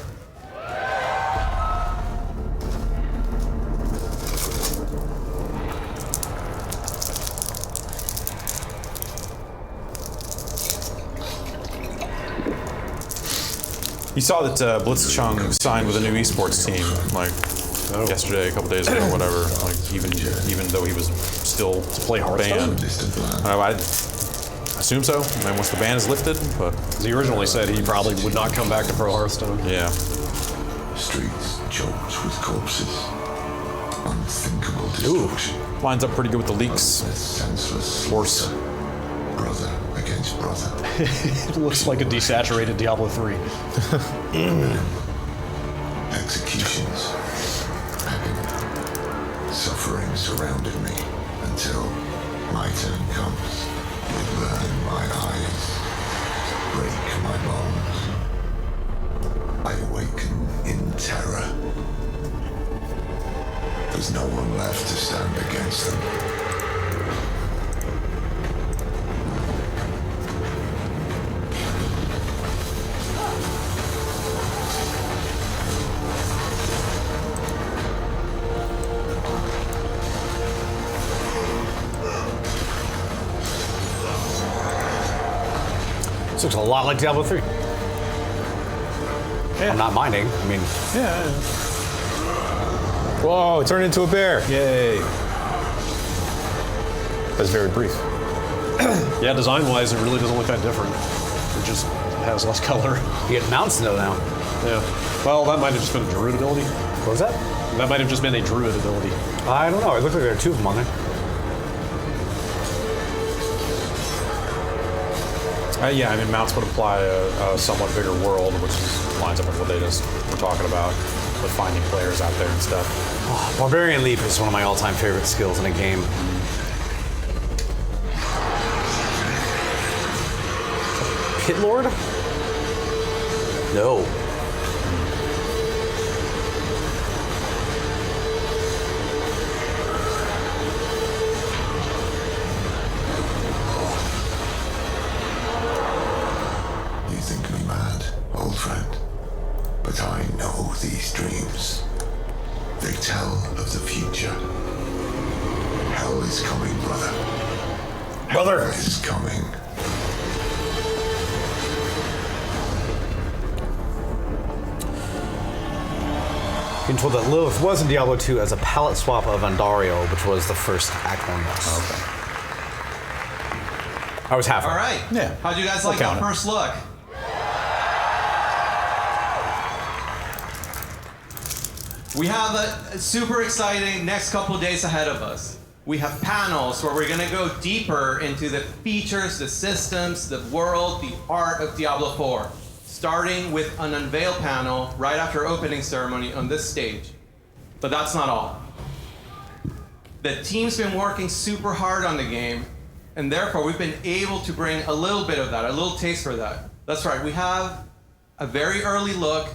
You saw that Blizzcon signed with a new esports team, like yesterday, a couple days ago, whatever. Like even though he was still play Hearthstone? banned. I assume so. I mean, once the ban is lifted, but He originally said he probably would not come back to Pro Hearthstone. yeah. Streets choked with corpses. Unthinkable destruction. Lines up pretty good with the leaks. Senseless Horse. slaughter. Brother against brother. It looks like a desaturated Diablo 3. Executions. Agony. Suffering surrounded me until my turn comes. They burn my eyes. Break my bones. I awaken in terror. There's no one left to stand against them. This looks a lot like Diablo 3. I'm not minding. I mean, Yeah. Whoa! It turned into a bear. Yay! That's very brief. Yeah, design-wise, it really doesn't look that different. It just has less color. you get mounts though now. Yeah. Well, that might have just been a druid ability. What was that? That might have just been a druid ability. I don't know. It looked like there were two of them on there. Yeah, I mean, mounts would apply a somewhat bigger world, which lines up with what they just were talking about, with finding players out there and stuff. Oh, Barbarian Leap is one of my all-time favorite skills in a game. Pit Lord? No. You think me mad, old friend, but I know these dreams. They tell of the future. Hell is coming, brother. Brother! Hell is coming. Being told that Lilith was in Diablo 2 as a palette swap of Andario, which was the first Act 1 boss. Okay. I was halfway. All right. Yeah. How'd you guys I'll like that count it. first look? We have a super exciting next couple of days ahead of us. We have panels where we're going to go deeper into the features, the systems, the world, the art of Diablo 4. Starting with an unveil panel right after opening ceremony on this stage. But that's not all. The team's been working super hard on the game, and therefore we've been able to bring a little bit of that, a little taste for that. That's right, we have a very early look,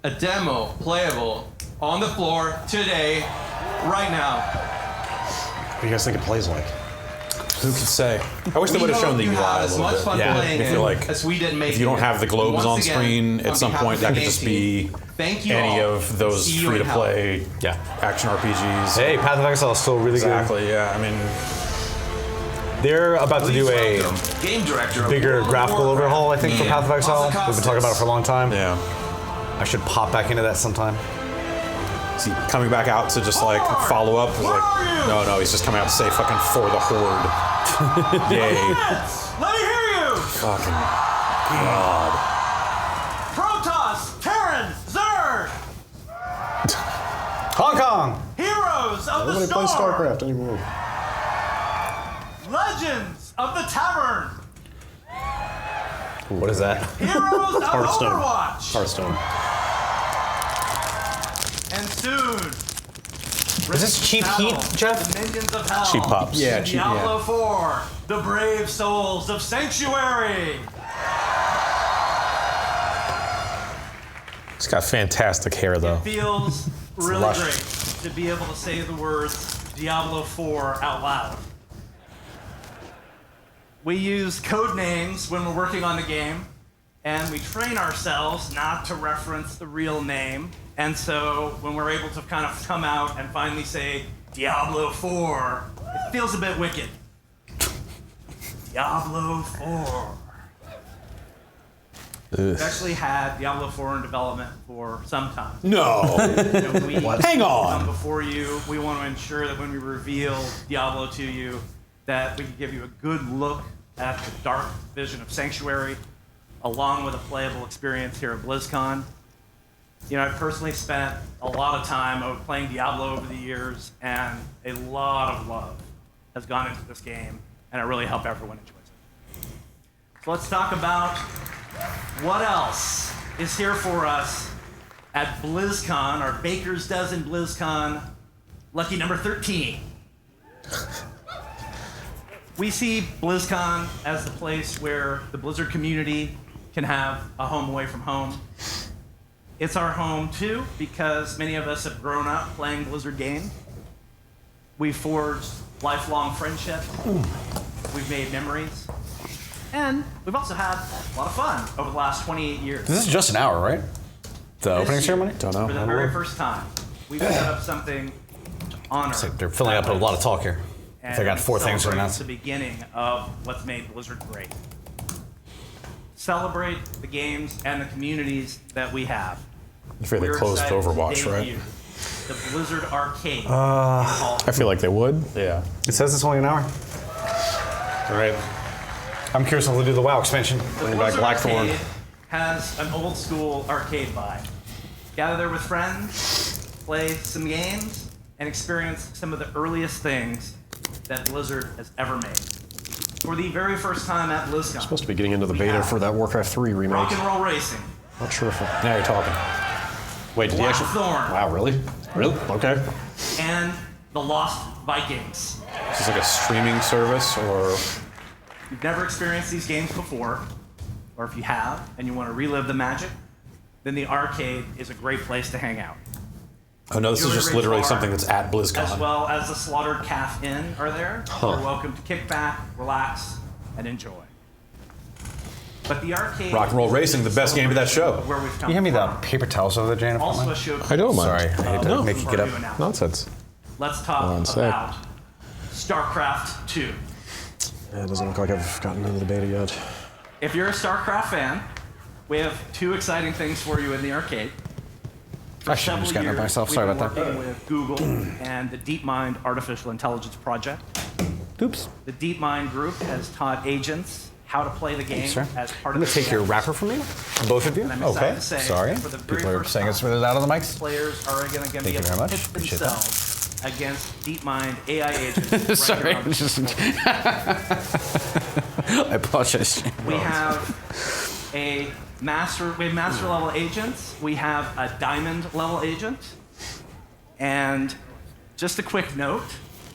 a demo, playable, on the floor today, right now. What do you guys think it plays like? Who could say? I wish they would have shown the UI a as little much bit. fun playing I feel like as we did making if you don't have the globes Once on again, screen, on at some behalf point of that the could just game be thank you any all. of those See you free to in hell. play action RPGs. Hey, Path of Exile is still really Exactly, yeah. I mean, good. They're about to do a Game director of bigger World of graphical Warcraft. overhaul, I think, for Yeah. Path of Exile. We've been talking about it for a long time. yeah. I should pop back into that sometime. Is he coming back out to just like follow up? It's like, no, he's just coming out to say fucking for the Horde. Yay. Let me hear you! Fucking God. Protoss, Terran, Zerg, Hong Kong! heroes of the Nobody storm, plays StarCraft anymore. legends of the tavern, What is that? heroes of Hearthstone. Overwatch, Hearthstone. and soon. Is this cheap heat, Jeff? Minions of Hell. Cheap pops. Yeah, cheap, Diablo 4, the brave souls of Sanctuary. He's got fantastic hair though. It feels really lush. great to be able to say the words Diablo 4 out loud. We use code names when we're working on the game, and we train ourselves not to reference the real name. And so when we're able to kind of come out and finally say Diablo 4, it feels a bit wicked. Diablo 4. We've actually had Diablo 4 in development for some time. No. Hang on. Come before you, we want to ensure that when we reveal Diablo to you, that we can give you a good look at the dark vision of Sanctuary, along with a playable experience here at BlizzCon. You know, I've personally spent a lot of time playing Diablo over the years, and a lot of love has gone into this game, and I really hope everyone enjoys it. So let's talk about what else is here for us at BlizzCon, our Baker's Dozen BlizzCon, lucky number 13. We see BlizzCon as the place where the Blizzard community can have a home away from home. It's our home too, because many of us have grown up playing Blizzard games. We've forged lifelong friendships. We've made memories. And we've also had a lot of fun over the last 28 years. This is just an hour, right? The opening ceremony? Don't know. For the very first time, we've set up something to honor. It's like they're filling up a lot of talk here. If they got 4 things to celebrate announce. the beginning of what's made Blizzard great. Celebrate the games and the communities that we have. I feel they We're closed excited to Overwatch, right? debut The Blizzard Arcade. I feel like they would. Yeah. It says it's only an hour. All right. I'm curious if they'll do the WoW expansion. Bring back Blizzard Blackthorn. Arcade has an old school arcade vibe. Gather there with friends, play some games, and experience some of the earliest things that Blizzard has ever made. For the very first time at BlizzCon, Supposed to be getting into the beta for that Warcraft 3 remake. rock and roll racing, Not sure if Now you're talking. Wait, did he actually? Blackthorn, Wow, really? Really? Okay. and the Lost Vikings. Is this like a streaming service or? If you've never experienced these games before, or if you have and you want to relive the magic, then the arcade is a great place to hang out. Oh no, this is just literally something that's at As BlizzCon. well as the Slaughtered Calf Inn are there. Huh. You're welcome to kick back, relax, and enjoy. But the arcade. Rock and Roll Racing, the best game of that show. Where we've Can come you hand me the from. paper towels over there, Jane? if you don't Also mind? a show. I don't mind. Sorry, I hate to make you get up. Nonsense. Let's talk Hold on a sec. about StarCraft 2. Yeah, it doesn't look like I've gotten into the beta yet. If you're a StarCraft fan, we have 2 exciting things for you in the arcade. For I should've just several gotten it years, myself. Sorry we've about been that. working with Google and the DeepMind Artificial Intelligence Project. Oops. The DeepMind group has taught agents how to play the game Sir, as part I'm of gonna take your wrapper from you, both of you. And I'm excited Okay. to say, Sorry. for the very People are first saying it's time, out of the mics. Players are going to Thank be you able very to much. pit Appreciate that. themselves against DeepMind AI agents. Sorry, right here on just- the I apologize. We have master level agents. We have a diamond level agent. And just a quick note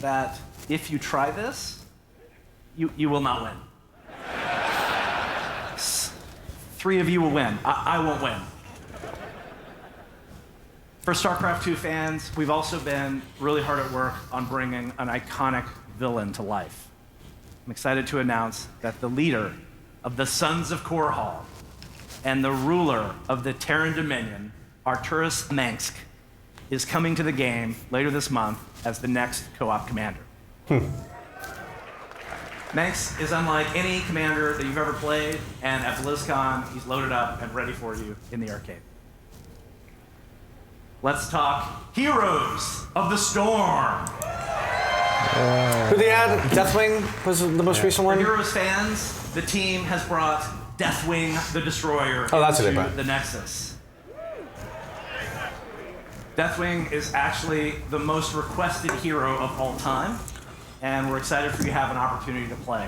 that if you try this, you will not win. 3 of you will win. I won't win. For StarCraft 2 fans, we've also been really hard at work on bringing an iconic villain to life. I'm excited to announce that the leader of the Sons of Korhal and the ruler of the Terran Dominion, Arturus Mengsk, is coming to the game later this month as the next co-op commander. Mengsk is unlike any commander that you've ever played, and at BlizzCon, he's loaded up and ready for you in the arcade. Let's talk Heroes of the Storm. Who they add? Deathwing was the most recent For one? Heroes fans, the team has brought Deathwing the Destroyer that's what they into brought. the Nexus. Deathwing is actually the most requested hero of all time, and we're excited for you to have an opportunity to play.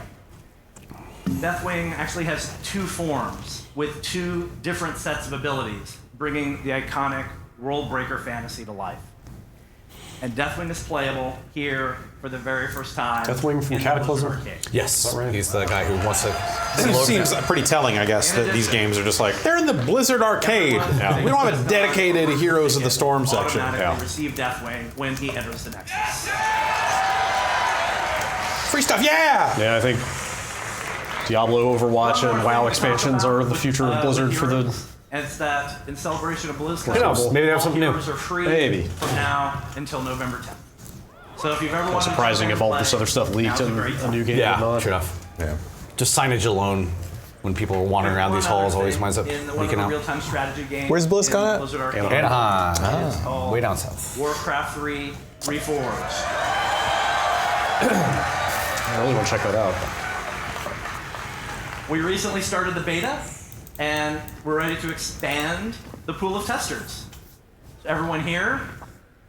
Deathwing actually has 2 forms with 2 different sets of abilities, bringing the iconic World Breaker fantasy to life. And Deathwing is playable here for the very first time. Deathwing from in the Cataclysm? arcade. Yes. He's the guy who wants to. It seems pretty telling, I guess, that these games are just like, they're in the Blizzard arcade. We don't have a dedicated Heroes of the Storm section. Automatically receive Deathwing when he enters the Nexus. Free stuff, yeah! Yeah, I think Diablo, Overwatch, and WoW expansions are the future of Blizzard for the. And it's that in celebration of BlizzCon, Who knows? Maybe they have all something new. heroes are free Maybe. from now until November 10th. So if you've ever wanted Surprising if all this other stuff leaked in a new game. Yeah, would not. true enough. Yeah. Just signage alone when people are wandering around these halls always winds up in one of leaking the out. real-time strategy games. Where's BlizzCon at? in Blizzard Arcade. Anaheim. It's called Way down south. Warcraft 3 Reforged. I really want to check that out. We recently started the beta, and we're ready to expand the pool of testers. So everyone here,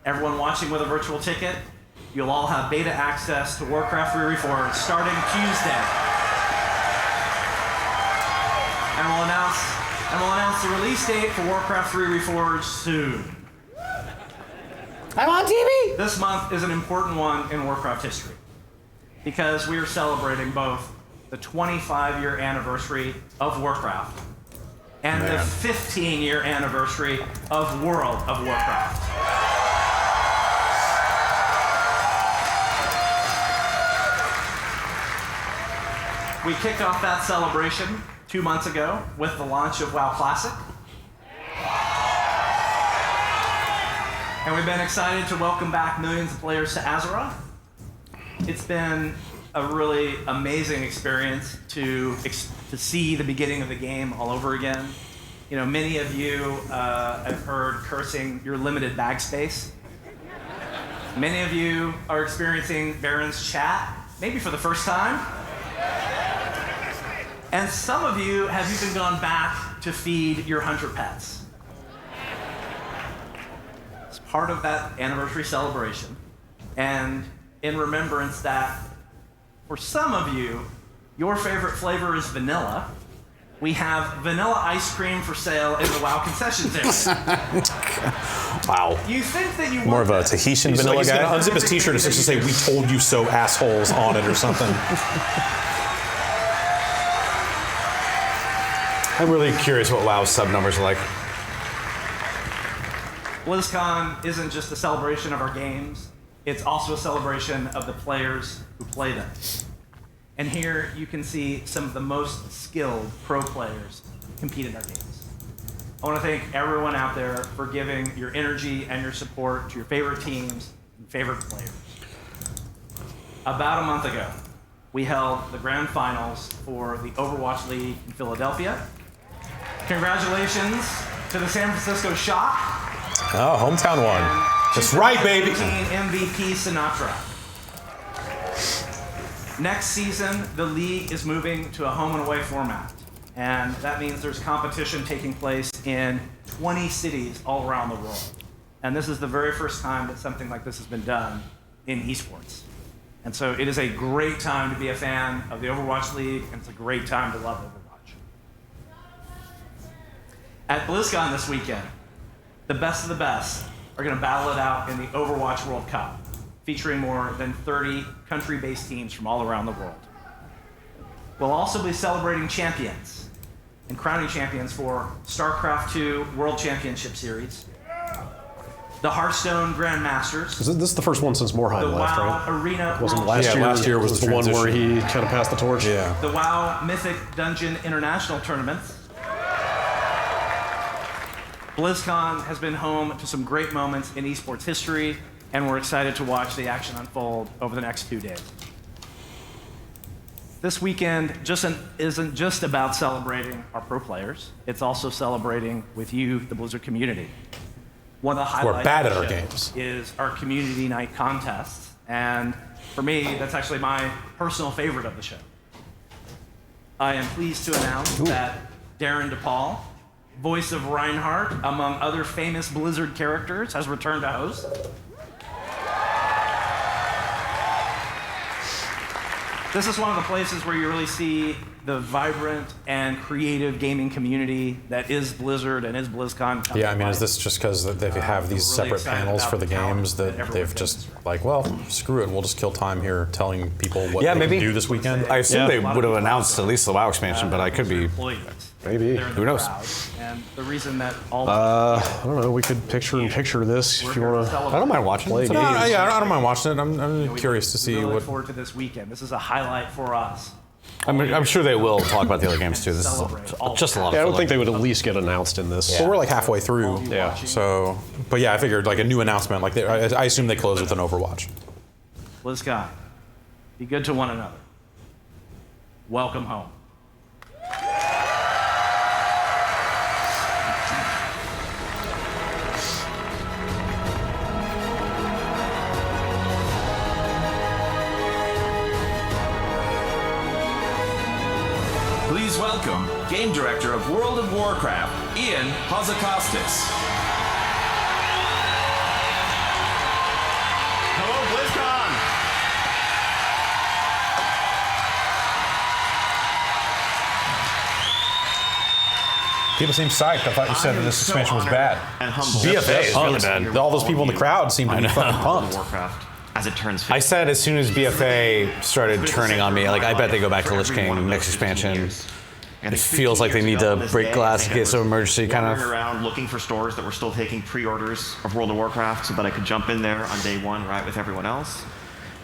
everyone watching with a virtual ticket, you'll all have beta access to Warcraft 3 Reforged starting Tuesday. And we'll announce the release date for Warcraft 3 Reforged soon. I'm on TV! This month is an important one in Warcraft history because we are celebrating both the 25-year anniversary of Warcraft and the 15-year anniversary of World of Warcraft. We kicked off that celebration 2 months ago with the launch of WoW Classic. And we've been excited to welcome back millions of players to Azeroth. It's been a really amazing experience to see the beginning of the game all over again. You know, many of you have heard cursing your limited bag space. Many of you are experiencing Baron's chat, maybe for the first time. And some of you have even gone back to feed your hunter pets. It's part of that anniversary celebration. And in remembrance that for some of you, your favorite flavor is vanilla. We have vanilla ice cream for sale in the WoW concessions area. Wow. You think that you More of a want this. Tahitian vanilla he's guy. gonna Unzip his t-shirt and just to say, "We told you so, assholes," on it or something. I'm really curious what WoW's sub numbers are like. BlizzCon isn't just a celebration of our games, it's also a celebration of the players who play them. And here you can see some of the most skilled pro players compete in our games. I want to thank everyone out there for giving your energy and your support to your favorite teams and favorite players. About a month ago, we held the grand finals for the Overwatch League in Philadelphia. Congratulations to the San Francisco Shock. Oh, hometown one. That's right, baby. 2017 MVP Sinatra. Next season, the league is moving to a home and away format. And that means there's competition taking place in 20 cities all around the world. And this is the very first time that something like this has been done in esports. And so it is a great time to be a fan of the Overwatch League, and it's a great time to love Overwatch. At BlizzCon this weekend, the best of the best are going to battle it out in the Overwatch World Cup, featuring more than 30 country-based teams from all around the world. We'll also be celebrating champions and crowning champions for StarCraft 2 World Championship Series, the Hearthstone Grandmasters, This is the first one since Morheim the left, WoW right? Arena Wasn't World last Yeah, year? last year was the the one where he transition. kind of passed the torch. Yeah. the WoW Mythic Dungeon International Tournaments. BlizzCon has been home to some great moments in esports history, and we're excited to watch the action unfold over the next 2 days. This weekend isn't just about celebrating our pro players, it's also celebrating with you, the Blizzard community. One of the highlights We're bad of at the our show games. is our community night contests, and for me, that's actually my personal favorite of the show. I am pleased to announce that Darren DePaul, voice of Reinhardt, among other famous Blizzard characters, has returned to host. This is one of the places where you really see the vibrant and creative gaming community that is Blizzard and is BlizzCon. Yeah, I mean, is this just because they have these we're really separate excited panels about for the the talent games that that everyone they've just like, well, screw it, we'll just kill time here telling people what Yeah, they maybe. can do this weekend? I assume Yeah. they would have announced at least the WoW expansion, but I could be. Maybe. Who knows? And the reason that all I don't know. We could picture this if you want to. I don't mind watching Play it. games. Yeah, I don't mind watching it. I'm curious to see really look what. forward to this weekend. This is a highlight for us. I'm sure they will talk about the other games too. This is just a lot of Yeah, I would filler. think they would at least get announced in this. Well, we're like halfway through. Yeah. So, but yeah, I figured like a new announcement. Like I assume they close with an Overwatch. BlizzCon, be good to one another. Welcome home. Please welcome Game Director of World of Warcraft, Ian Hazakostas. Hello, BlizzCon! People seem psyched. I thought you said that this expansion was bad. And humble. BFA is really Pumped. bad. All those people in the crowd seem to be fucking pumped. Warcraft, as it turns I said as soon as BFA started turning on me, like I bet they go back to Lich King next expansion. It feels like they need to break glass in case of emergency, kind wandering of. around looking for stores that were still taking pre-orders of World of Warcraft so that I could jump in there on day one right with everyone else.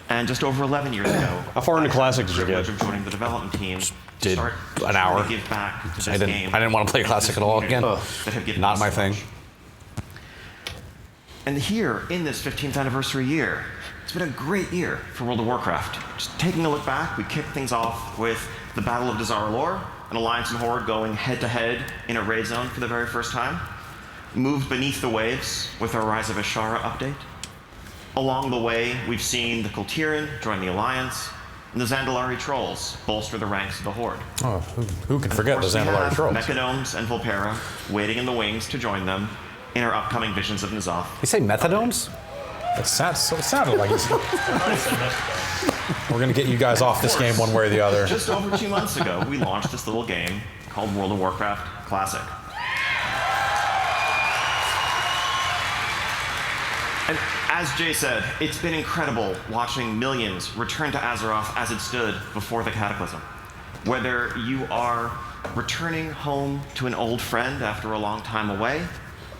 And just over 11 years ago, How far into Classic did you privilege get? of joining the development team Did start an hour. to give back to this I game didn't want to play Classic at all again. that have given Not us my so thing. much. And here, in this 15th anniversary year, it's been a great year for World of Warcraft. Just taking a look back, we kicked things off with the Battle of Dazar'alor, an Alliance and Horde going head-to-head in a raid zone for the very first time. Moved beneath the waves with our Rise of Ashara update. Along the way, we've seen the Kultiran join the Alliance, and the Zandalari Trolls bolster the ranks of the Horde. Oh, who can forget the Of course, we Zandalari have Trolls? Mechanomes and Volpera waiting in the wings to join them in our upcoming Visions of N'Zoth. You say methadones? It sounded like he's. We're gonna get you guys off this game one way or the other. Just over 2 months ago, we launched this little game called World of Warcraft Classic. And as Jay said, it's been incredible watching millions return to Azeroth as it stood before the Cataclysm. Whether you are returning home to an old friend after a long time away,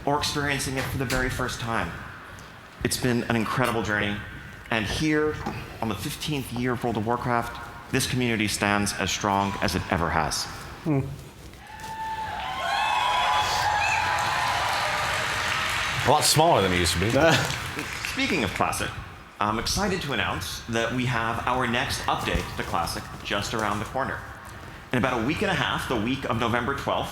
or experiencing it for the very first time, it's been an incredible journey. And here, on the 15th year of World of Warcraft, this community stands as strong as it ever has. A lot smaller than it used to be. Speaking of Classic, I'm excited to announce that we have our next update to Classic just around the corner. In about a week and a half, the week of November 12th,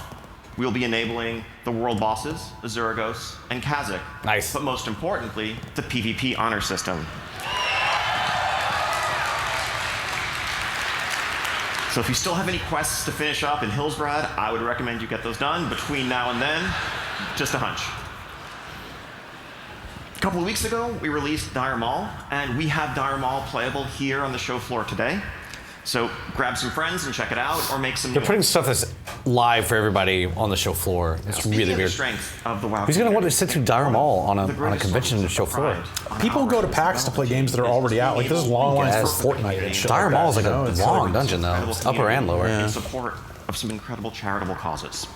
we'll be enabling the world bosses, Zeragos, and Kha'Zix. Nice. But most importantly, the PvP honor system. So if you still have any quests to finish up in Hillsbrad, I would recommend you get those done between now and then. Just a hunch. A couple of weeks ago, we released Dire Maul, and we have Dire Maul playable here on the show floor today. So grab some friends and check it out, or make some. They're putting stuff that's live for everybody on the show floor. It's Speaking really of the weird. strength of the WoW Who's gonna want to community, sit through Dire Maul on a greatest convention sources show of floor? pride People go to PAX to play games that are already out. Like there's long lines for Fortnite and shit. Dire like Maul is that, like you know? a It's long like- dungeon though. incredible It's upper and lower. in support of some incredible charitable causes.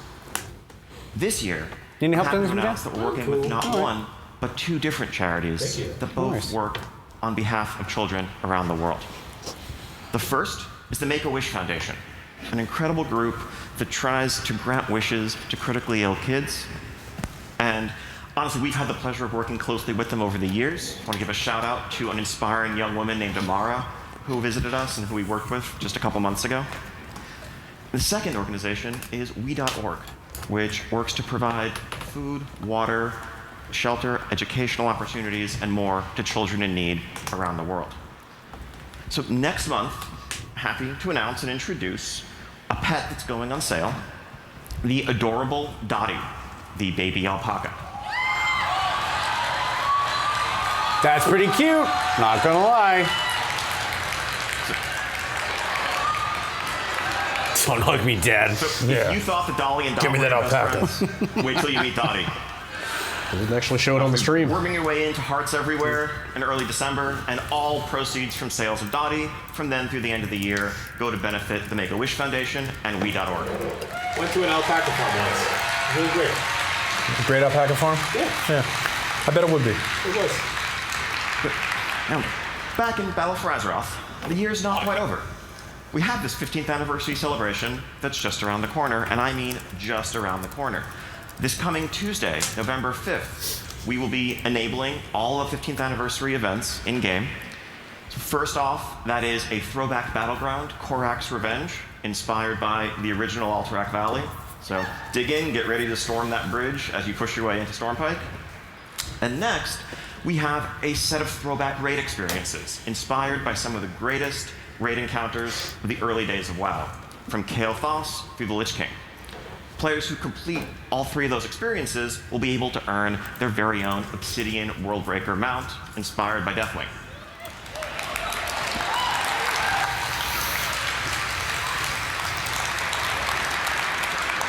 This year, You need help I'm doing happy to this, announce that we're working with not one, but two different charities that both work on behalf of children around the world. The first is the Make-A-Wish Foundation, an incredible group that tries to grant wishes to critically ill kids. And honestly, we've had the pleasure of working closely with them over the years. I want to give a shout out to an inspiring young woman named Amara, who visited us and who we worked with just a couple months ago. The second organization is we.org, which works to provide food, water, shelter, educational opportunities, and more to children in need around the world. So next month, happy to announce and introduce a pet that's going on sale, the adorable Dottie, the baby alpaca. That's pretty cute, not gonna lie. Don't hug me, Dad. So if you thought the Dolly and Dot were your best friends, wait till you meet Dottie. We didn't actually show it on the stream. Worming your way into Hearts Everywhere in early December, and all proceeds from sales of Dottie from then through the end of the year go to benefit the Make-A-Wish Foundation and we.org. Went to an alpaca farm once. Really great. Great alpaca farm? Yeah. I bet it would be. It was. Now, back in Battle for Azeroth, the year's not quite over. We have this 15th anniversary celebration that's just around the corner, and I mean just around the corner. This coming Tuesday, November 5th, we will be enabling all of 15th anniversary events in-game. So first off, that is a throwback battleground, Korak's Revenge, inspired by the original Alterac Valley. So dig in, get ready to storm that bridge as you push your way into Stormpike. And next, we have a set of throwback raid experiences, inspired by some of the greatest raid encounters of the early days of WoW, from Kael'thas through the Lich King. Players who complete all three of those experiences will be able to earn their very own Obsidian Worldbreaker mount, inspired by Deathwing.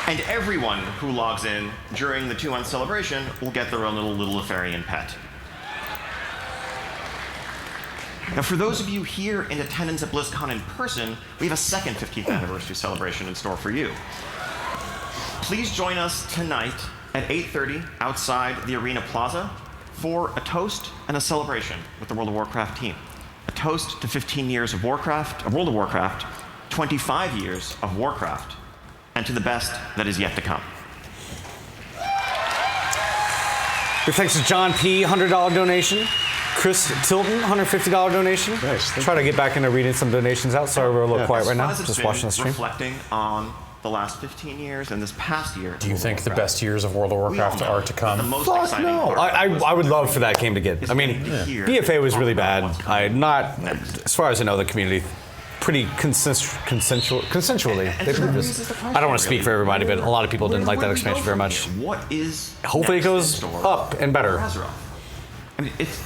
And everyone who logs in during the 2-month celebration will get their own little Letharian pet. Now, for those of you here in attendance at BlizzCon in person, we have a second 15th anniversary celebration in store for you. Please join us tonight at 8:30 outside the Arena Plaza for a toast and a celebration with the World of Warcraft team. A toast to 15 years of World of Warcraft, 25 years of Warcraft, and to the best that is yet to come. Big thanks to John P., $100 donation. Chris Tilton, $150 donation. Nice. Try to get back into reading some donations out. Sorry, we're a little quiet right now. Just watching the stream. Reflecting on the last 15 years and this past year. Do you think the best years of World of Warcraft are to come? Fuck no. I would love for that game to get. I mean, BFA was really bad. As far as I know, the community pretty consensually. I don't want to speak for everybody, but a lot of people didn't like that expansion very much. What is hopefully it goes up and better. I mean, it's,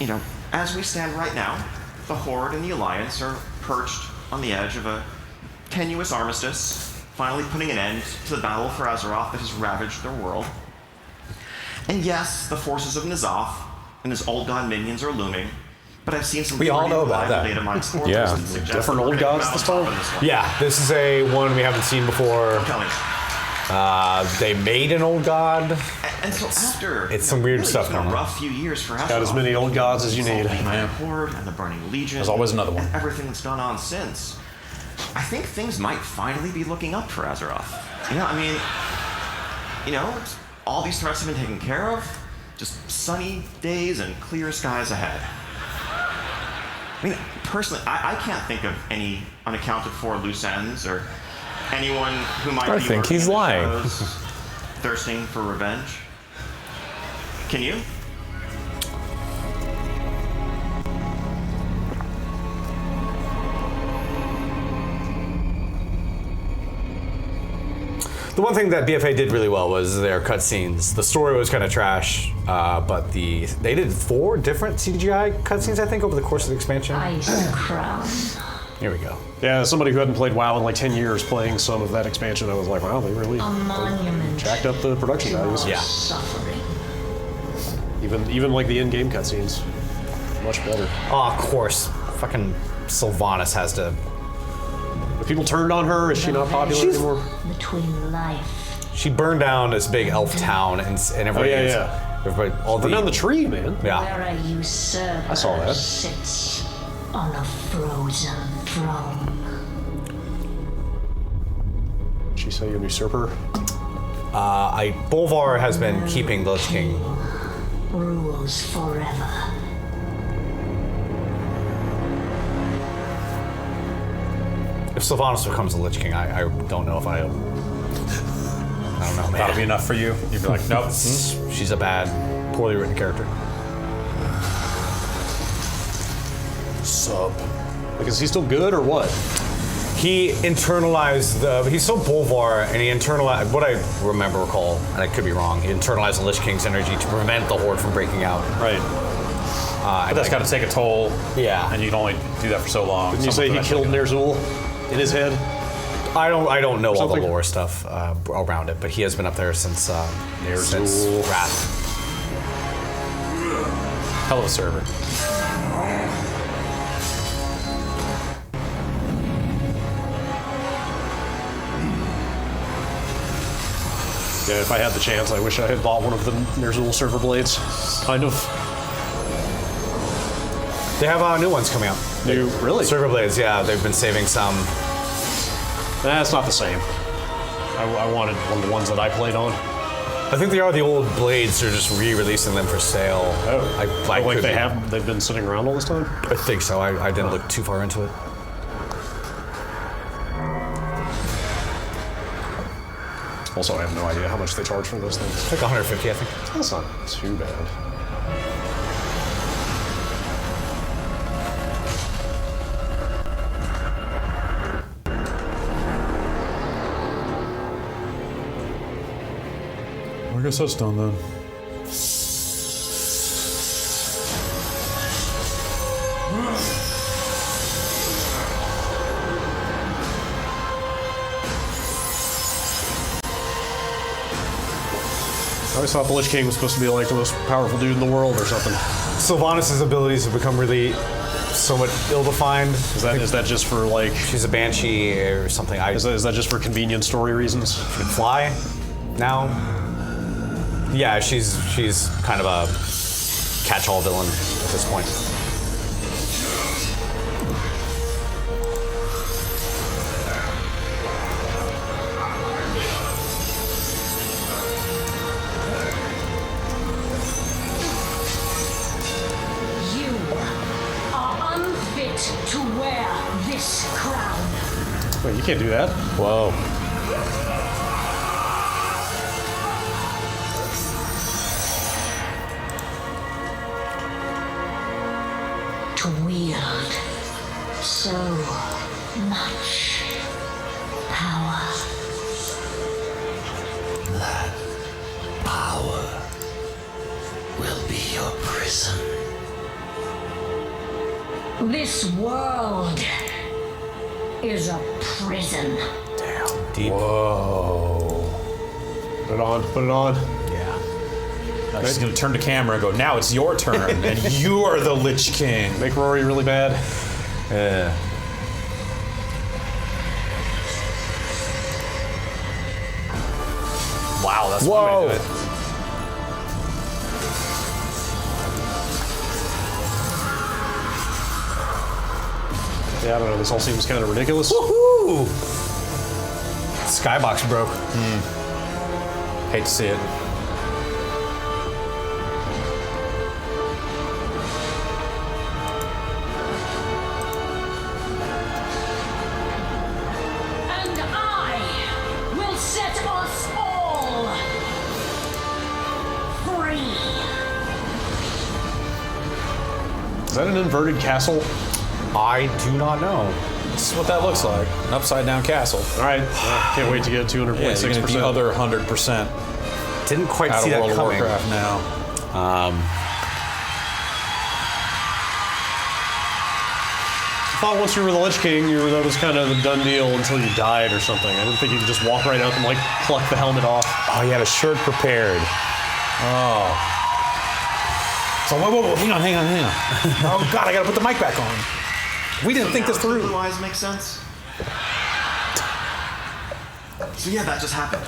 as we stand right now, the Horde and the Alliance are perched on the edge of a tenuous armistice, finally putting an end to the battle for Azeroth that has ravaged their world. And yes, the forces of N'Zoth and his old god minions are looming, but I've seen some we all know about that. data mine scores Yeah. that suggest Different old gods this time? Yeah, this is a one we haven't seen before. They made an old god. And so after it's some weird really, stuff it's been going a on. rough few years for Azeroth. Got as many old gods as you need. The Horde and the Burning Legion. There's always another one. And everything that's gone on since. I think things might finally be looking up for Azeroth. It's, all these threats have been taken care of. Just sunny days and clear skies ahead. I mean, personally, I can't think of any unaccounted for loose ends or anyone who might be think he's lying. shadows, thirsting for revenge. Can you? The one thing that BFA did really well was their cutscenes. The story was kind of trash, but they did 4 different CGI cutscenes, I think, over the course of the expansion. Ice Crown. Here we go. Yeah, as somebody who hadn't played WoW in like 10 years, playing some of that expansion, I was like, wow, they really jacked up the production values. Yeah. Suffering. Even like the in-game cutscenes, much better. Oh, of course. Fucking Sylvanas has to. If people turned on her, is she not popular anymore? Between life. She burned down this big elf town, and everybody Everybody, all Burn down the tree, man. Yeah. Where a usurper I saw that. sits on a frozen throne. Did she say a usurper? Bolvar has been keeping the Lich King. Rules forever. If Sylvanas becomes the Lich King, I don't know if I don't know, man. That'll be enough for you. You'd be like, nope. She's a bad, poorly written character. Sub. Like, is he still good or what? He internalized he's so Bolvar, and he internalized, what I recall, and I could be wrong, he internalized the Lich King's energy to prevent the Horde from breaking out. Right. But that's got to take a toll. Yeah. And you can only do that for so long. Didn't you say he killed Ner'zhul in his head? I don't know all the Something? lore stuff around it, but he has been up there since Wrath. Hell of a server. Yeah, if I had the chance, I wish I had bought one of the Ner'zhul server blades. Kind of. They have new ones coming out. Really? Server blades, yeah. They've been saving some. That's not the same. I wanted one of the ones that I played on. I think they are the old blades. They're just re-releasing them for sale. Oh, like they've been sitting around all this time? I think so. I didn't look too far into it. Also, I have no idea how much they charge for those things. It's like 150, I think. That's not too bad. I guess that's done then. I always thought the Lich King was supposed to be like the most powerful dude in the world or something. Sylvanas' abilities have become really somewhat ill-defined. Is that just for like... She's a banshee or something. Is that just for convenient story reasons? She can fly now. Yeah, she's kind of a catch-all villain at this point. You are unfit to wear this crown. Wait, you can't do that. Whoa. To wield so much power. That power will be your prison. This world is a prison. Damn. Deep. Whoa. Put it on. Put it on. Yeah. Now she's going to turn to camera and go, now it's your turn, and you are the Lich King. Make Rory really bad. Yeah. Wow, that's Whoa. one way to do it. Yeah, I don't know. This all seems kind of ridiculous. Woohoo! Skybox broke. Hate to see it. And I will set us all free. Is that an inverted castle? I do not know. This is what that looks like. An upside down castle. All right. Can't wait to get 200.6%. Yeah, you're gonna get the other 100% Didn't quite out see of that World of coming. Warcraft now. I thought once you were the Lich King, that was kind of a done deal until you died or something. I didn't think you could just walk right up and like pluck the helmet off. Oh, you had a shirt prepared. Oh. So whoa, hang on. Oh God, I gotta put the mic back on. We didn't think this through. Blue eyes make sense. So yeah, that just happened.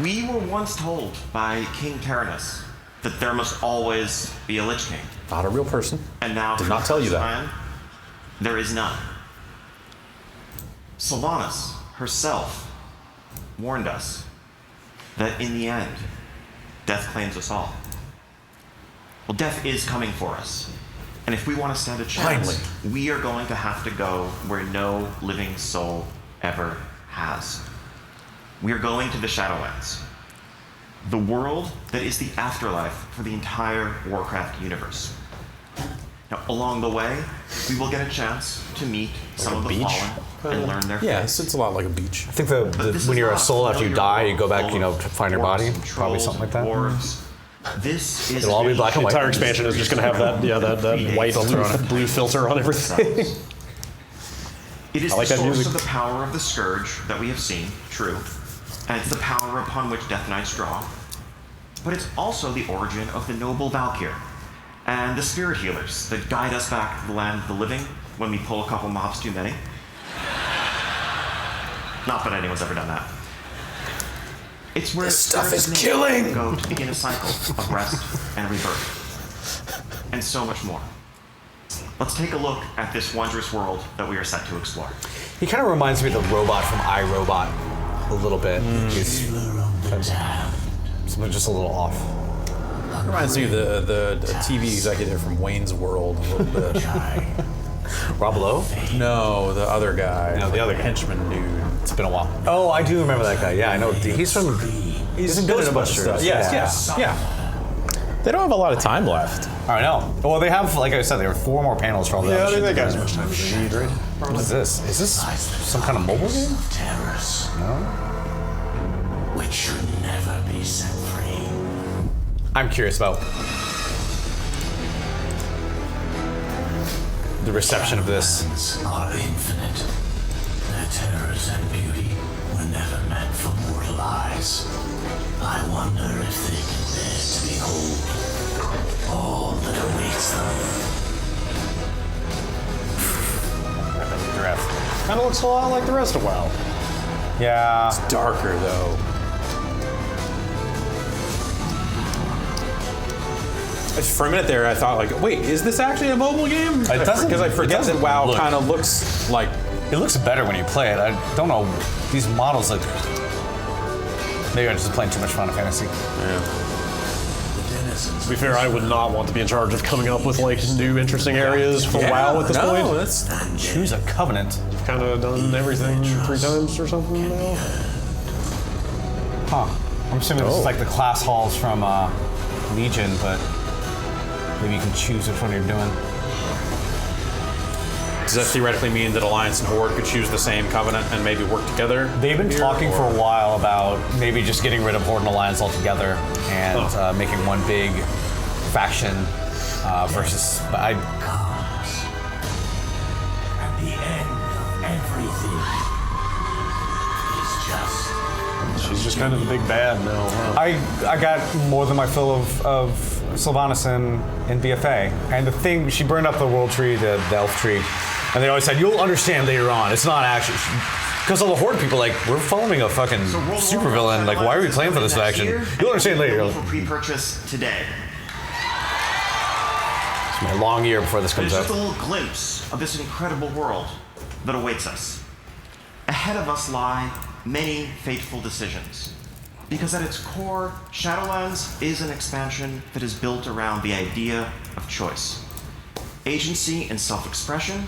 We were once told by King Tyrannus that there must always be a Lich King. Not a real person. And now, Did not tell you that. time, there is none. Sylvanas herself warned us that in the end, death claims us all. Well, death is coming for us. And if we want to stand a chance, we are going to have to go where no living soul ever has. We are going to the Shadowlands, the world that is the afterlife for the entire Warcraft universe. Now, along the way, we will get a chance to meet some of the fallen and learn their fate. Yes, it's a lot like a beach. I think when you're a soul after you die, you go back, to find your body. Probably something like that. This is It'll all be black and white. The entire expansion is just going to have that white blue filter on everything. It is I like the that source music. of the power of the Scourge that we have seen, true, and it's the power upon which Death Knights draw. But it's also the origin of the noble Valkyr and the spirit healers that guide us back to the land of the living when we pull a couple mobs too many. Not that anyone's ever done that. It's where This stuff spirits is killing! go to begin a cycle of rest and rebirth, and so much more. Let's take a look at this wondrous world that we are set to explore. He kind of reminds me of the robot from iRobot a little bit. He's something just a little off. Reminds me of the TV executive from Wayne's World a little bit. Rob Lowe? No, the other guy. No, the other henchman dude. It's been a while. Oh, I do remember that guy. Yeah, I know. He's from. He's in Ghostbusters. Yes. They don't have a lot of time left. I know. Well, they have, like I said, there are 4 more panels for all the Yeah, other shit. they got as much time as they need, right? What is this? Is this some kind of mobile game? Terrors, No. which should never be set free. I'm curious about the reception of this. Are infinite. Their terrors and beauty were never meant for mortal eyes. I wonder if they can bear to behold all that awaits them. Kind of looks a lot like the rest of WoW. Yeah. It's darker though. For a minute there, I thought like, wait, is this actually a mobile game? It doesn't, because I forget that WoW look. kind of looks like. It looks better when you play it. I don't know. These models look. Maybe I'm just playing too much Final Fantasy. Yeah. To be fair, I would not want to be in charge of coming up with like new interesting areas for WoW at this point. That's choose a covenant. Kind of done everything 3 times or something now. Huh. I'm assuming this is like the class halls from Legion, but maybe you can choose which one you're doing. Does that theoretically mean that Alliance and Horde could choose the same covenant and maybe work together? They've been talking for a while about maybe just getting rid of Horde and Alliance altogether and making one big faction versus. But And the end of everything is just. She's just kind of the big bad now. Huh? I got more than my fill of Sylvanas in BFA, and the thing she burned up the world tree, the elf tree, and they always said you'll understand later on. It's not actually because all the Horde people like we're following a fucking supervillain. Like why are we playing for this faction? You'll understand later. For pre-purchase today. It's been a long year before this comes It's out. just a little glimpse of this incredible world that awaits us. Ahead of us lie many fateful decisions. Because at its core, Shadowlands is an expansion that is built around the idea of choice. Agency and self-expression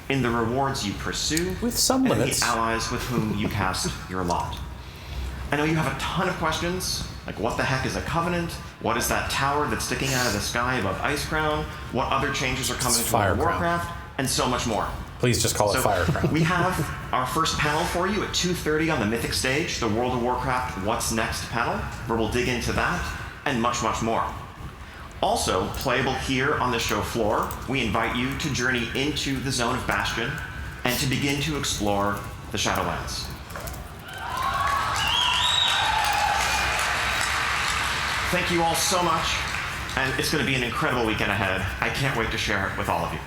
in the rewards you pursue with some and limits. the allies with whom you cast your lot. I know you have a ton of questions, like what the heck is a covenant? What is that tower that's sticking out of the sky above Icecrown? What other changes are coming to World of Warcraft? And so much more. Please just call it Firecrown. We have our first panel for you at 2:30 on the Mythic stage, the World of Warcraft What's Next panel, where we'll dig into that and much, much more. Also, playable here on the show floor, we invite you to journey into the Zone of Bastion and to begin to explore the Shadowlands. Thank you all so much, and it's going to be an incredible weekend ahead. I can't wait to share it with all of you.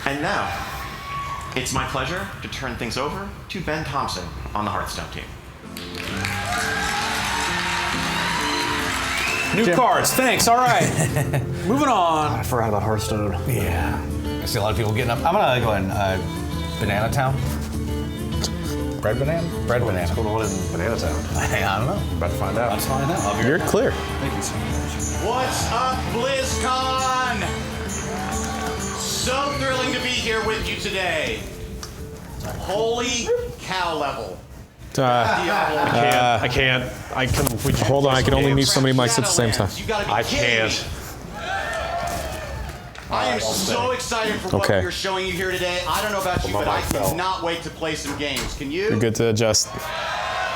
And now, it's my pleasure to turn things over to Ben Thompson on the Hearthstone team. New cards. Thanks. All right. Moving on. I forgot about Hearthstone. Yeah. I see a lot of people getting up. I'm gonna go in Banana Town. Bread banana? Bread banana. What's going on in Banana Town? I don't know. About to find out. Let's find out. You're clear. Thank you so much. What's up, BlizzCon? So thrilling to be here with you today. Holy cow level. I can't. Hold on, I can only mute so many mics at the same time. You gotta be I kidding can't. me. I am so excited for what Okay. we're showing you here today. I don't know about you, but I cannot wait to play some games. Can you? You're good to adjust.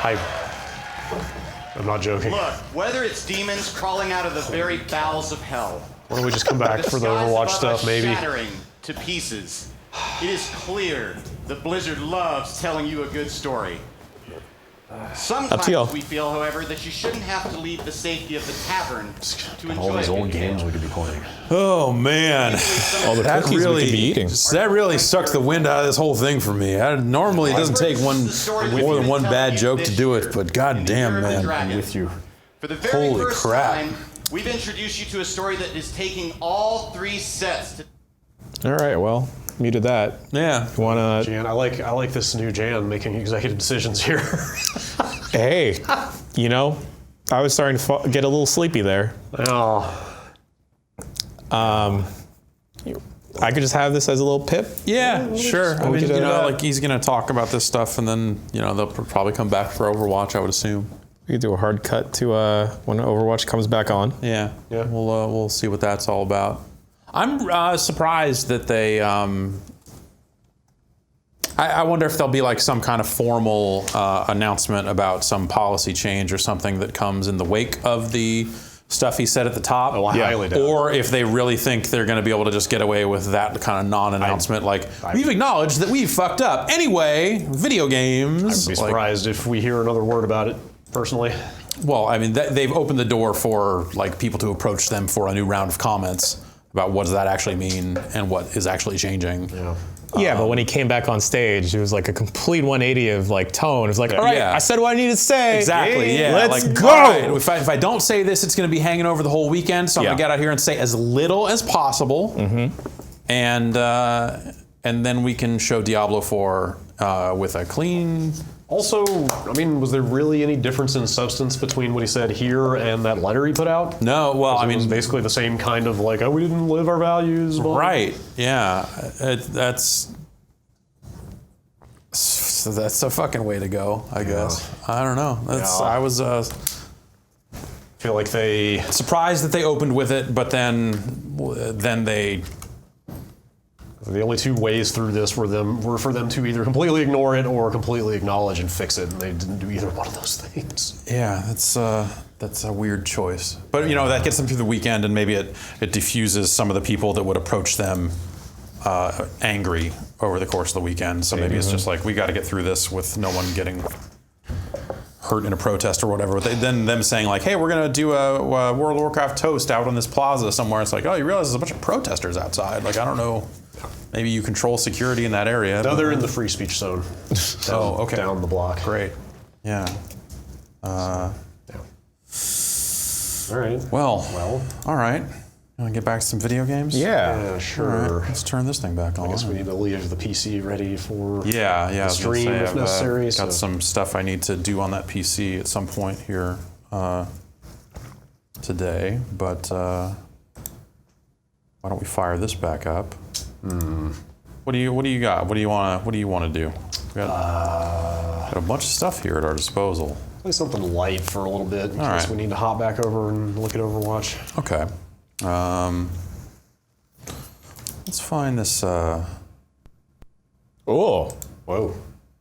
I'm not joking. Look, whether it's demons crawling out of the very bowels of hell, Why don't we just come back for the Overwatch stuff, maybe? shattering to pieces, it is clear that Blizzard loves telling you a good story. Up to y'all. Sometimes we feel, however, that you shouldn't have to leave the safety of the tavern to enjoy All these a old good games meal. we could be playing. Oh man, All the that cookies really we could be eating. that really sucked the wind out of this whole thing for me. Normally, it doesn't take more than one bad joke to do it, but goddamn, man, I'm with you. For the very Holy first crap. time, we've introduced you to a story that is taking all three sets to All right, well, muted that. Yeah. You wanna? Jan, I like this new Jan making executive decisions here. Hey, you know, I was starting to get a little sleepy there. Oh, I could just have this as a little pip. Yeah, sure. I we mean, could, like he's gonna talk about this stuff, and then they'll probably come back for Overwatch, I would assume. We could do a hard cut to when Overwatch comes back on. Yeah. Yeah. We'll see what that's all about. I'm surprised that they. I wonder if there'll be like some kind of formal announcement about some policy change or something that comes in the wake of the stuff he said at the top. Oh, I highly doubt it. Or if they really think they're going to be able to just get away with that kind of non-announcement, we've acknowledged that we've fucked up. Anyway, video games. I'd be surprised if we hear another word about it, personally. Well, I mean, they've opened the door for like people to approach them for a new round of comments about what does that actually mean and what is actually changing. Yeah. Yeah, but when he came back on stage, it was like a complete 180 of like tone. It was like, all right, Yeah. I said what I needed to say. Exactly. Yeah. Let's go. All right, if I don't say this, it's going to be hanging over the whole weekend. So I'm Yeah. going to get out here and say as little as possible, and then we can show Diablo 4 with a clean. Also, I mean, was there really any difference in substance between what he said here and that letter he put out? No. Well, I It was mean, basically the same kind of like, oh, we didn't live our values. Well, right? Yeah. That's a fucking way to go, I guess. I don't know. I was feel like they surprised that they opened with it, but then they. The only two ways through this were for them to either completely ignore it or completely acknowledge and fix it, and they didn't do either one of those things. Yeah, that's a weird choice. But that gets them through the weekend, and maybe it diffuses some of the people that would approach them angry over the course of the weekend. So maybe it's just like, we got to get through this with no one getting hurt in a protest or whatever. But then them saying like, hey, we're gonna do a World of Warcraft toast out on this plaza somewhere. It's like, oh, you realize there's a bunch of protesters outside. Like, I don't know. Maybe you control security in that area. No, they're in the free speech zone. Okay. Down the block. Great. Yeah. All right. Well. All right. You want to get back to some video games? Yeah, sure. All right, let's turn this thing back on. I guess we need to leave the PC ready for the the stream if necessary. Got some stuff I need to do on that PC at some point here today, but why don't we fire this back up? What do you got? What do you want to do? We got a bunch of stuff here at our disposal. Play something light for a little bit in All case right. we need to hop back over and look at Overwatch. Okay. Let's find this. Oh. Whoa.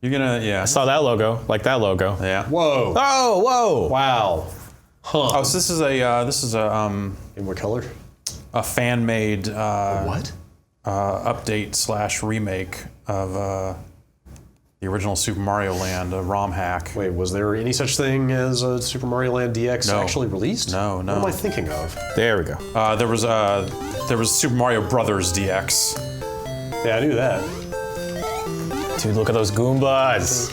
You're gonna, yeah. I saw that logo, like that logo. Yeah. Whoa. Oh, whoa. Wow. Huh. Oh, so this is a in what color? A fan made what? Update / remake of the original Super Mario Land, a ROM hack. Wait, was there any such thing as a Super Mario Land DX actually released? No. What am I thinking of? There we go. There was Super Mario Brothers DX. Yeah, I knew that. Dude, look at those Goombas.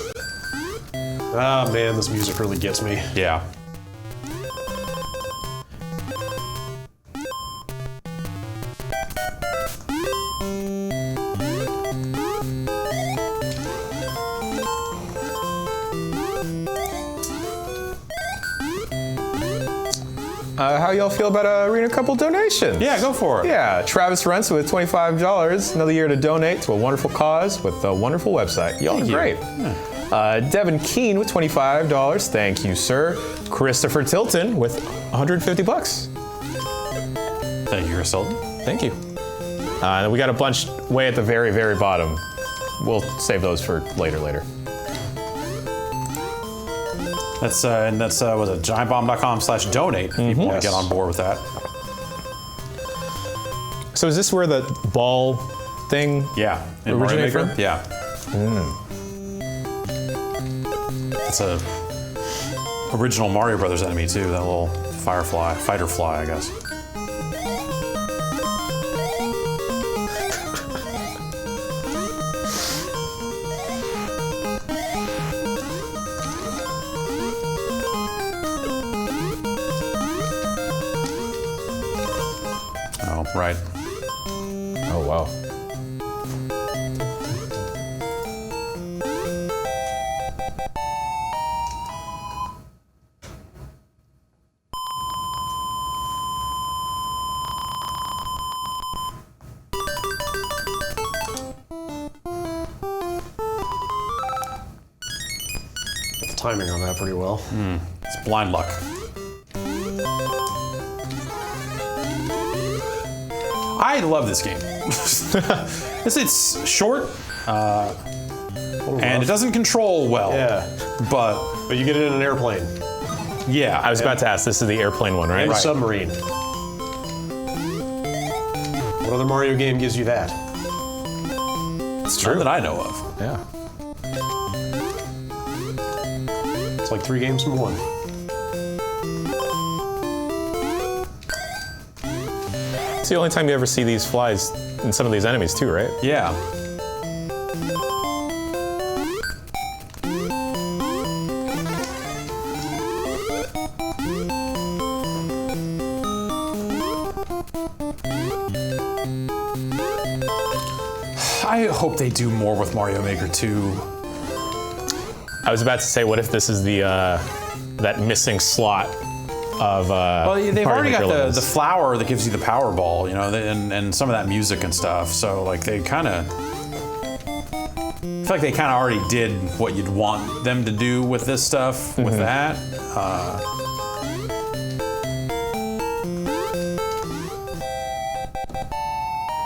Ah, man, this music really gets me. Yeah. how y'all feel about reading a couple donations? Yeah, go for it. Yeah, Travis Rents with $25, another year to donate to a wonderful cause with a wonderful website. Y'all are great. Devin Keene with $25, thank you, sir. Christopher Tilton with $150. Thank you, Chris Tilton. Thank you. And we got a bunch way at the very, very bottom. We'll save those for later. That's was it giantbomb.com/donate if people want to get on board with that. So is this where the ball thing originated from? Yeah. It's a original Mario Brothers enemy too, that little fighter fly, I guess. Oh, right. Oh, wow. Timing on that pretty well. It's blind luck. I love this game. It's short, and it doesn't control well. Yeah. But you get it in an airplane. Yeah. I was about to ask, this is the airplane one, right? And a submarine. What other Mario game gives you that? It's true. None that I know of. Yeah. It's like 3 games in one. It's the only time you ever see these flies in some of these enemies too, right? Yeah. I hope they do more with Mario Maker 2. I was about to say, what if this is the that missing slot of well, they've Mario already Maker got levels? the flower that gives you the power ball, you know, and some of that music and stuff. So like they kind of, I feel like they kind of already did what you'd want them to do with this stuff with that.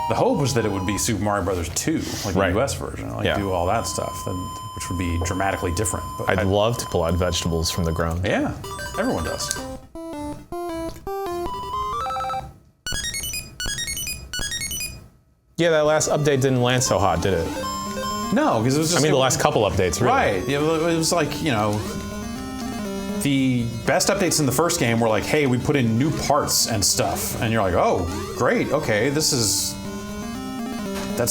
The hope was that it would be Super Mario Brothers 2, like the US version, like do all that stuff, which would be dramatically different. But I'd love to pull out vegetables from the ground. Yeah, everyone does. Yeah, that last update didn't land so hot, did it? No, because it was just... I mean, the last couple updates, really. Right. Yeah, it was like, you know, the best updates in the first game were like, hey, we put in new parts and stuff. And you're like, oh, great, okay, that's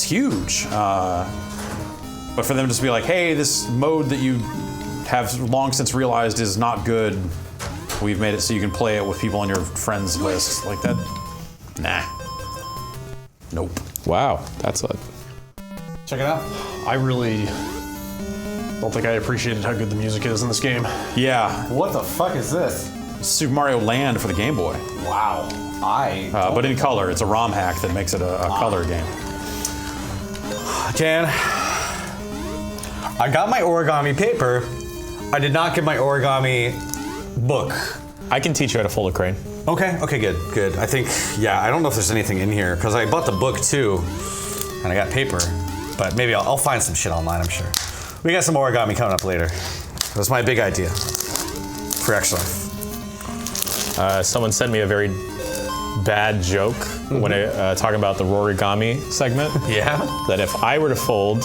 huge. But for them to just be like, hey, this mode that you have long since realized is not good, we've made it so you can play it with people on your friends list. Like that, nah. Nope. Wow, that's a... Check it out. I really don't think I appreciated how good the music is in this game. Yeah. What the fuck is this? Super Mario Land for the Game Boy. Wow. But in color. It's a ROM hack that makes it a color game. Jan, I got my origami paper. I did not get my origami book. I can teach you how to fold a crane. Okay, good. I think, yeah, I don't know if there's anything in here, because I bought the book too, and I got paper, but maybe I'll find some shit online, I'm sure. We got some origami coming up later. That's my big idea for extra. Someone sent me a very bad joke when talking about the origami segment. Yeah? That if I were to fold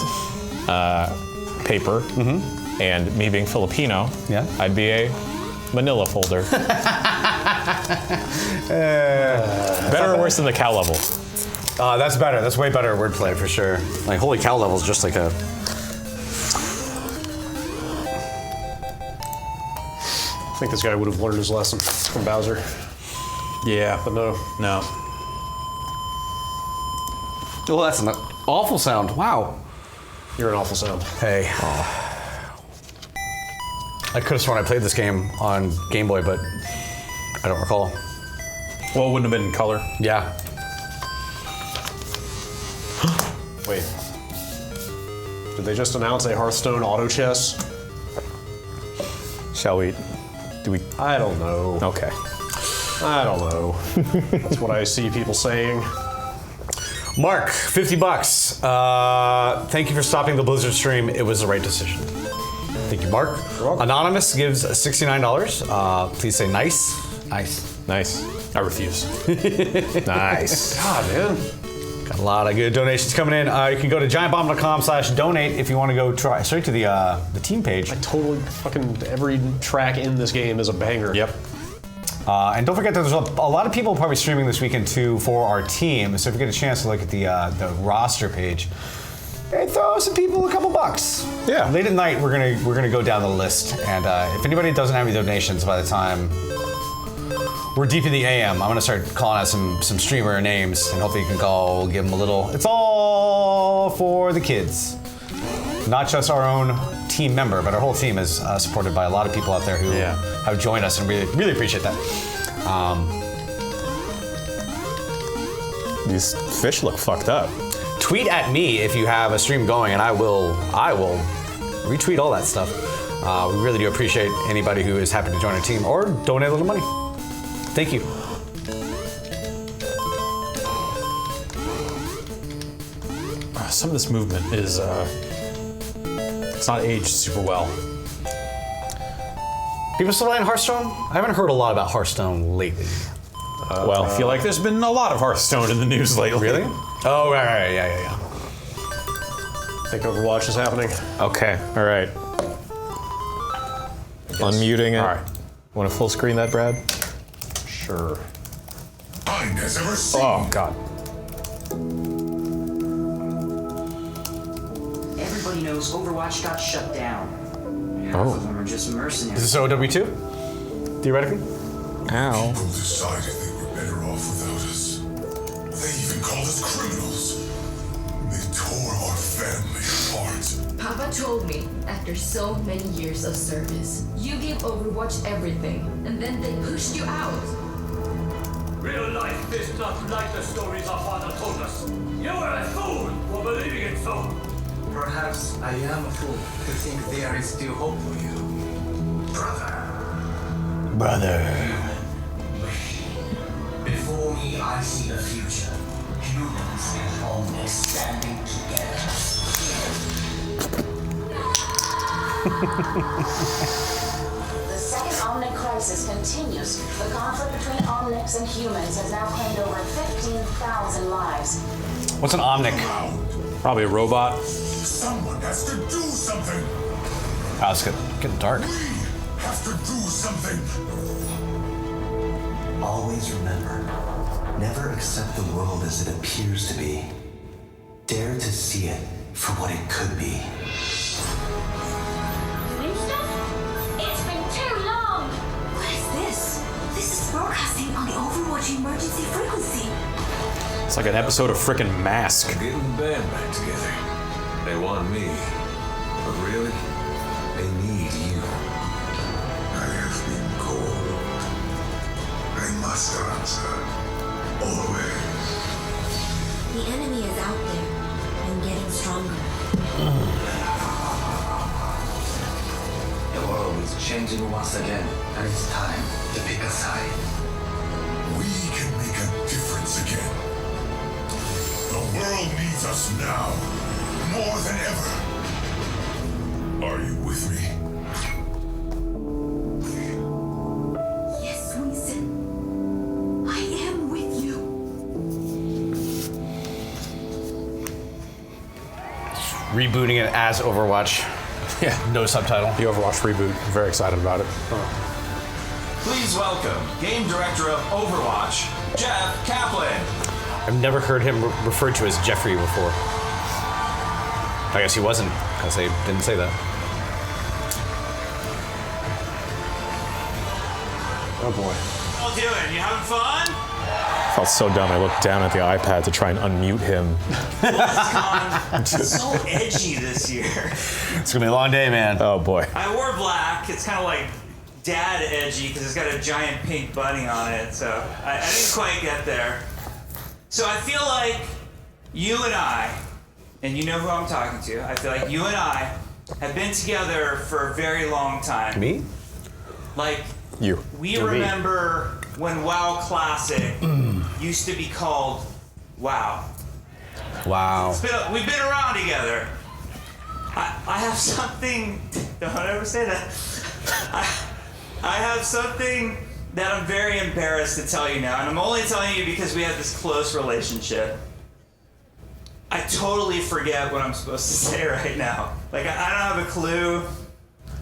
paper, and me being Filipino, I'd be a manila folder. Better or worse than the cow level? That's better. That's way better wordplay for sure. Like, holy cow level is just like a... I think this guy would have learned his lesson from Bowser. Yeah. But no. Well, that's an awful sound. Wow. You're an awful sound. Hey. I could have sworn I played this game on Game Boy, but I don't recall. Well, it wouldn't have been in color. Yeah. Wait. Did they just announce a Hearthstone auto chess? Shall we? Do we? I don't know. Okay. I don't know. That's what I see people saying. Mark, $50. Thank you for stopping the Blizzard stream. It was the right decision. Thank you, Mark. Anonymous gives $69. Please say nice. Nice. Nice. I refuse. Nice. God, man. Got a lot of good donations coming in. You can go to giantbomb.com/donate if you want to go try straight to the team page. I totally fucking every track in this game is a banger. Yep. And don't forget that there's a lot of people probably streaming this weekend too for our team. So if you get a chance to look at the roster page, hey, throw some people a couple bucks. Yeah. Late at night we're gonna go down the list, and if anybody doesn't have any donations by the time we're deep in the AM, I'm gonna start calling out some streamer names, and hopefully you can call, give them a little. It's all for the kids, not just our own team member, but our whole team is supported by a lot of people out there who have joined us, and really appreciate that. These fish look fucked up. Tweet at me if you have a stream going, and I will retweet all that stuff. We really do appreciate anybody who is happy to join our team or donate a little money. Thank you. Some of this movement is it's not aged super well. People still playing Hearthstone? I haven't heard a lot about Hearthstone lately. Well, I feel like there's been a lot of Hearthstone in the news lately. Really? Oh, right, yeah. I think Overwatch is happening. Okay, all right. Unmuting it. All right. Want to full screen that, Brad? Sure. Mind has ever seen. Oh, God. Everybody knows Overwatch got shut down. Half of them are just mercenaries. Is this OW2? Theoretically? Ow. People decided they were better off without us. They even called us criminals. They tore our family apart. Papa told me, after so many years of service, you gave Overwatch everything, and then they pushed you out. Real life is not like the stories our father told us. You are a fool for believing it so. Perhaps I am a fool to think there is still hope for you, Brother. Before me, I see the future. Humans and Omnics standing together. The second Omnic crisis continues. The conflict between Omnics and humans has now claimed over 15,000 lives. What's an Omnic? Probably a robot. Someone has to do something. Oh, it's getting dark. We have to do something. Always remember, never accept the world as it appears to be. Dare to see it for what it could be. Winston? It's been too long! What is this? This is broadcasting on the Overwatch emergency frequency. It's like an episode of frickin' Mask. They're getting the band back together. They want me. But really, they need you. I have been called. I must answer. Always. The enemy is out there and getting stronger. The world is changing once again, and it's time to pick a side. We can make a difference again. The world needs us now, more than ever. Are you with me? Yes, Winston. I am with you. Rebooting it as Overwatch. Yeah. No subtitle. The Overwatch reboot. I'm very excited about it. Please welcome Game Director of Overwatch, Jeff Kaplan. I've never heard him referred to as Jeffrey before. I guess he wasn't, because they didn't say that. Oh boy. How you doing? You having fun? I felt so dumb. I looked down at the iPad to try and unmute him. Blizzcon, so edgy this year. It's gonna be a long day, man. Oh boy. I wore black. It's kind of like dad edgy because it's got a giant pink bunny on it, so I didn't quite get there. So I feel like you and you know who I'm talking to, I feel like you and I have been together for a very long time. Me? Like, you. We remember when WoW Classic used to be called WoW. Wow. We've been around together. I have something, don't ever say that. I have something that I'm very embarrassed to tell you now, and I'm only telling you because we have this close relationship. I totally forget what I'm supposed to say right now. Like, I don't have a clue.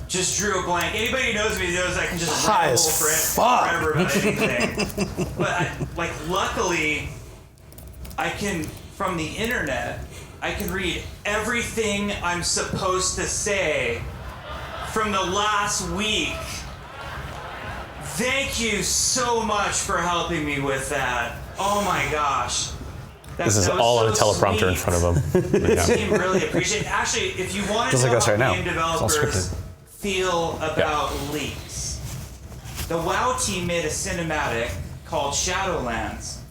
Just drew a blank. Anybody who knows me knows I can just ramble forever about anything. But, luckily, I can, from the internet, I can read everything I'm supposed to say from the last week. Thank you so much for helping me with that. Oh my gosh. This is all on a teleprompter in front of him. The team really appreciate it. Actually, if you want to know how game developers feel about leaks, the WoW team made a cinematic called Shadowlands.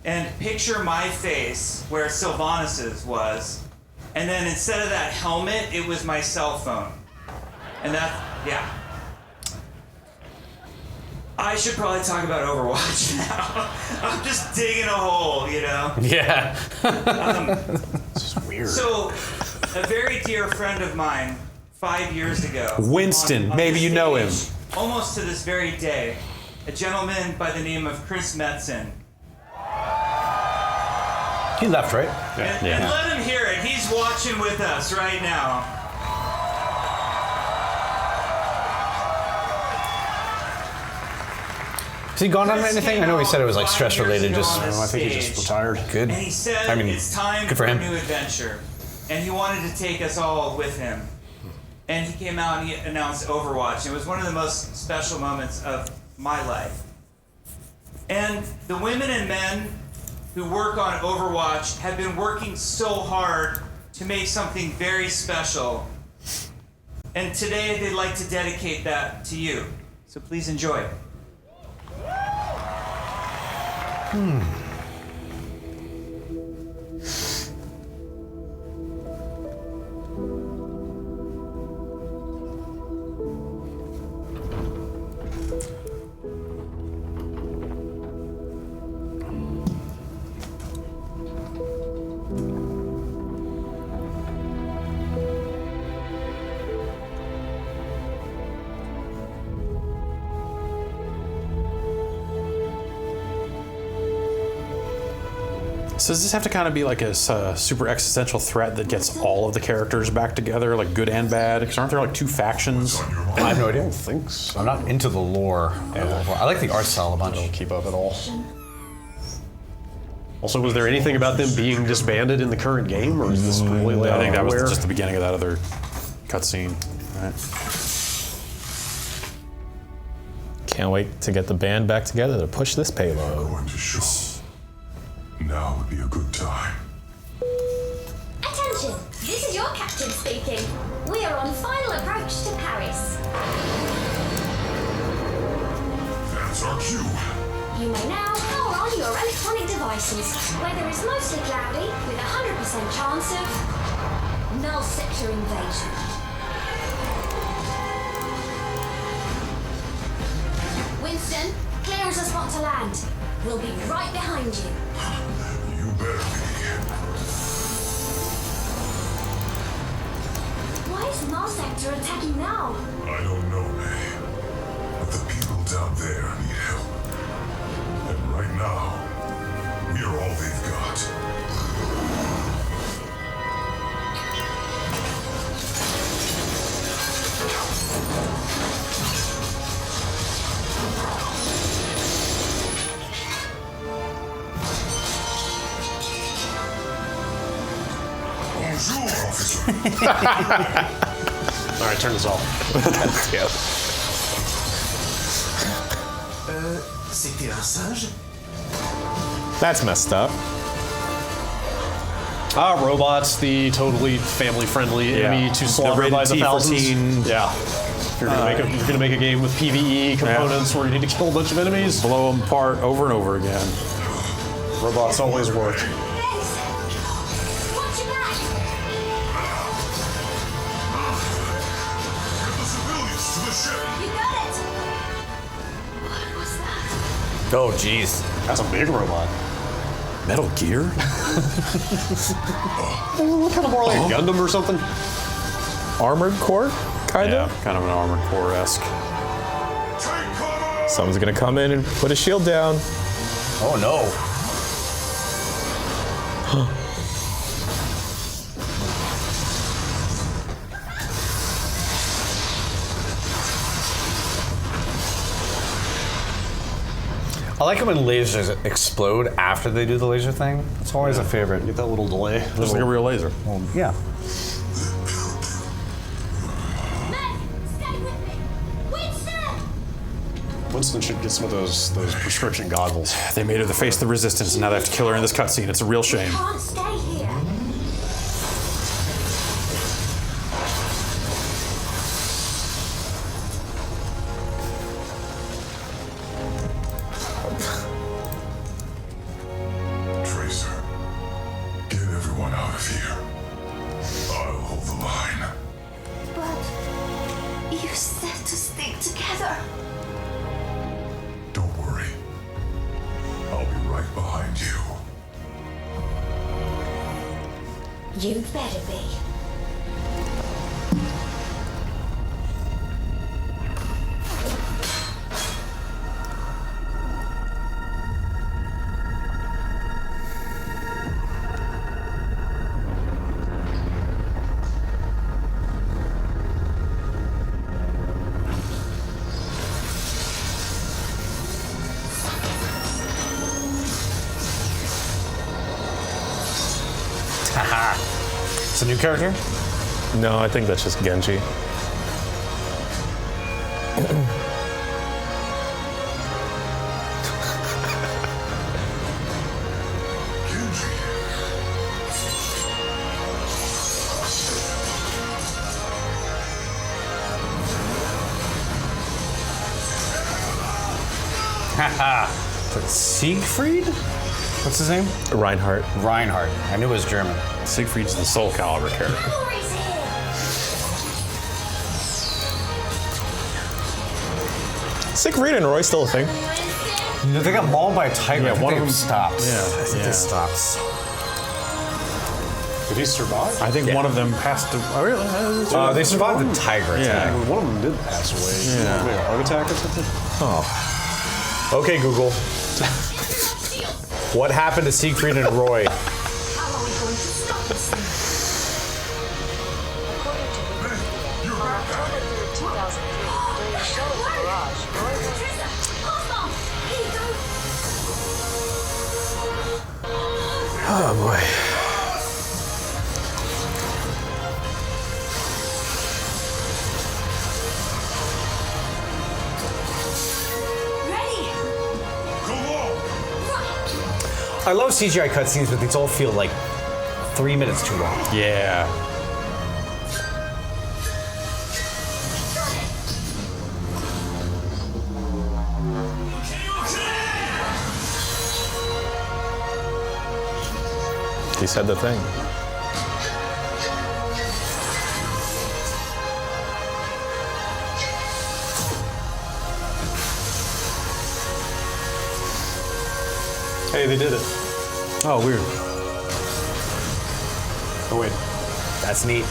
And picture my face where Sylvanas' was, and then instead of that helmet, it was my cell phone. And yeah. I should probably talk about Overwatch now. I'm just digging a hole, you know? Yeah. This is weird. So, a very dear friend of mine, 5 years ago. Winston, maybe you know him. Almost to this very day, a gentleman by the name of Chris Metzen. He left, right? And let him hear it. He's watching with us right now. Has he gone on anything? I know he said it was like stress related. I think he just retired. Good. And he said it's time good for for a him. new adventure. And he wanted to take us all with him. And he came out and he announced Overwatch. It was one of the most special moments of my life. And the women and men who work on Overwatch have been working so hard to make something very special. And today they'd like to dedicate that to you. So please enjoy. So does this have to kind of be like a super existential threat that gets all of the characters back together, like good and bad? Because aren't there like two factions? I have no idea. I don't think so. I'm not into the lore. I like the art style a bunch. I don't keep up at all. Also, was there anything about them being disbanded in the current game, or is this completely I think that was unaware? just the beginning of that other cutscene. Right. Can't wait to get the band back together to push this payload. Now would be a good time. Attention! This is your captain speaking. We are on final approach to Paris. That's our cue. You may now power on your electronic devices. Weather is mostly cloudy with a 100% chance of null sector invasion. Winston, clear as a spot to land. We'll be right behind you. You better be. Why is null sector attacking now? I don't know, May. But the people down there need help. And right now, we are all they've got. All right, turn this off. C'était un singe? That's messed up. Robots, the totally family-friendly enemy to slaughter by the thousands. T14. Yeah. You're gonna make a game with PvE components where you need to kill a bunch of enemies. Blow them apart over and over again. Robots always work. Oh, jeez. That's a big robot. Metal Gear? Kind of more like a Gundam or something. Armored Core, kind of? Yeah, kind of an Armored Core-esque. Someone's gonna come in and put a shield down. Oh no. I like it when lasers explode after they do the laser thing. It's always a favorite. Get that little delay. Just like a real laser. Well, yeah. Winston should get some of those prescription goggles. They made her the face of the resistance, and now they have to kill her in this cutscene. It's a real shame. Can't stay here. Tracer, get everyone out of here. I'll hold the line. But you said to stick together. Don't worry. I'll be right behind you. You'd better be. Haha. It's a new character? No, I think that's just Genji. Haha. Siegfried? What's his name? Reinhardt. Reinhardt. I knew it was German. Siegfried's the Soul Calibur character. Siegfried and Roy still a thing? No, they got mauled by a tiger. Yeah, I think one of they them stopped. Yeah, I think they stopped. Did he survive? I think one of them passed. Oh, really? They survived the tiger attack. One of them did pass away. Yeah. Maybe a heart attack or something. Oh. Okay, Google. What happened to Siegfried and Roy? Oh boy. I love CGI cutscenes, but these all feel like 3 minutes too long. Yeah. He said the thing. Hey, they did it. Oh, weird. Oh, wait. That's neat.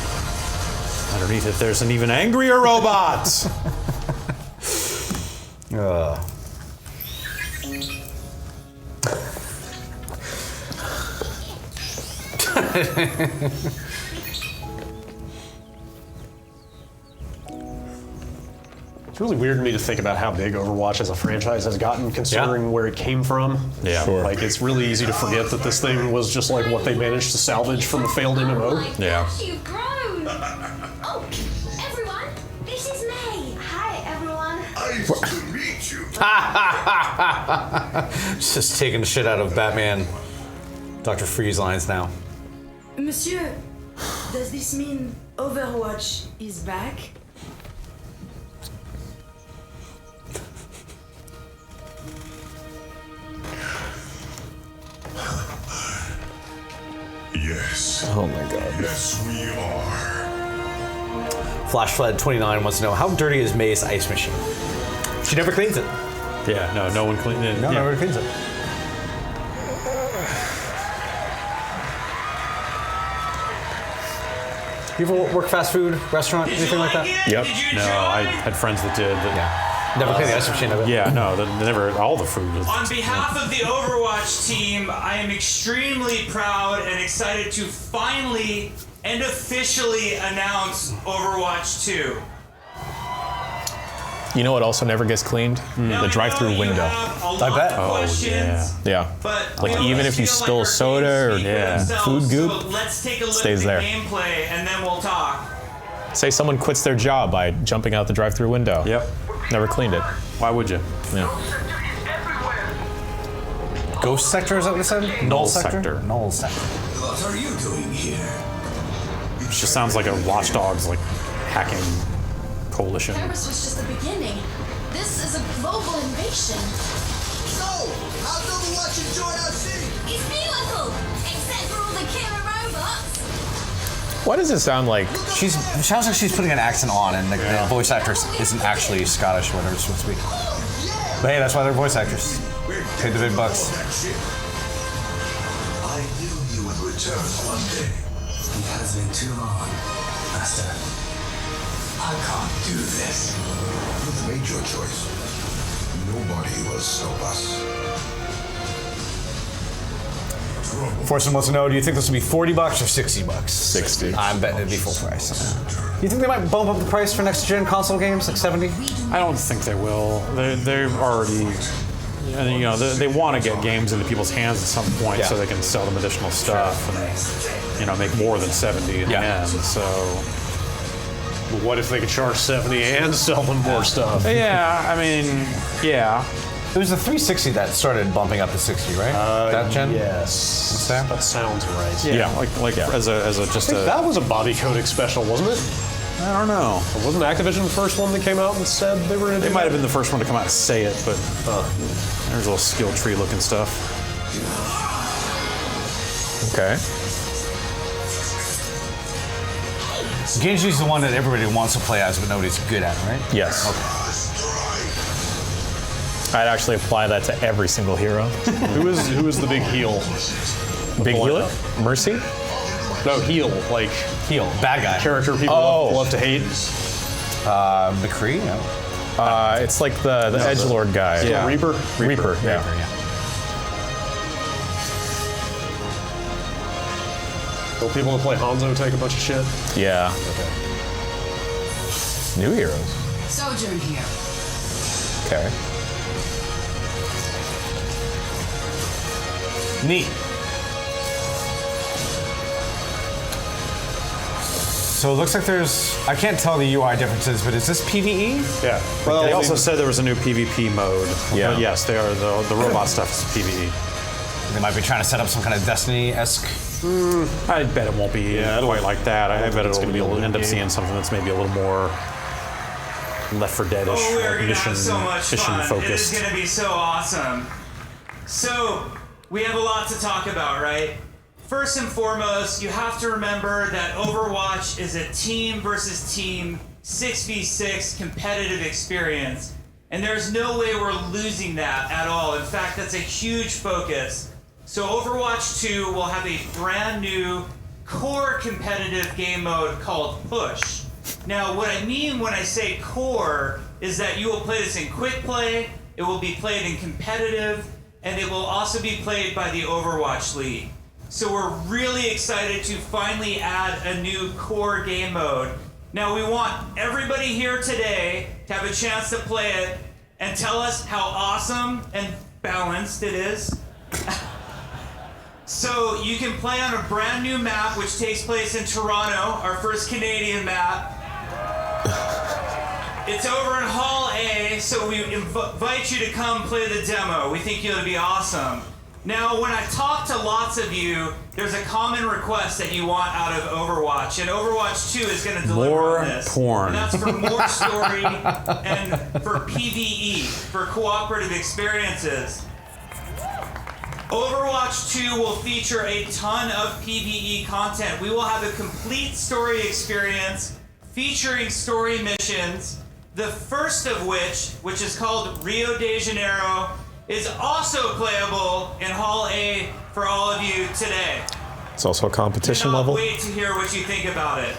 Underneath it, there's an even angrier robot. It's really weird to me to think about how big Overwatch as a franchise has gotten, considering where it came from. Yeah. Sure. Like, it's really easy to forget that this thing was just like what they managed to salvage from a failed MMO. Yeah. You've grown. Oh, everyone, this is May. Hi, everyone. Nice to meet you. Just taking the shit out of Batman, Dr. Freeze lines now. Monsieur, does this mean Overwatch is back? us. Oh my god. Yes, we are. Flashfled29 wants to know, how dirty is May's ice machine? She never cleans it. Yeah, no one cleans it. No, nobody cleans it. You ever work fast food, restaurant, anything like that? Yep. No, I had friends that did. Never cleaned the ice machine of it. Yeah, no, they never. All the food was. On behalf of the Overwatch team, I am extremely proud and excited to finally and officially announce Overwatch 2. You know what also never gets cleaned? The drive-through window. I bet. Yeah. But like even if you spill soda or food goop, so let's take a look stays at there. the gameplay and then we'll talk. Say someone quits their job by jumping out the drive-through window. Yep. Never cleaned it. Why would you? Yeah. Ghost sector, is that what it said? Null sector. Null sector. What are you doing here? It just sounds like a Watch Dogs like hacking coalition. Paris was just the beginning. This is a global invasion. So, how's Overwatch enjoy our city? It's beautiful, except for all the killer robots. Why does it sound like it sounds like she's putting an accent on, and the voice actress isn't actually Scottish or whatever it's supposed to be. But hey, that's why they're voice actors. Paid the big bucks. I knew you would return one day. It has been too long, Master. I can't do this. You've made your choice. Nobody will stop us. Fortune wants to know, do you think this will be $40 or $60? 60. I'm betting it'd be full price. Do you think they might bump up the price for next gen console games, like 70? I don't think they will. They're already, you know, they want to get games into people's hands at some point so they can sell them additional stuff and, you know, make more than 70 in the end. So, but what if they could charge 70 and sell them more stuff? Yeah, I mean, yeah. It was the 360 that started bumping up to 60, right? That gen? Yes. That sounds right. Yeah, like as a just I think that was a body codec special, wasn't it? I don't know. Wasn't Activision the first one that came out and said they were going to They might have been the first one to come out and say it, but there's a little skill tree looking stuff. Okay. Genji's the one that everybody wants to play as, but nobody's good at, right? Yes. Okay. I'd actually apply that to every single hero. Who is the big heel? Big healer? Mercy? No, heel. Like heel. Bad guy. Character people love to hate. McCree? No. It's like the edgelord guy. Yeah. Reaper? Reaper, yeah. Will people that play Hanzo take a bunch of shit? Yeah. New heroes. Sojourn here. Okay. Neat. So it looks like there's, I can't tell the UI differences, but is this PvE? Yeah. Well, they also said there was a new PvP mode. Yeah. But yes, they are the robot stuff is PvE. They might be trying to set up some kind of Destiny-esque. I bet it won't be quite like that. I bet it's gonna be a we'll end up game. seeing something that's maybe a little more Left 4 Dead-ish, We're gonna mission have so much fun. It is focused. gonna be so awesome. So we have a lot to talk about, right? First and foremost, you have to remember that Overwatch is a team versus team 6v6 competitive experience. And there's no way we're losing that at all. In fact, that's a huge focus. So Overwatch 2 will have a brand new core competitive game mode called Push. Now, what I mean when I say core is that you will play this in quick play, it will be played in competitive, and it will also be played by the Overwatch League. So we're really excited to finally add a new core game mode. Now we want everybody here today to have a chance to play it and tell us how awesome and balanced it is. So you can play on a brand new map which takes place in Toronto, our first Canadian map. It's over in Hall A, so we invite you to come play the demo. We think it'll be awesome. Now, when I talk to lots of you, there's a common request that you want out of Overwatch, and Overwatch 2 is going to deliver More on this. porn. And that's for more story and for PvE, for cooperative experiences. Overwatch 2 will feature a ton of PvE content. We will have a complete story experience featuring story missions, the first of which is called Rio de Janeiro, is also playable in Hall A for all of you today. It's also a competition Cannot level. wait to hear what you think about it.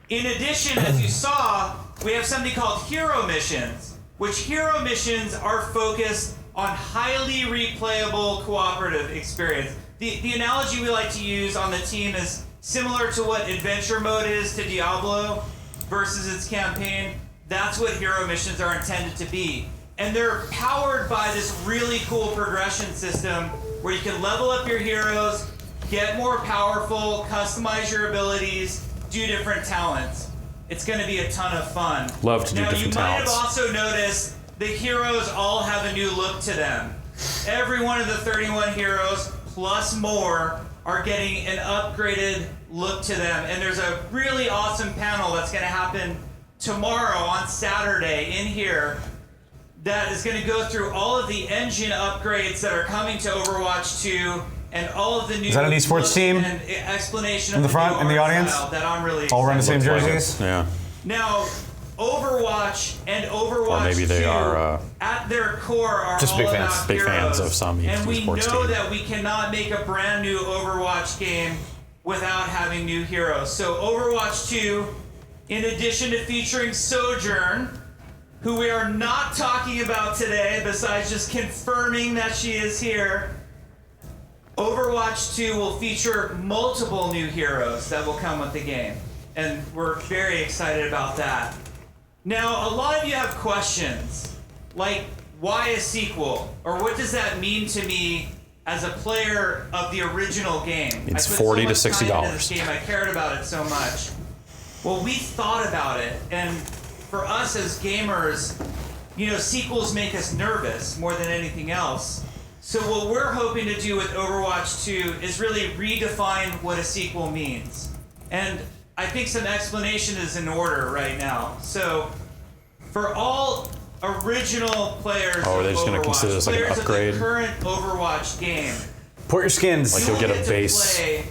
In addition, as you saw, we have something called hero missions, which hero missions are focused on highly replayable cooperative experience. The analogy we like to use on the team is similar to what adventure mode is to Diablo versus its campaign. That's what hero missions are intended to be. And they're powered by this really cool progression system where you can level up your heroes, get more powerful, customize your abilities, do different talents. It's going to be a ton of fun. Love to do different talents. Now, you might have also noticed the heroes all have a new look to them. Every one of the 31 heroes, plus more, are getting an upgraded look to them. And there's a really awesome panel that's going to happen tomorrow on Saturday in here that is going to go through all of the engine upgrades that are coming to Overwatch 2 and all of the new. Is that an esports team? And explanation in the of front, in the audience? That I'm really all wearing the same excited about. jerseys? Yeah. Now, Overwatch and Overwatch Or maybe they 2, are at their core, are just all big fans. about Big heroes. fans of some And we know esports team. that we cannot make a brand new Overwatch game without having new heroes. So Overwatch 2, in addition to featuring Sojourn, who we are not talking about today, besides just confirming that she is here, Overwatch 2 will feature multiple new heroes that will come with the game. And we're very excited about that. Now, a lot of you have questions, like, why a sequel? Or what does that mean to me as a player of the original game? It's I put $40 to so much time into $60. this game, I cared about it so much. Well, we thought about it, and for us as gamers, you know, sequels make us nervous more than anything else. So what we're hoping to do with Overwatch 2 is really redefine what a sequel means. And I think some explanation is in order right now. So for all original players Oh, are they of just going to Overwatch, consider this like an players upgrade? of the current Overwatch game, Put your skins. Like you'll get a get base. to play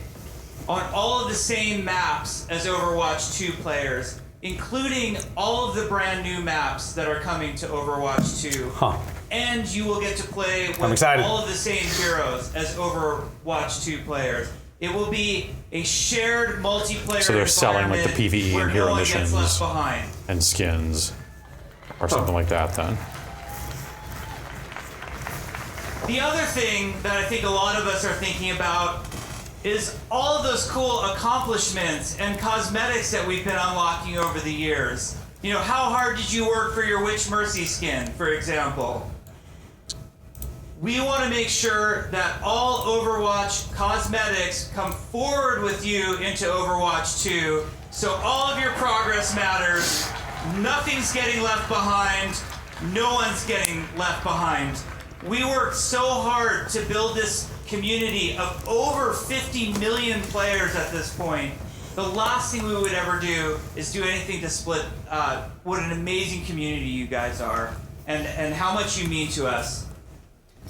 on all of the same maps as Overwatch 2 players, including all of the brand new maps that are coming to Overwatch 2. Huh. And you will get to play I'm with excited. all of the same heroes as Overwatch 2 players. It will be a shared multiplayer So they're selling like the environment PvE where and no hero one gets missions left behind. and skins or something like that then. The other thing that I think a lot of us are thinking about is all of those cool accomplishments and cosmetics that we've been unlocking over the years. You know, how hard did you work for your Witch Mercy skin, for example? We want to make sure that all Overwatch cosmetics come forward with you into Overwatch 2, so all of your progress matters, nothing's getting left behind, no one's getting left behind. We worked so hard to build this community of over 50 million players at this point. The last thing we would ever do is do anything to split what an amazing community you guys are and how much you mean to us.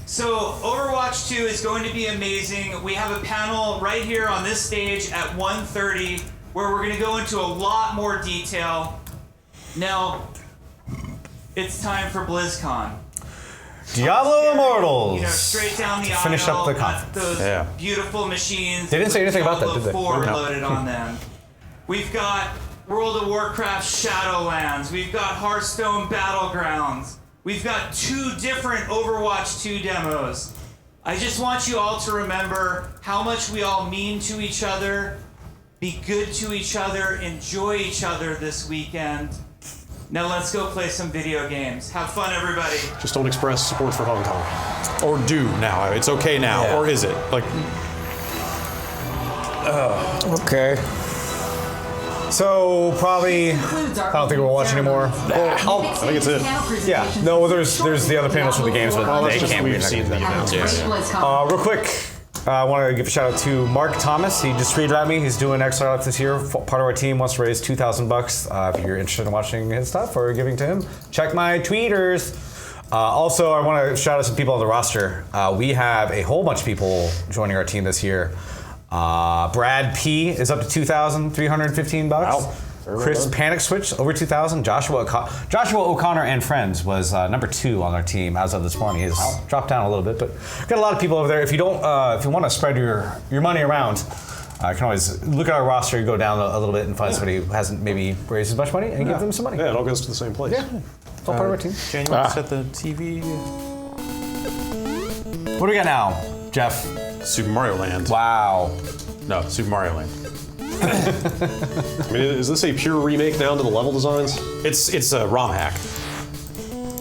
So Overwatch 2 is going to be amazing. We have a panel right here on this stage at 1:30 where we're going to go into a lot more detail. Now, it's time for BlizzCon. Diablo Immortals. You know, straight down the aisle. Finish up the got conference. those beautiful machines. They didn't say anything about that, Diablo did they? 4 No. loaded on them. We've got World of Warcraft Shadowlands. We've got Hearthstone Battlegrounds. We've got 2 different Overwatch 2 demos. I just want you all to remember how much we all mean to each other, be good to each other, enjoy each other this weekend. Now let's go play some video games. Have fun, everybody. Just don't express support for Hong Kong. Or do now. It's okay now. Yeah. Or is it? Like, Okay. So probably, I don't think we'll watch anymore. I think it's it. Yeah. No, well, there's the other panels for the games, but Well, that's they just can't we've be seen the announcements. Real quick, I want to give a shout out to Mark Thomas. He just tweeted at me. He's doing Exile this year. Part of our team wants to raise $2,000. If you're interested in watching his stuff or giving to him, check my tweeters. Also, I want to shout out some people on the roster. We have a whole bunch of people joining our team this year. Brad P is up to $2,315. Wow. Chris Panic Switch over 2,000. Joshua O'Connor and Friends was number 2 on our team as of this morning. He's dropped down a little bit, but got a lot of people over there. If you don't, if you want to spread your money around, you can always look at our roster, go down a little bit, and find somebody who hasn't maybe raised as much money, and give them some money. Yeah, it all goes to the same place. Yeah, it's all part of our team. Jan, you want to set the TV? What do we got now, Jeff? Super Mario Land. Wow. No, Super Mario Land. I mean, is this a pure remake down to the level designs? It's a ROM hack.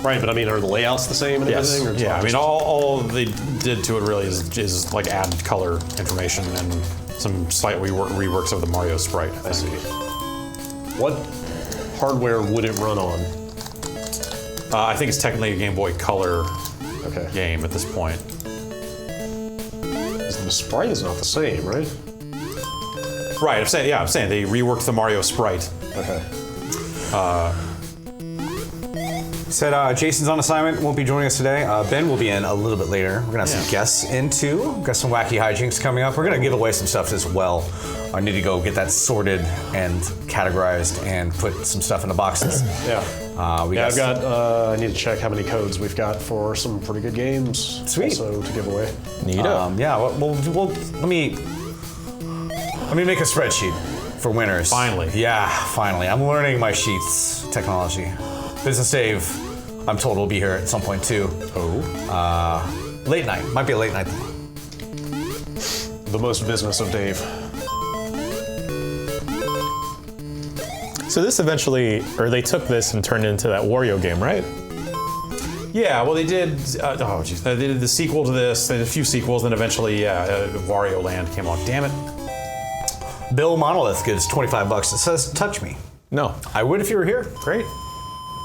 Right, but I mean, are the layouts the same and everything? Or Yeah, I mean, all they did to it really is like add color information and some slight reworks of the Mario sprite. I see. What hardware would it run on? I think it's technically a Game Boy Color game at this point. The sprite is not the same, right? Right, I'm saying they reworked the Mario sprite. Okay. Said Jason's on assignment, won't be joining us today. Ben will be in a little bit later. We're gonna have some guests in too. Got some wacky hijinks coming up. We're gonna give away some stuff as well. I need to go get that sorted and categorized and put some stuff in the boxes. I need to check how many codes we've got for some pretty good games. Sweet. Also to give away. Neato. Let me make a spreadsheet for winners. Finally. Yeah, finally. I'm learning my sheets technology. Business Dave, I'm told will be here at some point too. Oh. Late night. Might be a late night. The most business of Dave. So this eventually, or they took this and turned it into that Wario game, right? Yeah, well, they did. They did the sequel to this. They did a few sequels, then eventually, Wario Land came on. Damn it. Bill Monolith gives $25. It says, "Touch me." No, I would if you were here. Great.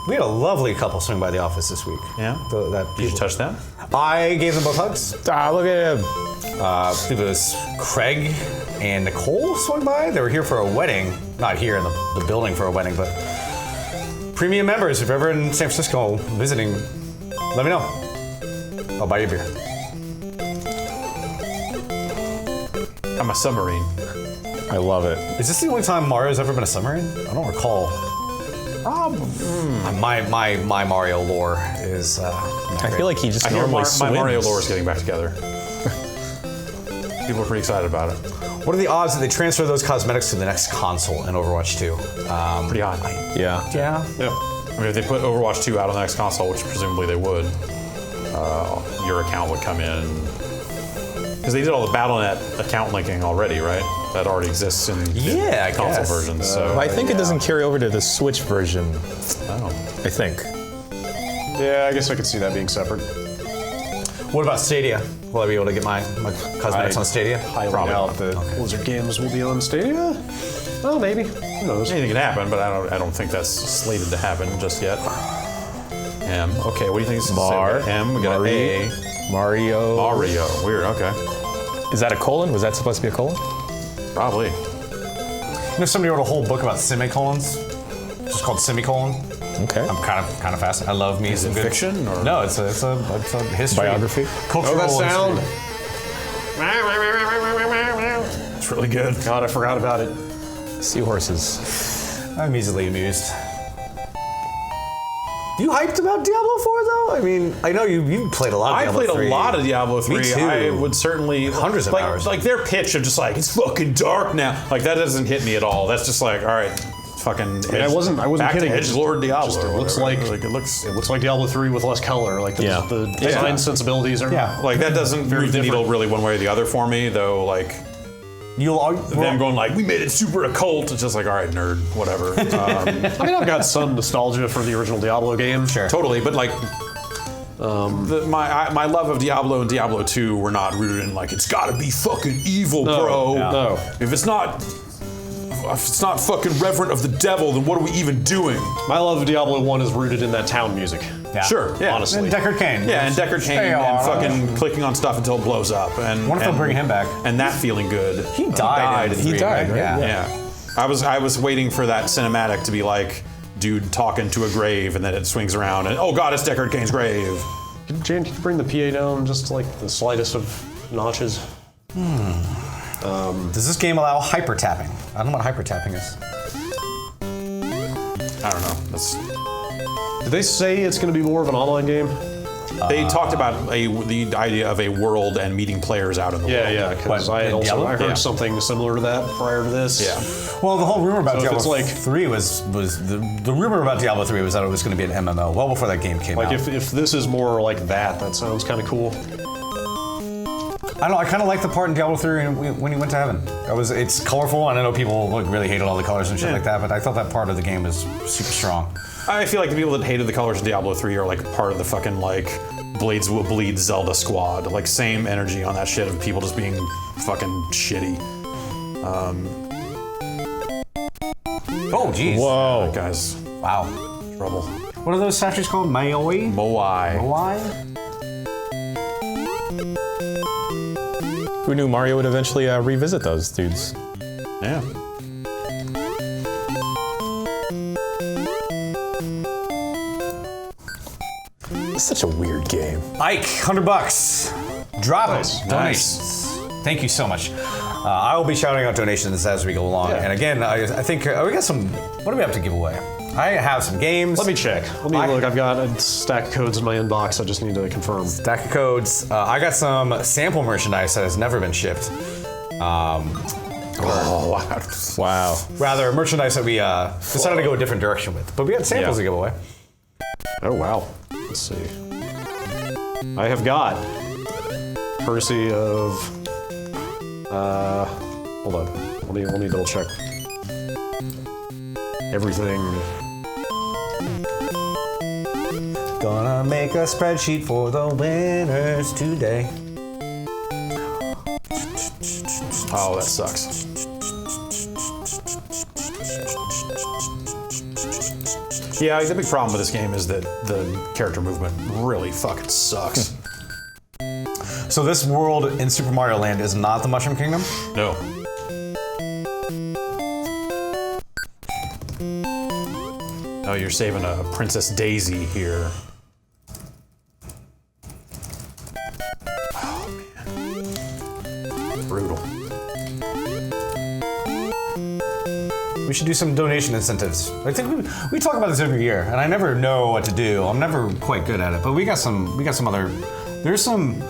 We had a lovely couple swing by the office this week. Yeah. Did you touch them? I gave them both hugs. Look at him. I believe it was Craig and Nicole swung by. They were here for a wedding. Not here in the building for a wedding, but premium members. If you're ever in San Francisco visiting, let me know. I'll buy you a beer. I'm a submarine. I love it. Is this the only time Mario's ever been a submarine? I don't recall. My Mario lore is. I feel like he just normally swims. My Mario lore is getting back together. People are pretty excited about it. What are the odds that they transfer those cosmetics to the next console in Overwatch 2? Pretty high. Yeah. I mean, if they put Overwatch 2 out on the next console, which presumably they would, your account would come in. Because they did all the Battle.net account linking already, right? That already exists in console versions. So I think it doesn't carry over to the Switch version. Oh. I think. Yeah, I guess I could see that being separate. What about Stadia? Will I be able to get my cosmetics on Stadia? Highly doubt that Blizzard games will be on Stadia. Well, maybe. Who knows? Anything can happen, but I don't think that's slated to happen just yet. M. Okay, what do you think? M. We got A. Mario. Weird. Okay. Is that a colon? Was that supposed to be a colon? Probably. You know, somebody wrote a whole book about semicolons, just called Semicolon. Okay. I'm kind of fascinated. I love me some it good fiction or no? It's a history biography. Cultural that sound. history. It's really good. God, I forgot about it. Seahorses. I'm easily amused. You hyped about Diablo 4 though? I mean, I know you played a lot of Diablo 3. I played a lot of Diablo 3. Me too. I would certainly hundreds of hours. Like their pitch of just like it's fucking dark now. Like that doesn't hit me at all. That's just like all right, fucking. I wasn't back kidding. To Edgelord Diablo. Just, it looks like it looks like Diablo 3 with less color. Like the design sensibilities are. Yeah, like that doesn't move the needle really one way or the other for me though. Like. Them going like, we made it super occult. It's just like, all right, nerd, whatever. I mean, I've got some nostalgia for the original Diablo game. Sure. Totally, but like, my love of Diablo and Diablo 2 were not rooted in like, it's gotta be fucking evil, bro. No. If it's not fucking reverent of the devil, then what are we even doing? My love of Diablo 1 is rooted in that town music. Yeah. Sure, yeah. Honestly. And Deckard Cain. Yeah, and Deckard Cain and fucking clicking on stuff until it blows up. And Wonder if they'll bring him back. And that feeling good. He died. He died, right? Yeah. I was waiting for that cinematic to be like, dude talking to a grave, and then it swings around, and oh god, it's Deckard Cain's grave. Jan, can you bring the PA down just like the slightest of notches? Does this game allow hyper tapping? I don't know what hyper tapping is. I don't know. Did they say it's going to be more of an online game? They talked about the idea of a world and meeting players out in the world. Yeah, because I heard something similar to that prior to this. Yeah. Well, the whole rumor about So if Diablo it's like- 3 was the rumor about Diablo 3 was that it was going to be an MMO well before that game came Like out. if this is more like that sounds kind of cool. I don't know. I kind of like the part in Diablo 3 when he went to heaven. It's colorful, and I know people really hated all the colors and shit like that, but I thought that part of the game was super strong. I feel like the people that hated the colors of Diablo 3 are like part of the fucking like Blades Will Bleed Zelda squad. Like same energy on that shit of people just being fucking shitty. Oh, jeez. Whoa. Guys. Wow. Trouble. What are those statues called? Moai? Moai. Moai? Who knew Mario would eventually revisit those dudes? Yeah. It's such a weird game. Ike, $100. Drop it. Donations. Thank you so much. I will be shouting out donations as we go along. Yeah. And again, I think we got some. What do we have to give away? I have some games. Let me check. Let me look. I've got a stack of codes in my inbox. I just need to confirm. Stack of codes. I got some sample merchandise that has never been shipped. Wow. Rather, merchandise that we decided to go a different direction with. But we had samples to give away. Oh, wow. Let's see. I have got, courtesy of, hold on. Let me double check. Everything. Gonna make a spreadsheet for the winners today. Oh, that sucks. Yeah, the big problem with this game is that the character movement really fucking sucks. So this world in Super Mario Land is not the Mushroom Kingdom? No. Oh, you're saving a Princess Daisy here. Oh, man. Brutal. We should do some donation incentives. I think we talk about this every year, and I never know what to do. I'm never quite good at it, but we got some other. There's some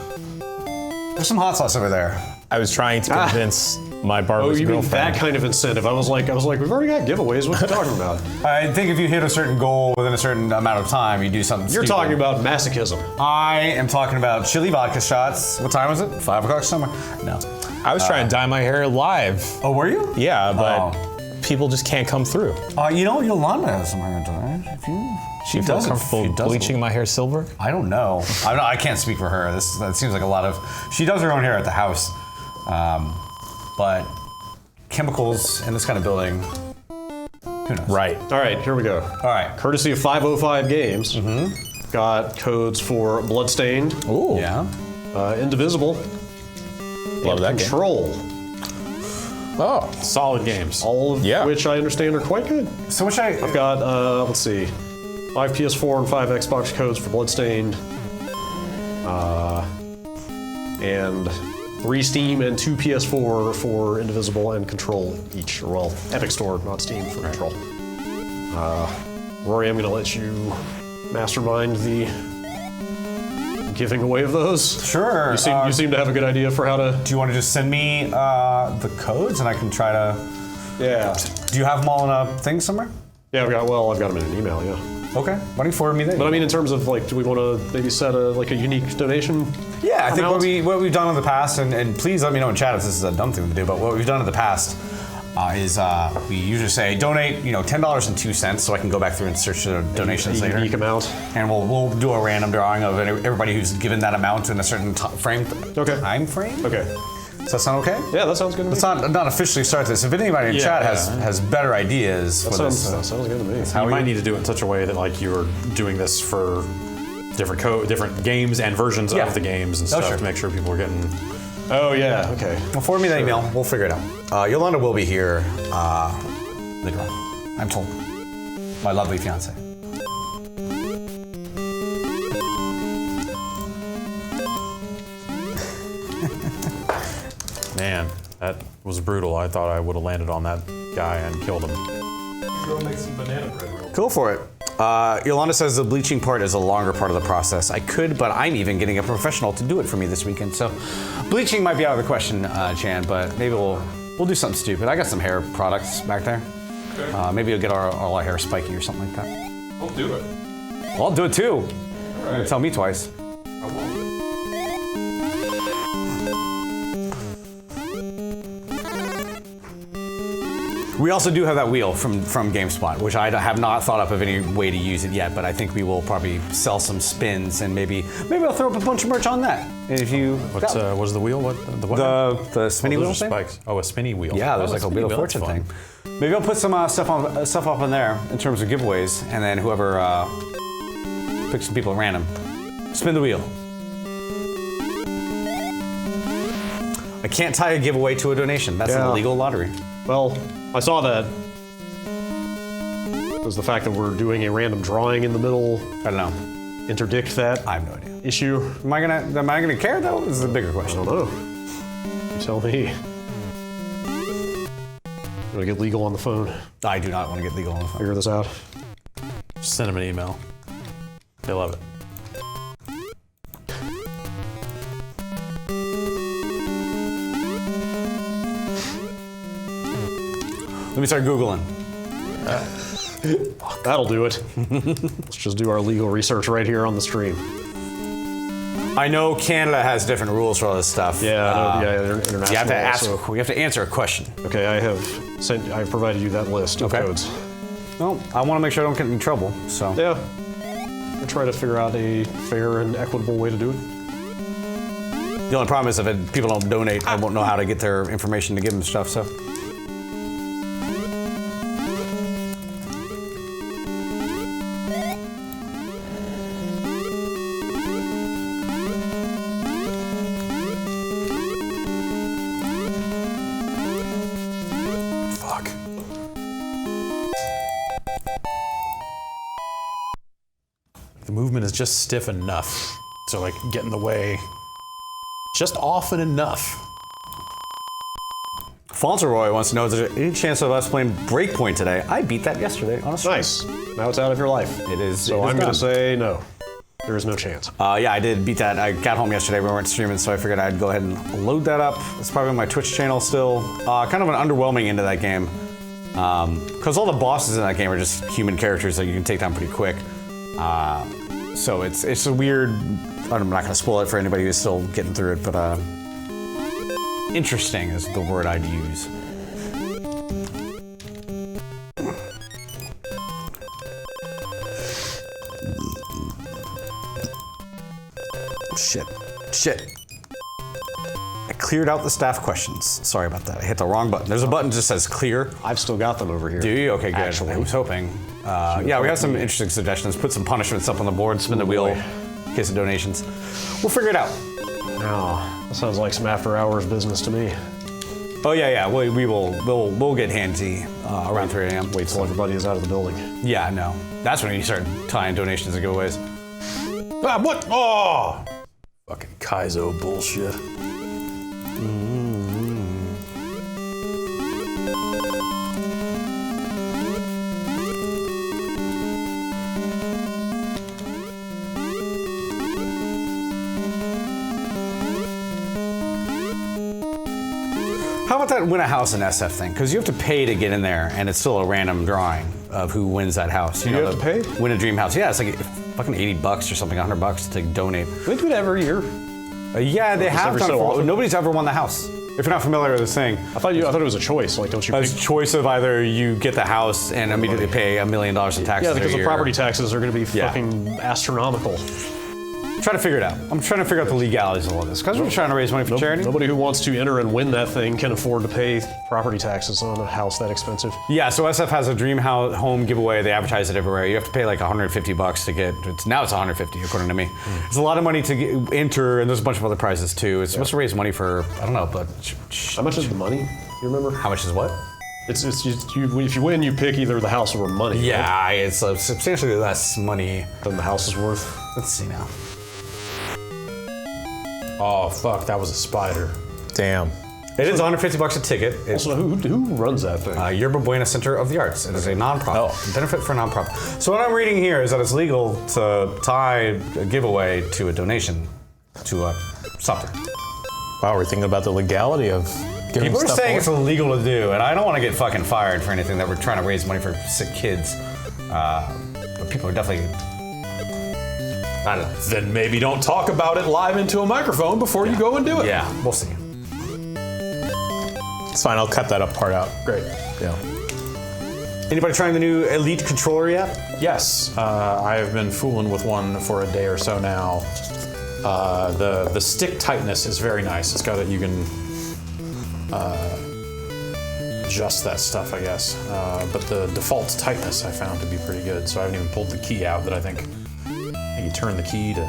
hot sauce over there. I was trying to convince my barber's Oh, you mean girlfriend. that kind of incentive? I was like, we've already got giveaways. What are you talking about? I think if you hit a certain goal within a certain amount of time, you do something. You're stupid. talking about masochism. I am talking about chili vodka shots. What time was it? 5 o'clock somewhere? No. I was trying to dye my hair live. Oh, were you? Yeah, but people just can't come through. You know, Yolanda has some hair dye. She feels comfortable bleaching my hair silver? I don't know. I can't speak for her. That seems like a lot of. She does her own hair at the house, but chemicals in this kind of building. Who knows? Right. All right, here we go. All right. Courtesy of 505 Games, got codes for Bloodstained. Ooh. Yeah. Indivisible. Love and that game. Control. Oh, solid games. All of which I understand are quite good. So I've got, let's see, 5 PS4 and 5 Xbox codes for Bloodstained. And 3 Steam and 2 PS4 for Indivisible and Control each. Well, Epic Store, not Steam for Control. Rory, I'm going to let you mastermind the giving away of those. Sure. You seem to have a good idea for how to. Do you want to just send me the codes and I can try to? Yeah. Do you have them all in a thing somewhere? Yeah, I've got them in an email. Yeah. Okay. Why don't you forward me that? But I mean, in terms of like, do we want to maybe set a unique donation? Yeah, I think amount? what we've done in the past, and please let me know in chat if this is a dumb thing to do, but what we've done in the past is we usually say donate, $10.02, so I can go back through and search the donations later. Unique amount. And we'll do a random drawing of everybody who's given that amount in a certain time frame. Okay. Does that sound okay? Yeah, that sounds good to me. Let's not officially start this. If anybody in chat has better ideas for this, that sounds good to me. You might need to do it in such a way that like you're doing this for different games and versions of the games and stuff to make sure people are getting. Oh yeah, okay. Well, forward me that email. We'll figure it out. Yolanda will be here later on, I'm told. My lovely fiance. Man, that was brutal. I thought I would have landed on that guy and killed him. Go make some banana bread real quick. Go for it. Yolanda says the bleaching part is a longer part of the process. I could, but I'm even getting a professional to do it for me this weekend. So bleaching might be out of the question, Chan, but maybe we'll do something stupid. I got some hair products back there. Okay. Maybe you'll get all our hair spiky or something like that. I'll do it. Well, I'll do it too. All You're gonna tell me twice. I won't. We also do have that wheel from GameSpot, which I have not thought up of any way to use it yet, but I think we will probably sell some spins and maybe I'll throw up a bunch of merch on that. And if you what's the wheel? What the spinny wheel thing? Spikes. Oh, a spinny wheel. Yeah, there's like a Wheel of Fortune thing. Maybe I'll put some stuff up on there in terms of giveaways, and then whoever picks some people at random, spin the wheel. I can't tie a giveaway to a donation. That's an illegal lottery. Well, I saw that. Does the fact that we're doing a random drawing in the middle, I don't know, interdict that? I have no idea. Issue? Am I gonna care though? This is a bigger question. I don't know. You tell me. You want to get legal on the phone? I do not want to get legal on the phone. Figure this out. Just send them an email. They love it. Let me start Googling. That'll do it. Let's just do our legal research right here on the stream. I know Canada has different rules for all this stuff. Yeah, international. You have to ask. Also. You have to answer a question. Okay, I've provided you that list of codes. Well, I want to make sure I don't get in trouble. So yeah, I try to figure out a fair and equitable way to do it. The only problem is if people don't donate, I won't know how to get their information to give them stuff. So. The movement is just stiff enough to like get in the way, just often enough. Fauntleroy wants to know, is there any chance of us playing Breakpoint today? I beat that yesterday on a stream. Nice. Now it's out of your life. It is. So I'm going to say no. There is no chance. Yeah, I did beat that. I got home yesterday. We weren't streaming, so I figured I'd go ahead and load that up. It's probably on my Twitch channel still. Kind of an underwhelming end of that game. Because all the bosses in that game are just human characters that you can take down pretty quick. So it's a weird. I'm not going to spoil it for anybody who's still getting through it, but interesting is the word I'd use. Shit. I cleared out the staff questions. Sorry about that. I hit the wrong button. There's a button that just says clear. I've still got them over here. Do you? Okay, good. Actually. I was hoping. Yeah, we have some interesting suggestions. Put some punishments up on the board, spin the wheel, in case of donations. We'll figure it out. Oh, that sounds like some after-hours business to me. Oh yeah. We'll get handsy around 3 a.m. Wait till everybody is out of the building. Yeah, no. That's when you start tying donations and giveaways. Ah, what? Oh! Fucking Kaizo bullshit. How about that win a house in SF thing? Because you have to pay to get in there, and it's still a random drawing of who wins that house. You have to pay? Win a dream house. Yeah, it's like fucking $80 or something, $100 to donate. They do it every year. Yeah, they have done it. Often? Nobody's ever won the house. If you're not familiar with this thing, I thought it was a choice. Like, don't you? It's a choice of either you get the house and immediately pay $1 million in taxes. Yeah, because a the year. property taxes are going to be fucking astronomical. Try to figure it out. I'm trying to figure out the legalities of all this because we're trying to raise money for charity. Nobody who wants to enter and win that thing can afford to pay property taxes on a house that expensive. Yeah, so SF has a dream home giveaway. They advertise it everywhere. You have to pay like $150 to get. Now it's $150 according to me. It's a lot of money to enter, and there's a bunch of other prizes too. It's supposed to raise money for I don't know, but how much is the money? You remember? How much is what? It's if you win, you pick either the house or money. Yeah, right? it's substantially less money than the house is worth. Let's see now. Oh fuck, that was a spider. Damn. It is $150 a ticket. Also, who runs that thing? Yerba Buena Center of the Arts. It is a nonprofit. Benefit for nonprofit. So what I'm reading here is that it's legal to tie a giveaway to a donation to something. Wow, we're thinking about the legality of giving People are stuff saying away. it's illegal to do, and I don't want to get fucking fired for anything that we're trying to raise money for sick kids. But people are definitely. I don't know. Then maybe don't talk about it live into a microphone before you go and do it. Yeah, we'll see. It's fine, I'll cut that up part out. Great. Yeah. Anybody trying the new Elite controller yet? Yes, I have been fooling with one for a day or so now. The stick tightness is very nice. It's got that you can adjust that stuff, I guess. But the default tightness I found to be pretty good. So I haven't even pulled the key out. That I think you turn the key to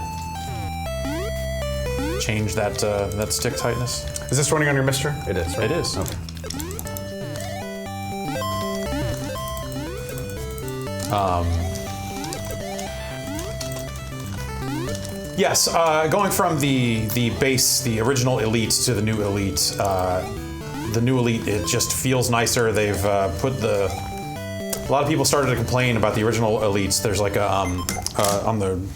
change that that stick tightness. Is this running on your Mister? It is. Right? It is. Okay. Yes, going from the base, the original Elite to the new Elite. The new Elite, it just feels nicer. They've put a lot of people started to complain about the original Elites. There's like a on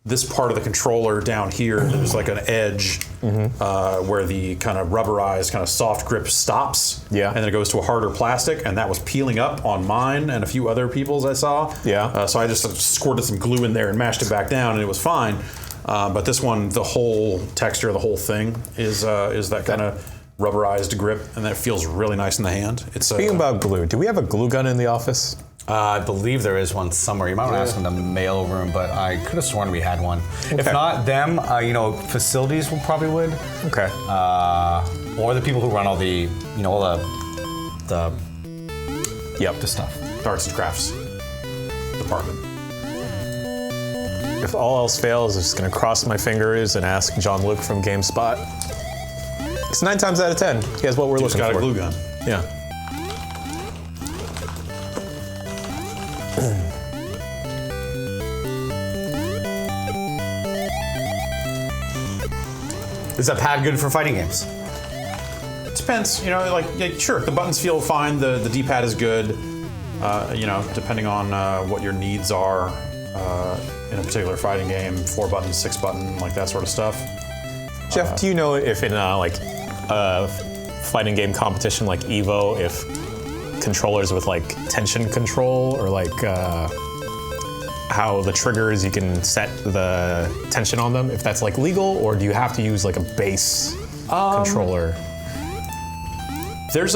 this part of the controller down here, there's like an edge where the kind of rubberized, kind of soft grip stops. Yeah. And then it goes to a harder plastic, and that was peeling up on mine and a few other people's I saw. Yeah. So I just squirted some glue in there and mashed it back down, and it was fine. But this one, the whole texture of the whole thing is that kind of rubberized grip, and that feels really nice in the hand. Speaking about glue, do we have a glue gun in the office? I believe there is one somewhere. You might want to ask them to mail room, but I could have sworn we had one. Okay. If not them, facilities will probably would. Okay. Or the people who run all the, all the stuff. The arts and crafts department. If all else fails, I'm just gonna cross my fingers and ask John Luke from GameSpot. It's 9 times out of 10. He has what we're looking for. Got a glue gun. Yeah. Is that pad good for fighting games? It depends. Sure, the buttons feel fine. The D-pad is good. Depending on what your needs are in a particular fighting game, 4 button, 6 button, like that sort of stuff. Jeff, do you know if in a fighting game competition like Evo, if controllers with like tension control or like how the triggers you can set the tension on them, if that's like legal, or do you have to use like a base controller? There's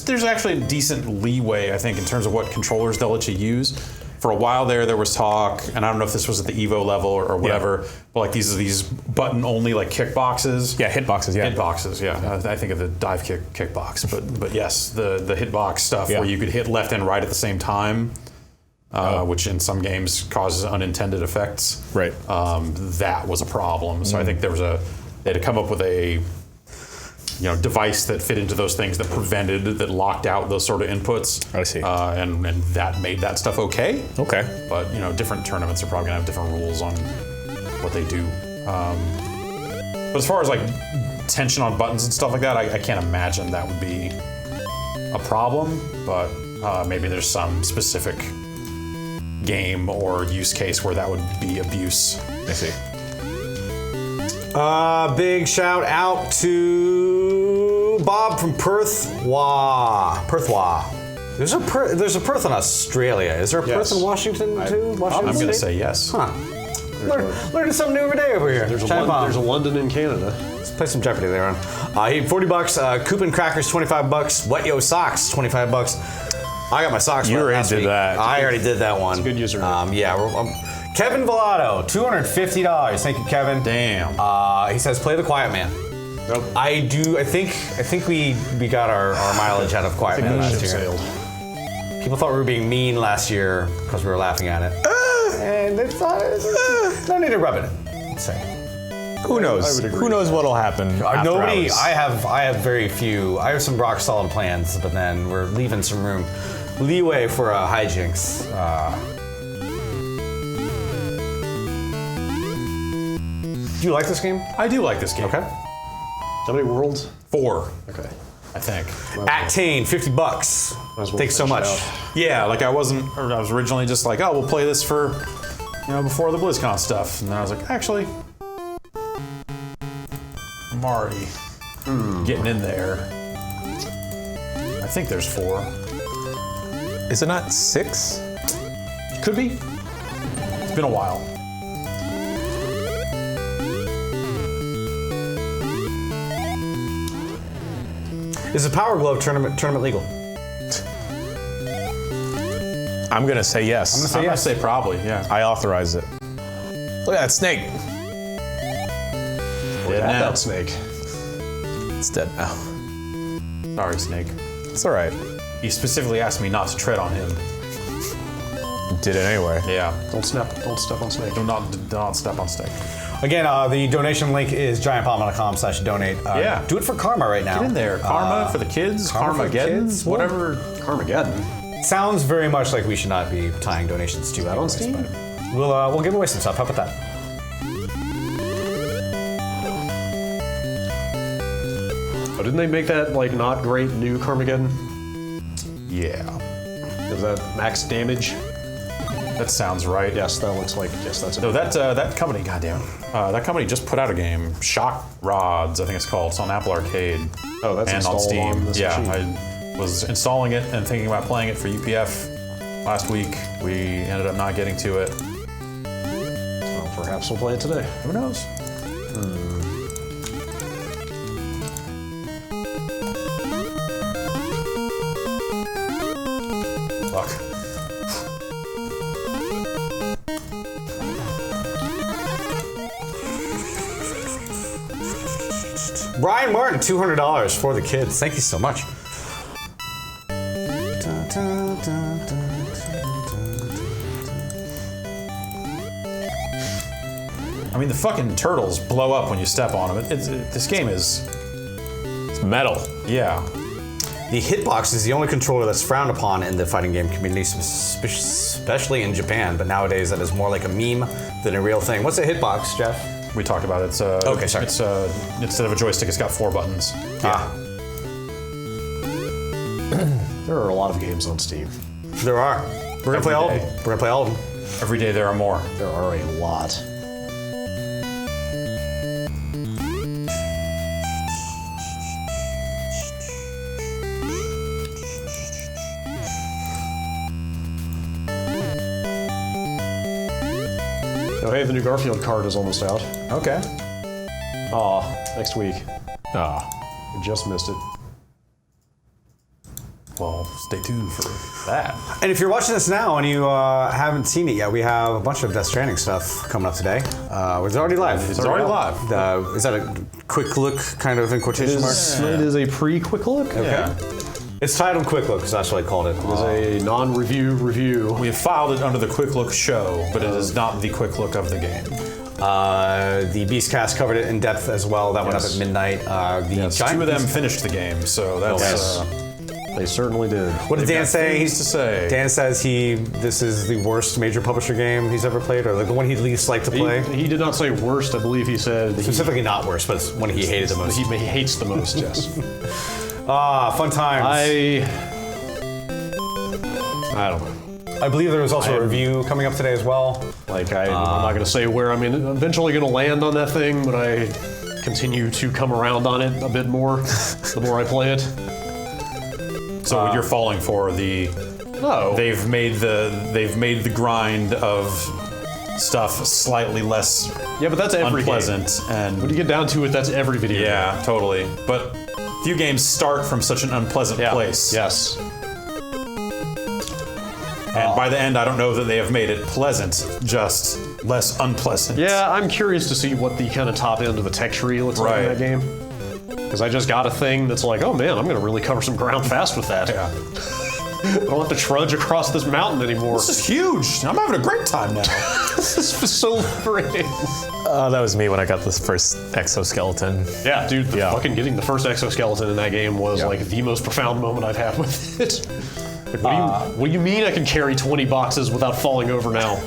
there's actually a decent leeway, I think, in terms of what controllers they'll let you use. For a while there was talk, and I don't know if this was at the Evo level or whatever, but like these button-only like kickboxes. Yeah, hitboxes, yeah. Hitboxes, yeah. I think of the dive kickbox, but yes, the hitbox stuff where you could hit left and right at the same time, which in some games causes unintended effects. Right. That was a problem. So I think they had to come up with a device that fit into those things, that locked out those sort of inputs. I see. And that made that stuff okay. Okay. But different tournaments are probably gonna have different rules on what they do. But as far as like tension on buttons and stuff like that, I can't imagine that would be a problem. But maybe there's some specific game or use case where that would be abuse. I see. Big shout out to Bob from Perth. There's a Perth in Australia. Is there a Perth in Washington too? Washington I'm going to State? say yes. Huh. Learning something new every day over here. There's a London in Canada. Let's play some Jeopardy there on. $40. Coupon crackers, $25. Wet Yo socks, $25. I got my socks. You already did that. I already did that one. It's a good user. Kevin Villado, $250. Thank you, Kevin. Damn. He says, "Play the Quiet Man." Nope. I do. I think we got our mileage out of Quiet Man last year. People thought we were being mean last year because we were laughing at it, and they thought no need to rub it in. Let's say. Who knows? I would agree Who knows what'll happen? After hours. I have very few. I have some rock solid plans, but then we're leaving some leeway for hijinks. Do you like this game? I do like this game. Okay. How many worlds? 4. Okay. I think. Octane, $50. Thanks so much. Yeah, like I was originally just like, oh, we'll play this for, before the BlizzCon stuff. And then I was like, actually, I'm already getting in there. I think there's 4. Is it not 6? Could be. It's been a while. Is the Power Glove tournament legal? I'm gonna say yes. I'm gonna say yes. Probably, yeah. I authorize it. Look at that snake. Look at that snake. It's dead now. Sorry, Snake. It's all right. He specifically asked me not to tread on him. Did it anyway. Yeah. Don't step on Snake. Do not step on Snake. Again, the donation link is giantpalma.com/donate. Yeah. Do it for Karma right now. Get in there. Karma for the kids. Karmageddon. Whatever. Carmageddon. Sounds very much like we should not be tying donations to that on Steam. But we'll give away some stuff. How about that? Oh, didn't they make that like not great new Carmageddon? Yeah. Is that max damage? That sounds right. Yes, that looks like that's it. No, that company, goddamn, that company just put out a game, Shock Rods, I think it's called. It's on Apple Arcade. Oh, that's and on Steam. on this machine. I was installing it and thinking about playing it for UPF last week. We ended up not getting to it. Well, perhaps we'll play it today. Who knows? Fuck. Brian Martin, $200 for the kids. Thank you so much. I mean, the fucking turtles blow up when you step on them. This game is... It's metal. Yeah. The hitbox is the only controller that's frowned upon in the fighting game community, especially in Japan, but nowadays that is more like a meme than a real thing. What's a hitbox, Jeff? We talked about it. It's, okay, sorry. It's instead of a joystick, it's got 4 buttons. Yeah. There are a lot of games on Steam. There are. We're gonna play all of them. We're gonna play all of them. Every day there are more. There are a lot. Oh, hey, the new Garfield card is almost out. Okay. Aw, next week. Ah. We just missed it. Well, stay tuned for that. And if you're watching this now and you haven't seen it yet, we have a bunch of Death Stranding stuff coming up today. It's already live. It's already live. Is that a quick look, kind of in quotation marks? It is a pre-quick look. Okay. Yeah. It's titled Quick Look because that's what I called it. It is a non-review review. We have filed it under the Quick Look show, but it is not the Quick Look of the game. The Beastcast covered it in depth as well. That went up at midnight. Yes, 2 of them finished the game, so that's... They certainly did. What did Dan say? To say. Dan says this is the worst major publisher game he's ever played, or like the one he'd least like to play. He did not say worst. I believe he said specifically not worst, but it's one he hated the most. He hates the most. Yes. Fun times. I don't know. I believe there was also a review coming up today as well. Like I'm not going to say where I'm eventually going to land on that thing, but I continue to come around on it a bit more the more I play it. So you're falling for the... No. They've made the grind of stuff slightly less but that's every unpleasant. Game. And when you get down to it, that's every video game. Yeah, totally. But few games start from such an unpleasant place. Yes. And by the end, I don't know that they have made it pleasant, just less unpleasant. Yeah, I'm curious to see what the kind of top end of the tech tree looks like in that game. Because I just got a thing that's like, oh man, I'm going to really cover some ground fast with that. Yeah. I don't have to trudge across this mountain anymore. This is huge. I'm having a great time now. This is so great. That was me when I got this first exoskeleton. Yeah, dude, fucking getting the first exoskeleton in that game was like the most profound moment I've had with it. Like, what do you mean I can carry 20 boxes without falling over now?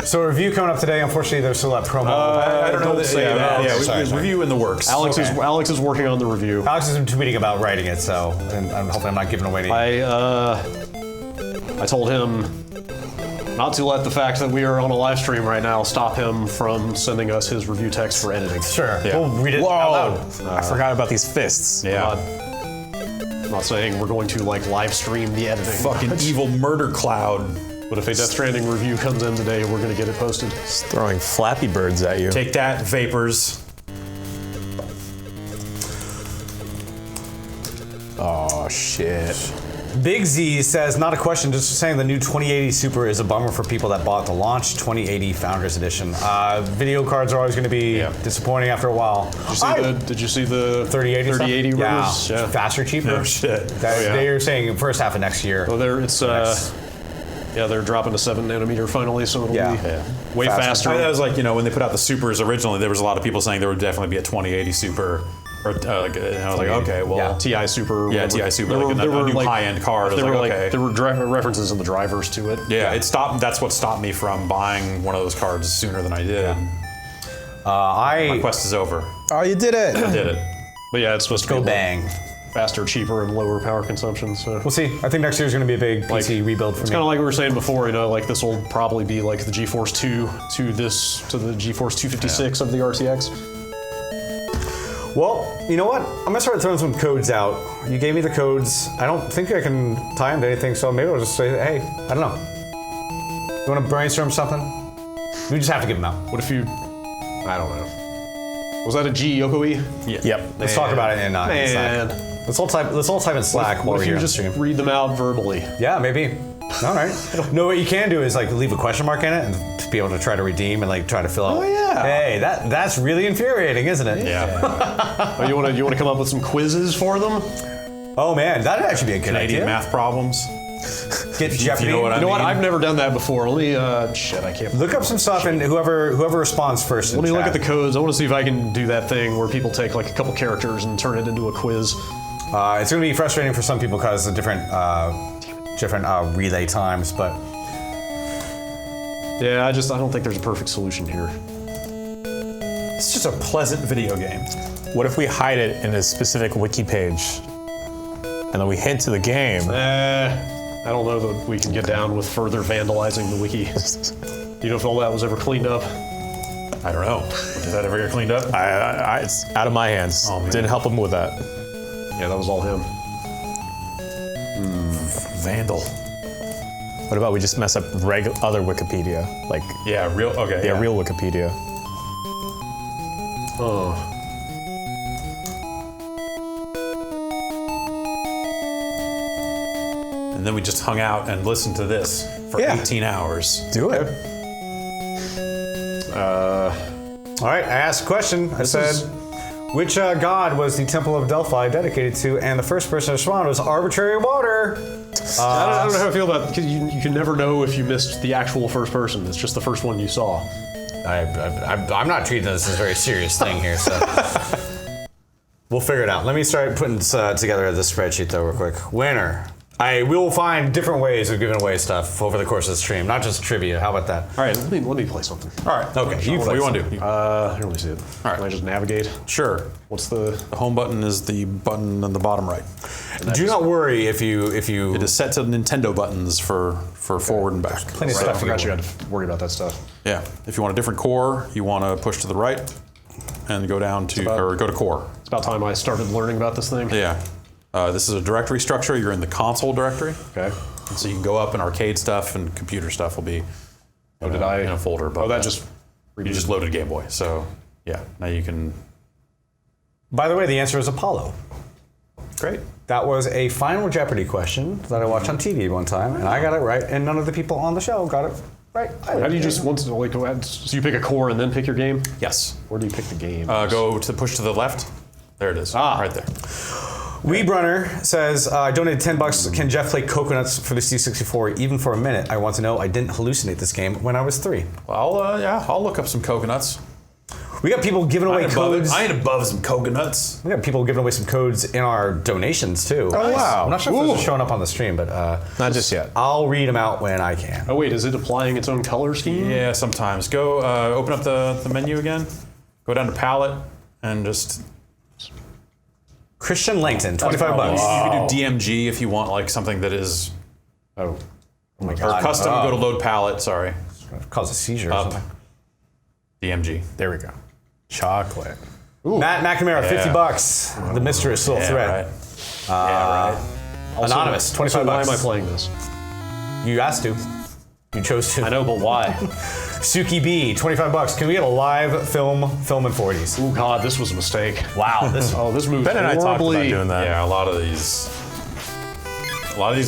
So a review coming up today. Unfortunately, there's still that promo. I don't know. Sorry. Review in the works. Alex is working on the review. Alex has been tweeting about writing it, so and hopefully I'm not giving away any. I told him not to let the fact that we are on a live stream right now stop him from sending us his review text for editing. Sure. Yeah. We'll read it out loud. I forgot about these fists. Yeah. I'm not saying we're going to like live stream the editing. Fucking evil murder cloud. But if a Death Stranding review comes in today, we're going to get it posted. Just throwing Flappy Birds at you. Take that, vapors. Oh, shit. Big Z says, not a question, just saying the new 2080 Super is a bummer for people that bought the launch 2080 Founders Edition. Video cards are always going to be disappointing after a while. Did you see the 3080 rumors? Yeah. Faster, cheaper. No shit. They're saying first half of next year. Well, they're dropping to 7 nanometer finally, so it'll be way faster. That was like, when they put out the Supers originally, there was a lot of people saying there would definitely be a 2080 Super. Or, and I was like, okay, well, TI Super. Yeah, TI Super, a new high-end card. There were references in the drivers to it. Yeah, it stopped. That's what stopped me from buying one of those cards sooner than I did. My quest is over. Oh, you did it! I did it. But yeah, it's supposed to go be bang. Faster, cheaper, and lower power consumption. So we'll see. I think next year is going to be a big PC rebuild for me. It's kind of like we were saying before. This will probably be like the GeForce 2 to the GeForce 256 of the RTX. Well, you know what? I'm gonna start throwing some codes out. You gave me the codes. I don't think I can tie them to anything, so maybe I'll just say, hey, I don't know. You wanna brainstorm something? We just have to give them out. What if you? I don't know. Was that a G Yokoi? Yeah. Yep. Let's talk about it in Slack. Let's all type in Slack while we're here. What if you just read them out verbally? Yeah, maybe. All right. No, what you can do is leave a question mark in it and to be able to try to redeem and try to fill out. Oh yeah. Hey, that's really infuriating, isn't it? Yeah. You want to come up with some quizzes for them? Oh man, that'd actually be a good Canadian idea. math problems. Get Jeopardy. You know what I mean? I've never done that before. Let me I can't look up some stuff and whoever responds first. Let me look at the codes. I want to see if I can do that thing where people take a couple characters and turn it into a quiz. It's going to be frustrating for some people because of different relay times, but yeah, I don't think there's a perfect solution here. It's just a pleasant video game. What if we hide it in a specific wiki page, and then we hint to the game? I don't know that we can get down with further vandalizing the wiki. Do you know if all that was ever cleaned up? I don't know. Did that ever get cleaned up? It's out of my hands. Oh, man. Didn't help him with that. Yeah, that was all him. Vandal. What about we just mess up other Wikipedia? Real Wikipedia. Oh. And then we just hung out and listened to this for 18 hours. Do it. All right, I asked a question. I said, which god was the Temple of Delphi dedicated to? And the first person to respond was Arbitrary Water. I don't know how I feel about it, because you can never know if you missed the actual first person. It's just the first one you saw. I'm not treating this as a very serious thing here, so we'll figure it out. Let me start putting together this spreadsheet though real quick. Winner. We will find different ways of giving away stuff over the course of the stream, not just trivia. How about that? All right, let me play something. All right. Okay. What do you want to do? Here, let me see it. All right. Can I just navigate? Sure. What's the home button? Is the button on the bottom right. Do not worry if you. It is set to Nintendo buttons for forward and back. Plenty of stuff. I forgot you had to worry about that stuff. Yeah. If you want a different core, you want to push to the right and go down to go to core. It's about time I started learning about this thing. Yeah. This is a directory structure. You're in the console directory. Okay. And so you can go up and arcade stuff and computer stuff will be in a folder above you just loaded Game Boy. So yeah, now you can. By the way, the answer is Apollo. Great. That was a Final Jeopardy question that I watched on TV one time, and I got it right, and none of the people on the show got it right. How do you just want to go ahead? So you pick a core and then pick your game? Yes. Where do you pick the game? Go to push to the left. There it is. Right there. Weebrunner says, I donated $10. Can Jeff play Coconuts for the C64 even for a minute? I want to know. I didn't hallucinate this game when I was 3. Well, yeah, I'll look up some Coconuts. We got people giving away codes. I ain't above some Coconuts. We got people giving away some codes in our donations too. Oh, wow. I'm not sure if those are showing up on the stream, but not just yet. I'll read them out when I can. Oh wait, is it applying its own color scheme? Yeah, sometimes. Go open up the menu again. Go down to palette and just. Christian Langton, $25. You can do DMG if you want like something that is. Oh my Or God. custom. Go to load palette. Sorry. Cause a seizure or something. DMG. There we go. Chocolate. Matt McNamara, $50. The mystery is still a threat. Right. Right. Anonymous, $25. Why am I playing this? You asked to. You chose to. I know, but why? Suki B, $25. Can we get a live film in 40s? Oh God, this was a mistake. Wow, this moved Ben and I talked about horribly. doing that. Yeah, a lot of these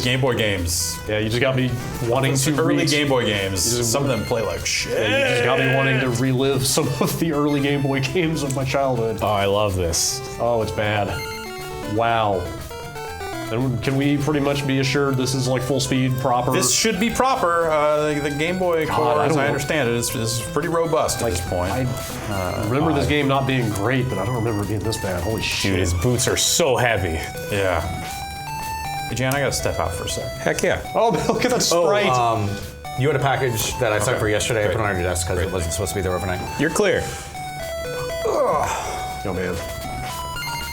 Game Boy games. Yeah, you just got me wanting to early Game Boy games. Some of them play like shit. Yeah, you just got me wanting to relive some of the early Game Boy games of my childhood. Oh, I love this. Oh, it's bad. Wow. And can we pretty much be assured this is like full speed proper? This should be proper. The Game Boy core, as I understand it, is pretty robust at this point. I remember this game not being great, but I don't remember it being this bad. Holy shit. Dude, his boots are so heavy. Yeah. Hey, Jan, I gotta step out for a sec. Heck yeah. Oh, look at that sprite. You had a package that I signed for yesterday. I put it on your desk because it wasn't supposed to be there overnight. You're clear. Oh, man.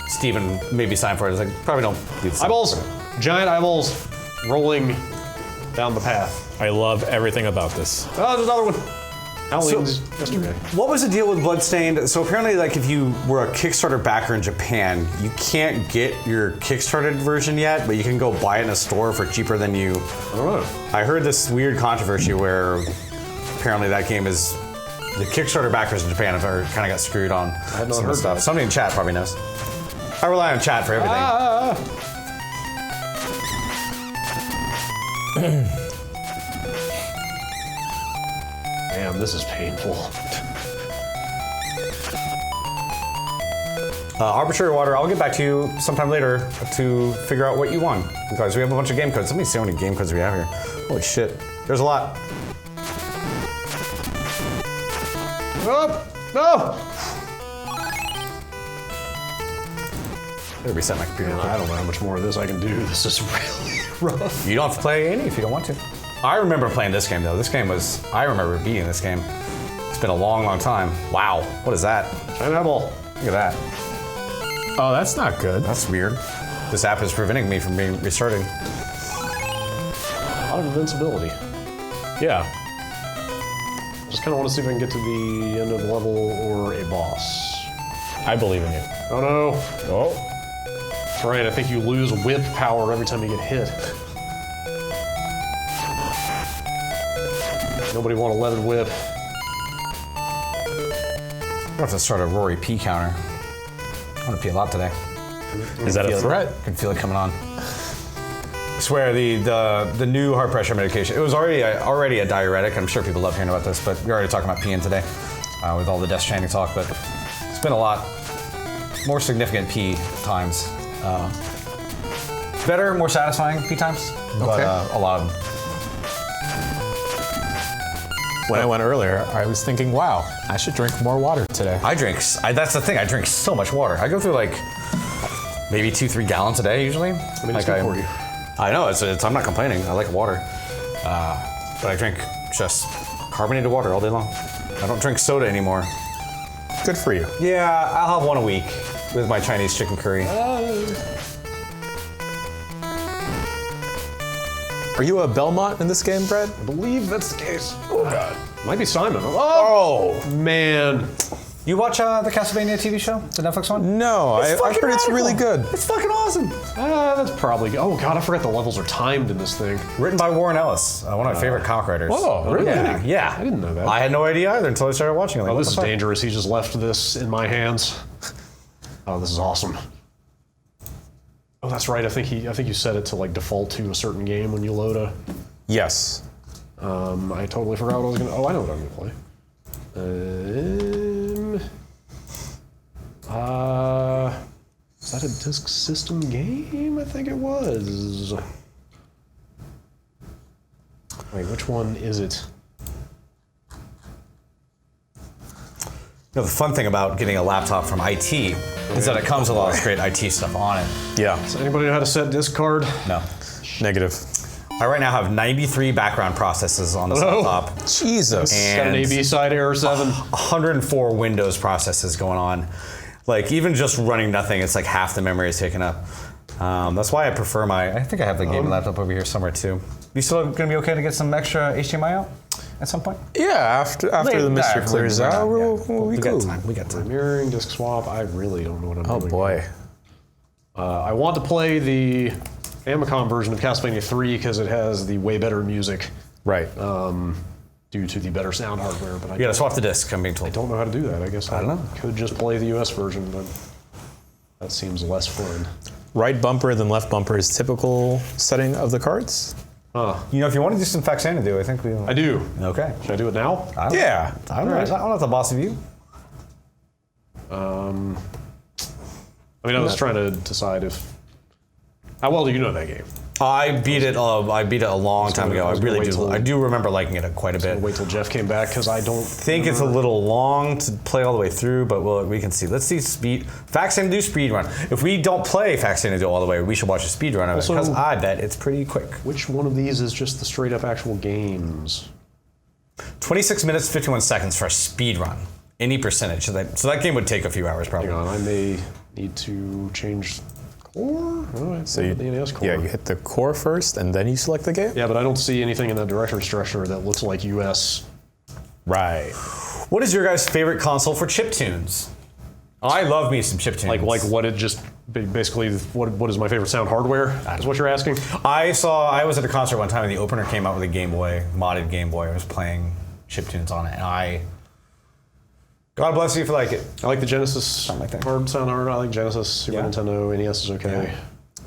Steven maybe signed for it. I was like, probably don't do this. Eyeballs. Giant eyeballs rolling down the path. I love everything about this. Oh, there's another one. Halloween's yesterday. What was the deal with Bloodstained? So apparently, like, if you were a Kickstarter backer in Japan, you can't get your Kickstarted version yet, but you can go buy it in a store for cheaper than you. I don't know. I heard this weird controversy where apparently that game is the Kickstarter backers in Japan have kind of got screwed on had not some of heard the stuff. that. Somebody in chat probably knows. I rely on chat for everything. Damn, this is painful. Arbitrary Water, I'll get back to you sometime later to figure out what you won. Because we have a bunch of game codes. Let me see how many game codes we have here. Holy shit. There's a lot. Oh, no! Better reset my computer. Man, I don't know how much more of this I can do. This is really rough. You don't have to play any if you don't want to. I remember playing this game though. I remember beating this game. It's been a long, long time. Wow, what is that? Giant eyeball. Look at that. Oh, that's not good. That's weird. This app is preventing me from being restarting. A lot of invincibility. Yeah. Just kind of want to see if I can get to the end of the level or a boss. I believe in you. Oh no. Oh. That's right, I think you lose whip power every time you get hit. Nobody want to let it whip. I have to start a Rory P counter. I'm gonna pee a lot today. Is that a threat? I can feel it coming on. I swear the new heart pressure medication. It was already a diuretic. I'm sure people love hearing about this, but we're already talking about peeing today with all the Death Stranding talk. But it's been a lot more significant pee times. Better, more satisfying pee times, but a lot of them. When I went earlier, I was thinking, wow, I should drink more water today. That's the thing. I drink so much water. I go through like maybe 2-3 gallons a day usually. I mean, it's good for you. I know. I'm not complaining. I like water, but I drink just carbonated water all day long. I don't drink soda anymore. Good for you. Yeah, I'll have one a week with my Chinese chicken curry. Are you a Belmont in this game, Brad? I believe that's the case. Oh, God. Might be Simon. Oh, man. You watch the Castlevania TV show, the Netflix one? No, I've heard it's really good. It's fucking awesome. That's probably. Oh God, I forgot the levels are timed in this thing. Written by Warren Ellis, one of my favorite comic writers. Oh, really? Yeah. I didn't know that. I had no idea either until I started watching it. Like, Oh, what this the is fuck? dangerous. He just left this in my hands. Oh, this is awesome. Oh, that's right. I think you set it to like default to a certain game when you load a. Yes. I totally forgot what I was gonna. Oh, I know what I'm gonna play. that a Disk System game? I think it was. Wait, which one is it? You know, the fun thing about getting a laptop from IT is that it comes with a lot of great IT stuff on it. Yeah. Does anybody know how to set disk card? No. Negative. I right now have 93 background processes on this laptop. Jesus. And got an AB side error 7. 104 Windows processes going on. Like even just running nothing, it's like half the memory is taken up. That's why I prefer I think I have the gaming laptop over here somewhere too. You still gonna be okay to get some extra HDMI out at some point? Yeah, after the mystery clears out, we'll be cool. We got time. Mirroring, disk swap. I really don't know what I'm doing. Oh boy. I want to play the Famicom version of Castlevania 3 because it has the way better music. Right. Due to the better sound hardware, but You gotta swap the disc, I'm being told. I don't know how to do that. I guess I don't know. Could just play the US version, but that seems less fun. Right bumper, then left bumper is typical setting of the cards. You know, if you want to do some Faxanadu, I think we. I do. Okay. Should I do it now? Yeah. I'm not the boss of you. I mean, I was trying to decide if. How well do you know that game? I beat it. I beat it a long time ago. I really do. I do remember liking it quite a bit. Wait till Jeff came back because I don't think it's a little long to play all the way through, but we can see. Let's see speed. Faxanadu speed run. If we don't play Faxanadu all the way, we should watch a speed run of it because I bet it's pretty quick. Which one of these is just the straight up actual games? 26 minutes 51 seconds for a speed run. Any percentage. So that game would take a few hours probably. Hang on, I may need to change. So you, the NES core. Yeah, you hit the core first, and then you select the game? Yeah, but I don't see anything in that directory structure that looks like US. Right. What is your guys' favorite console for chiptunes? I love me some chiptunes. Like what it just, basically, what is my favorite sound hardware, is what you're asking? I was at a concert one time, and the opener came out with a Game Boy, modded Game Boy. I was playing chiptunes on it, and God bless you if you like it. I like the Genesis sound hard. I like Genesis, Super Nintendo, NES is okay. Yeah.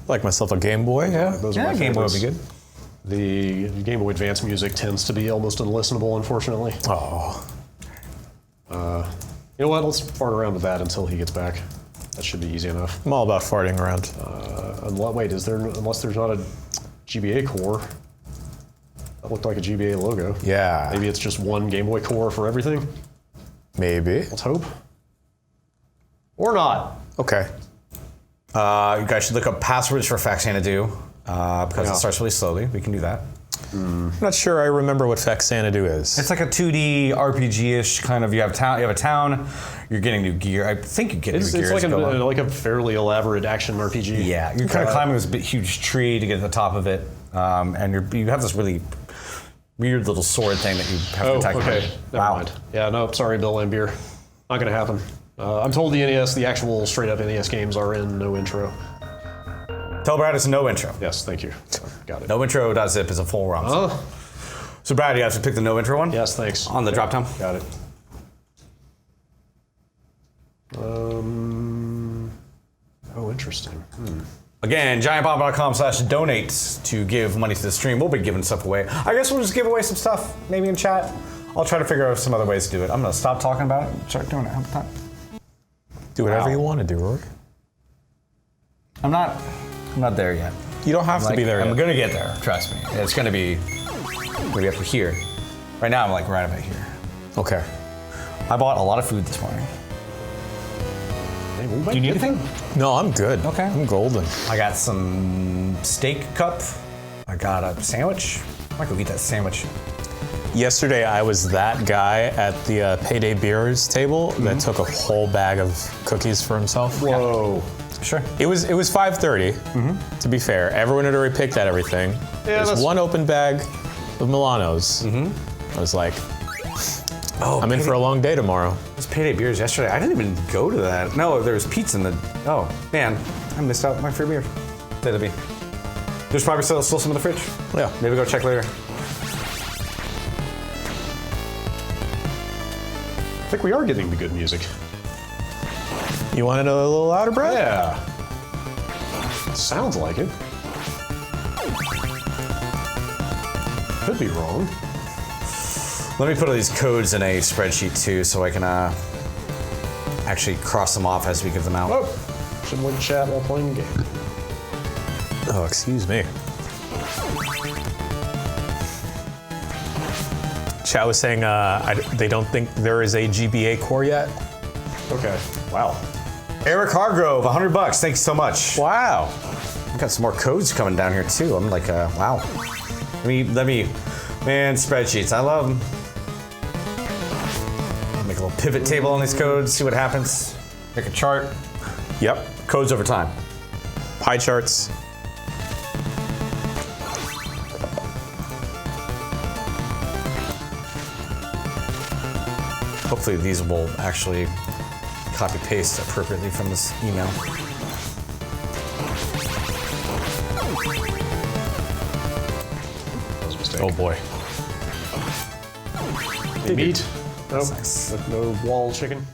Like myself a Game Boy, yeah. Those are my Game Boy would be good. The Game Boy Advance music tends to be almost unlistenable, unfortunately. Oh. You know what? Let's fart around with that until he gets back. That should be easy enough. I'm all about farting around. Wait, unless there's not a GBA core? That looked like a GBA logo. Yeah. Maybe it's just one Game Boy core for everything? Maybe. Let's hope. Or not. Okay. You guys should look up passwords for Faxanadu because it starts really slowly. We can do that. I'm not sure I remember what Faxanadu is. It's like a 2D RPG-ish kind of. You have a town. You're getting new gear. I think you get new gear. It's like a fairly elaborate action RPG. Yeah, you're kind of climbing this big, huge tree to get to the top of it, and you have this really weird little sword thing that you have to attack. Okay. Never mind. Yeah, no, sorry, Bill Lambier. Not gonna happen. I'm told the NES, the actual straight up NES games are in no intro. Tell Brad it's no intro. Yes, thank you. Got it. No intro.zip is a full ROM. So Brad, you have to pick the no intro one? Yes, thanks. On the drop down? Got it. Interesting. Again, giantbomb.com/donate to give money to the stream. We'll be giving stuff away. I guess we'll just give away some stuff, maybe in chat. I'll try to figure out some other ways to do it. I'm gonna stop talking about it and start doing it. How about that? Do whatever you want to do, Rory. I'm not there yet. You don't have to be there I'm yet. gonna get there, trust me. It's gonna be maybe up to here. Right now I'm like right about here. Okay. I bought a lot of food this morning. Do you need anything? No, I'm good. Okay. I'm golden. I got some steak cup. I got a sandwich. I might go eat that sandwich. Yesterday, I was that guy at the Payday Beers table that took a whole bag of cookies for himself. Whoa. Sure. It was 5:30. To be fair, everyone had already picked out everything. Yeah, There's one open bag of Milanos. I was like, I'm in for a long day tomorrow. It was Payday Beers yesterday. I didn't even go to that. No, there was pizza in the. Oh man, I missed out my free beer. That'd be. There's probably still some in the fridge. Yeah. Maybe go check later. I think we are getting the good music. You want it a little louder, Brad? Yeah. Sounds like it. Could be wrong. Let me put all these codes in a spreadsheet too, so I can actually cross them off as we give them out. Oh, Should avoid chat while playing the game. Oh, excuse me. Chat was saying they don't think there is a GBA core yet. Okay. Wow. Eric Hargrove, $100. Thanks so much. Wow. I've got some more codes coming down here too. I'm like, wow. Let me, man, spreadsheets. I love them. Make a little pivot table on these codes, see what happens. Make a chart. Yep. Codes over time. Pie charts. Hopefully these will actually copy paste appropriately from this email. Oh boy. Meat. Nope. Nice. No wall chicken.